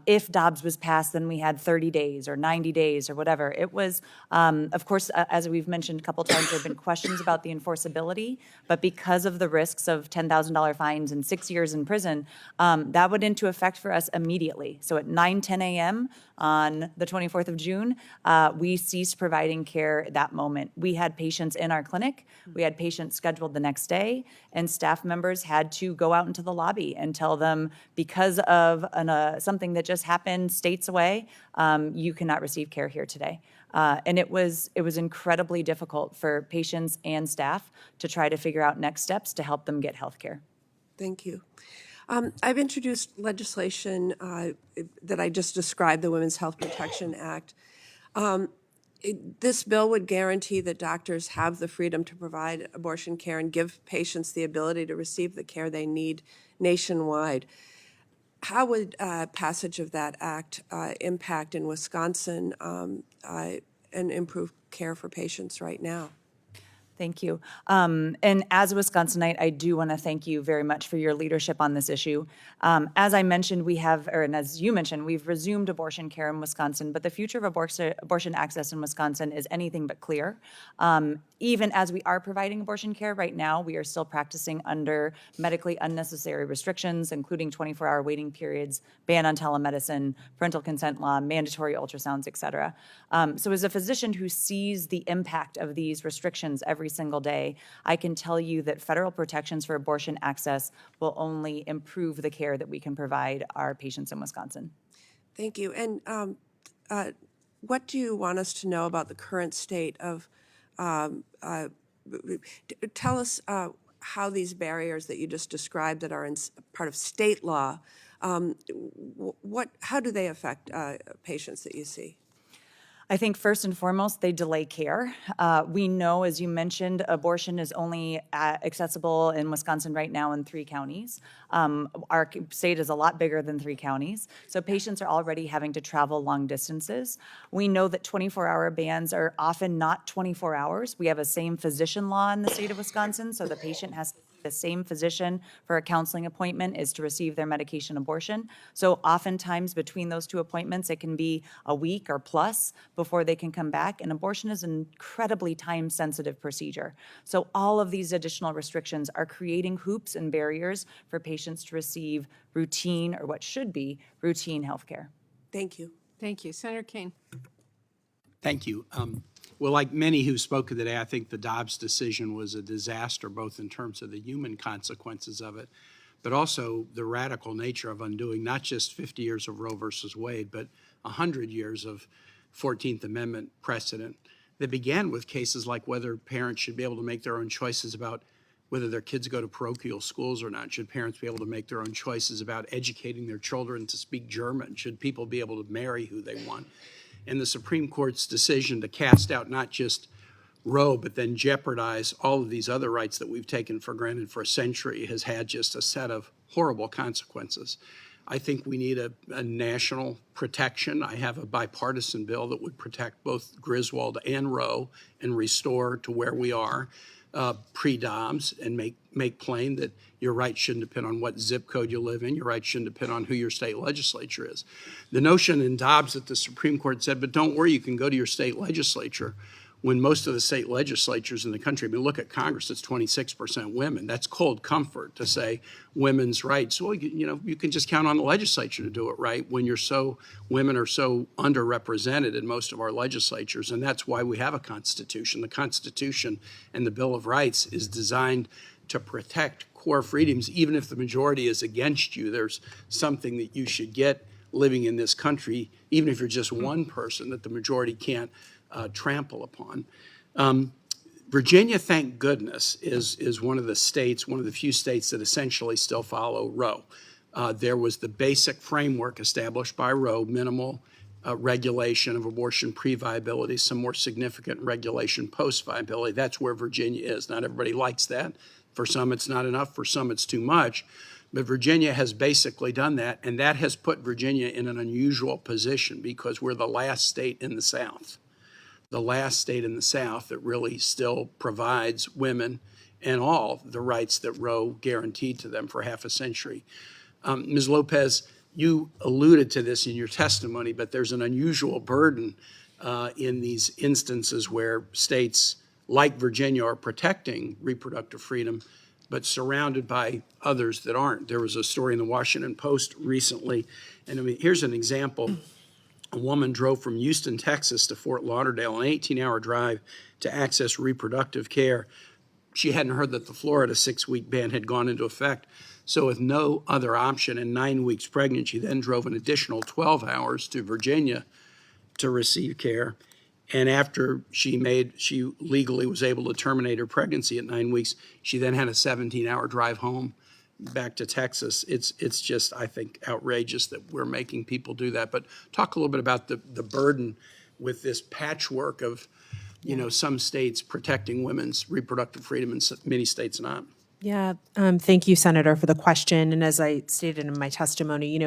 if Dobbs was passed, then we had 30 days or 90 days or whatever. It was, of course, as we've mentioned a couple times, there have been questions about the enforceability, but because of the risks of $10,000 fines and 6 years in prison, that went into effect for us immediately. So at 9:10 a.m. on the 24th of June, we ceased providing care that moment. We had patients in our clinic. We had patients scheduled the next day, and staff members had to go out into the lobby and tell them, because of something that just happened states away, you cannot receive care here today. And it was incredibly difficult for patients and staff to try to figure out next steps to help them get health care. Thank you. I've introduced legislation that I just described, the Women's Health Protection Act. This bill would guarantee that doctors have the freedom to provide abortion care and give patients the ability to receive the care they need nationwide. How would passage of that act impact in Wisconsin and improve care for patients right now? Thank you. And as a Wisconsinite, I do want to thank you very much for your leadership on this issue. As I mentioned, and as you mentioned, we've resumed abortion care in Wisconsin, but the future of abortion access in Wisconsin is anything but clear. Even as we are providing abortion care right now, we are still practicing under medically unnecessary restrictions, including 24-hour waiting periods, ban on telemedicine, parental consent law, mandatory ultrasounds, et cetera. So as a physician who sees the impact of these restrictions every single day, I can tell you that federal protections for abortion access will only improve the care that we can provide our patients in Wisconsin. Thank you. And what do you want us to know about the current state of, tell us how these barriers that you just described that are in part of state law, how do they affect patients that you see? I think first and foremost, they delay care. We know, as you mentioned, abortion is only accessible in Wisconsin right now in 3 counties. Our state is a lot bigger than 3 counties, so patients are already having to travel long distances. We know that 24-hour bans are often not 24 hours. We have a same physician law in the state of Wisconsin, so the patient has to see the same physician for a counseling appointment is to receive their medication abortion. So oftentimes between those two appointments, it can be a week or plus before they can come back. And abortion is an incredibly time-sensitive procedure. So all of these additional restrictions are creating hoops and barriers for patients to receive routine, or what should be routine health care. Thank you. Thank you. Senator Kane. Thank you. Well, like many who spoke today, I think the Dobbs decision was a disaster, both in terms of the human consequences of it, but also the radical nature of undoing not just 50 years of Roe versus Wade, but 100 years of 14th Amendment precedent that began with cases like whether parents should be able to make their own choices about whether their kids go to parochial schools or not. Should parents be able to make their own choices about educating their children to speak German? Should people be able to marry who they want? And the Supreme Court's decision to cast out not just Roe, but then jeopardize all of these other rights that we've taken for granted for a century has had just a set of horrible consequences. I think we need a national protection. I have a bipartisan bill that would protect both Griswold and Roe and restore to where we are pre-Dobbs and make plain that your rights shouldn't depend on what zip code you live in. Your rights shouldn't depend on who your state legislature is. The notion in Dobbs that the Supreme Court said, but don't worry, you can go to your state legislature, when most of the state legislatures in the country, I mean, look at Congress, it's 26% women. That's cold comfort to say women's rights. Well, you can just count on the legislature to do it right when women are so underrepresented in most of our legislatures. And that's why we have a Constitution. The Constitution and the Bill of Rights is designed to protect core freedoms. Even if the majority is against you, there's something that you should get living in this country, even if you're just one person, that the majority can't trample upon. Virginia, thank goodness, is one of the states, one of the few states that essentially still follow Roe. There was the basic framework established by Roe, minimal regulation of abortion pre-viability, some more significant regulation post-viability. That's where Virginia is. Not everybody likes that. For some, it's not enough. For some, it's too much. But Virginia has basically done that, and that has put Virginia in an unusual position because we're the last state in the South. The last state in the South that really still provides women and all the rights that Roe guaranteed to them for half a century. Ms. Lopez, you alluded to this in your testimony, but there's an unusual burden in these instances where states like Virginia are protecting reproductive freedom, but surrounded by others that aren't. There was a story in the Washington Post recently, and I mean, here's an example. A woman drove from Houston, Texas to Fort Lauderdale, an 18-hour drive to access reproductive care. She hadn't heard that the Florida 6-week ban had gone into effect. So with no other option and 9 weeks pregnant, she then drove an additional 12 hours to Virginia to receive care. And after she legally was able to terminate her pregnancy at 9 weeks, she then had a 17-hour drive home back to Texas. It's just, I think, outrageous that we're making people do that. But talk a little bit about the burden with this patchwork of, some states protecting women's reproductive freedom and many states not. Yeah, thank you, Senator, for the question. And as I stated in my testimony,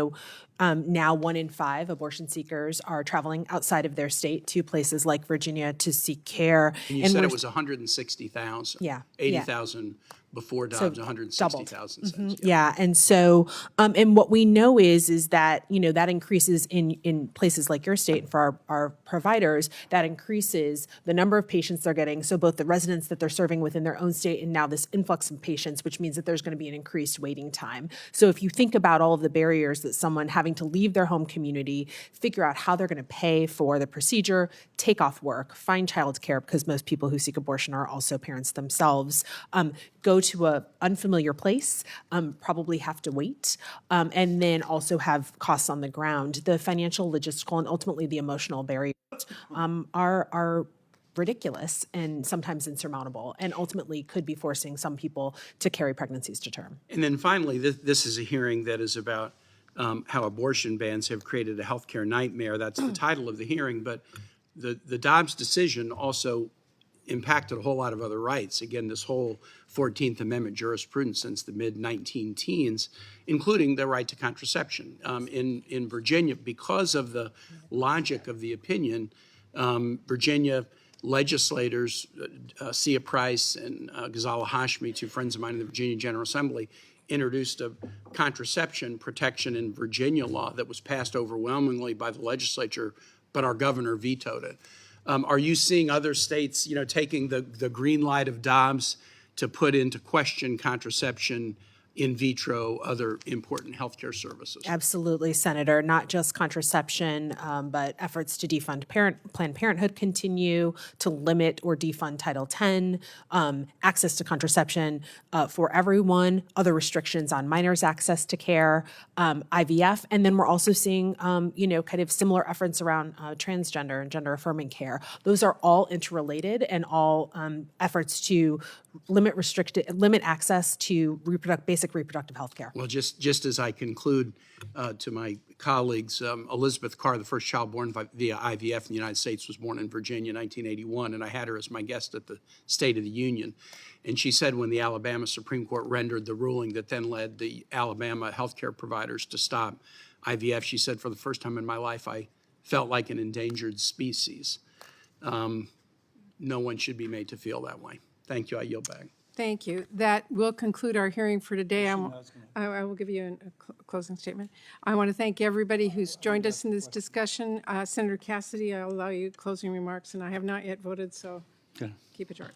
now 1 in 5 abortion seekers are traveling outside of their state to places like Virginia to seek care. And you said it was 160,000. Yeah. 80,000 before Dobbs, 160,000 since. Yeah. And so, and what we know is that, that increases in places like your state and for our providers, that increases the number of patients they're getting. So both the residents that they're serving within their own state and now this influx of patients, which means that there's going to be an increased waiting time. So if you think about all of the barriers that someone having to leave their home community, figure out how they're going to pay for the procedure, take off work, find childcare, because most people who seek abortion are also parents themselves, go to a unfamiliar place, probably have to wait, and then also have costs on the ground. The financial, logistical, and ultimately the emotional barriers are ridiculous and sometimes insurmountable, and ultimately could be forcing some people to carry pregnancies to term. And then finally, this is a hearing that is about how abortion bans have created a healthcare nightmare. That's the title of the hearing, but the Dobbs decision also impacted a whole lot of other rights. Again, this whole 14th Amendment jurisprudence since the mid-19-teens, including the right to contraception. In Virginia, because of the logic of the opinion, Virginia legislators, Sia Price and Ghazala Hashmi, two friends of mine in the Virginia General Assembly, introduced a contraception protection in Virginia law that was passed overwhelmingly by the legislature, but our governor vetoed it. Are you seeing other states, taking the green light of Dobbs to put into question contraception, in vitro, other important healthcare services? Absolutely, Senator. Not just contraception, but efforts to defund Planned Parenthood continue, to limit or defund Title X, access to contraception for everyone, other restrictions on minors' access to care, IVF, and then we're also seeing, kind of similar efforts around transgender and gender-affirming care. Those are all interrelated and all efforts to limit access to basic reproductive health care. Well, just as I conclude to my colleagues, Elizabeth Carr, the first child born via IVF in the United States, was born in Virginia in 1981, and I had her as my guest at the State of the Union. And she said when the Alabama Supreme Court rendered the ruling that then led the Alabama healthcare providers to stop IVF, she said, for the first time in my life, I felt like an endangered species. No one should be made to feel that way. Thank you. I yield back. Thank you. That will conclude our hearing for today. I will give you a closing statement. I want to thank everybody who's joined us in this discussion. Senator Cassidy, I'll allow you closing remarks, and I have not yet voted, so keep it short.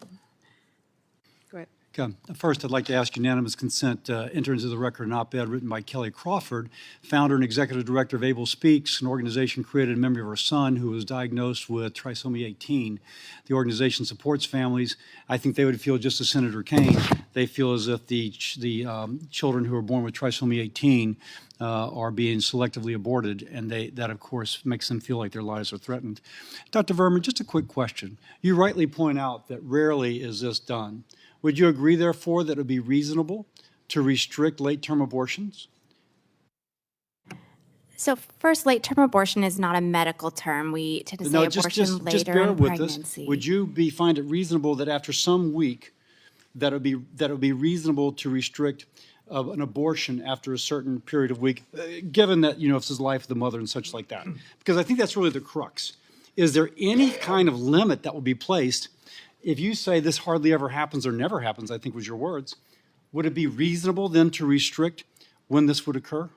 Go ahead. Okay. First, I'd like to ask unanimous consent to enter into the record an op-ed written by Kelly Crawford, founder and executive director of Able Speaks, an organization created in memory of her son who was diagnosed with trisomy 18. The organization supports families. I think they would feel just as Senator Kaine. They feel as if the children who are born with trisomy 18 are being selectively aborted, and that, of course, makes them feel like their lives are threatened. Dr. Verma, just a quick question. You rightly point out that rarely is this done. Would you agree, therefore, that it would be reasonable to restrict late-term abortions? So first, late-term abortion is not a medical term. We tend to say abortion later just bear in with pregnancy. us. Would you find it reasonable that after some week, that it would be reasonable to restrict an abortion after a certain period of week, given that, if this is the life of the mother and such like that? Because I think that's really the crux. Is there any kind of limit that will be placed? If you say this hardly ever happens or never happens, I think was your words, would it be reasonable then to restrict when this would occur?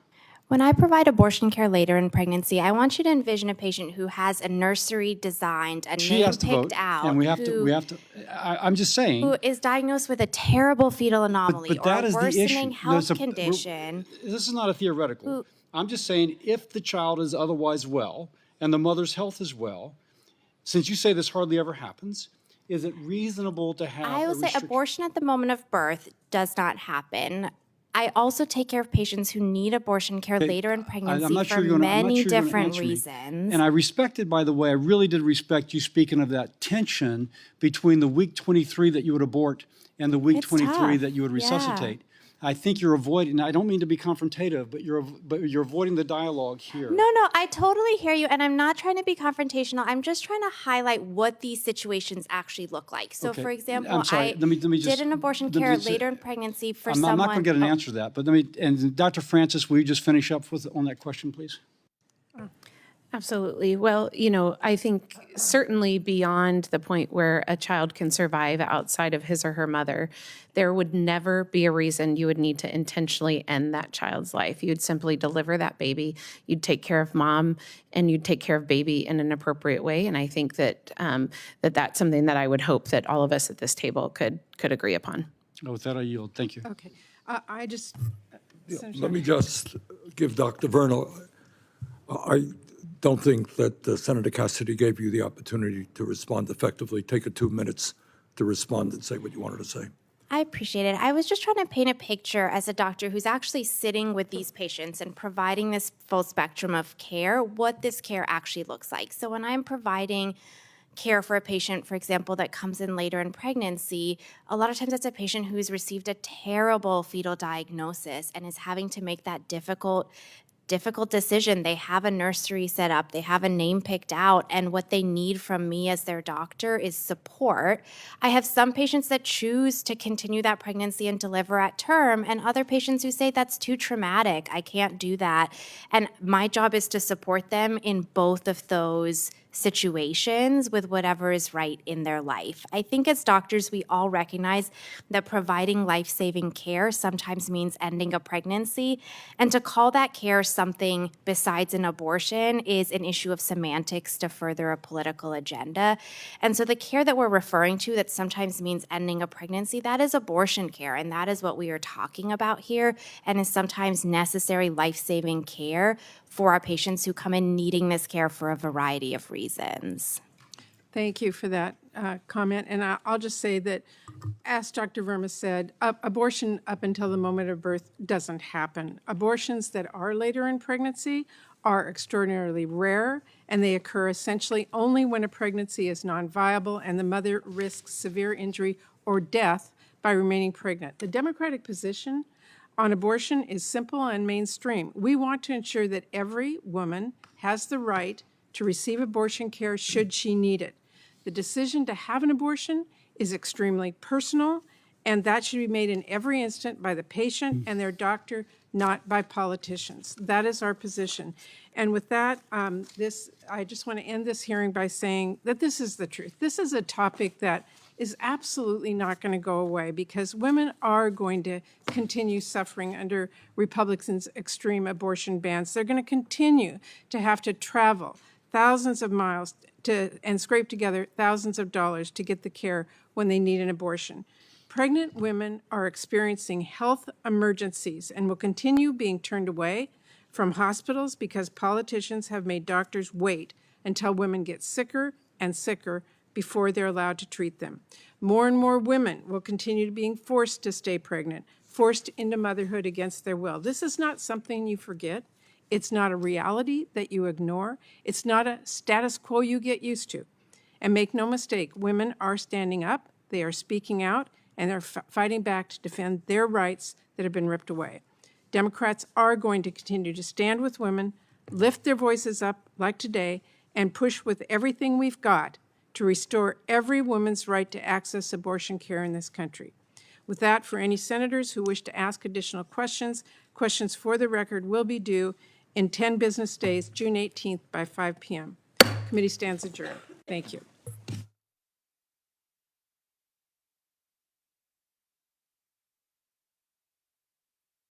When I provide abortion care later in pregnancy, I want you to envision a patient who has a nursery designed, a She name has to vote, picked out, and we have to. I'm just saying. who is diagnosed with a terrible fetal anomaly But that or a is the issue. worsening health There's condition. This is not a theoretical. I'm just saying if the child is otherwise well and the mother's health is well, since you say this hardly ever happens, is it reasonable to have I will say restriction? abortion at the moment of birth does not happen. I also take care of patients who need abortion care later in pregnancy for many different reasons. And I respected, by the way, I really did respect you speaking of that tension between the week 23 that you would abort and the week 23 tough. that you would resuscitate. I think you're avoiding, I don't mean to be confrontative, but you're avoiding the dialogue here. No, I totally hear you, and I'm not trying to be confrontational. I'm just trying to highlight what these situations actually look like. So, Okay. for example, I'm sorry. Let me just- did an abortion let me care just- later in pregnancy for I'm someone. not going to get an answer to that, but and Dr. Francis, will you just finish up on that question, please? Absolutely. Well, I think certainly beyond the point where a child can survive outside of his or her mother, there would never be a reason you would need to intentionally end that child's life. You'd simply deliver that baby, you'd take care of mom, and you'd take care of baby in an appropriate way. And I think that that's something that I would hope that all of us at this table could agree upon. With that, I yield. Thank you. Okay. I just. Let me just give Dr. Verna, I don't think that Senator Cassidy gave you the opportunity to respond effectively. Take 2 minutes to respond and say what you wanted to say. I appreciate it. I was just trying to paint a picture as a doctor who's actually sitting with these patients and providing this full spectrum of care, what this care actually looks like. So when I'm providing care for a patient, for example, that comes in later in pregnancy, a lot of times that's a patient who's received a terrible fetal diagnosis and is having to make that difficult decision. They have a nursery set up, they have a name picked out, and what they need from me as their doctor is support. I have some patients that choose to continue that pregnancy and deliver at term, and other patients who say that's too traumatic, I can't do that. And my job is to support them in both of those situations with whatever is right in their life. I think as doctors, we all recognize that providing life-saving care sometimes means ending a pregnancy, and to call that care something besides an abortion is an issue of semantics to further a political agenda. And so the care that we're referring to that sometimes means ending a pregnancy, that is abortion care, and that is what we are talking about here, and is sometimes necessary life-saving care for our patients who come in needing this care for a variety of reasons. Thank you for that comment. And I'll just say that, as Dr. Verma said, abortion up until the moment of birth doesn't happen. Abortions that are later in pregnancy are extraordinarily rare, and they occur essentially only when a pregnancy is non-viable and the mother risks severe injury or death by remaining pregnant. The Democratic position on abortion is simple and mainstream. We want to ensure that every woman has the right to receive abortion care should she need it. The decision to have an abortion is extremely personal, and that should be made in every instant by the patient and their doctor, not by politicians. That is our position. And with that, I just want to end this hearing by saying that this is the truth. This is a topic that is absolutely not going to go away, because women are going to continue suffering under Republicans' extreme abortion bans. They're going to continue to have to travel thousands of miles and scrape together thousands of dollars to get the care when they need an abortion. Pregnant women are experiencing health emergencies and will continue being turned away from hospitals because politicians have made doctors wait until women get sicker and sicker before they're allowed to treat them. More and more women will continue being forced to stay pregnant, forced into motherhood against their will. This is not something you forget. It's not a reality that you ignore. It's not a status quo you get used to. And make no mistake, women are standing up, they are speaking out, and they're fighting back to defend their rights that have been ripped away. Democrats are going to continue to stand with women, lift their voices up like today, and push with everything we've got to restore every woman's right to access abortion care in this country. With that, for any senators who wish to ask additional questions, questions for the record will be due in 10 business days, June 18th by 5 p.m. Committee stands adjourned. Thank you.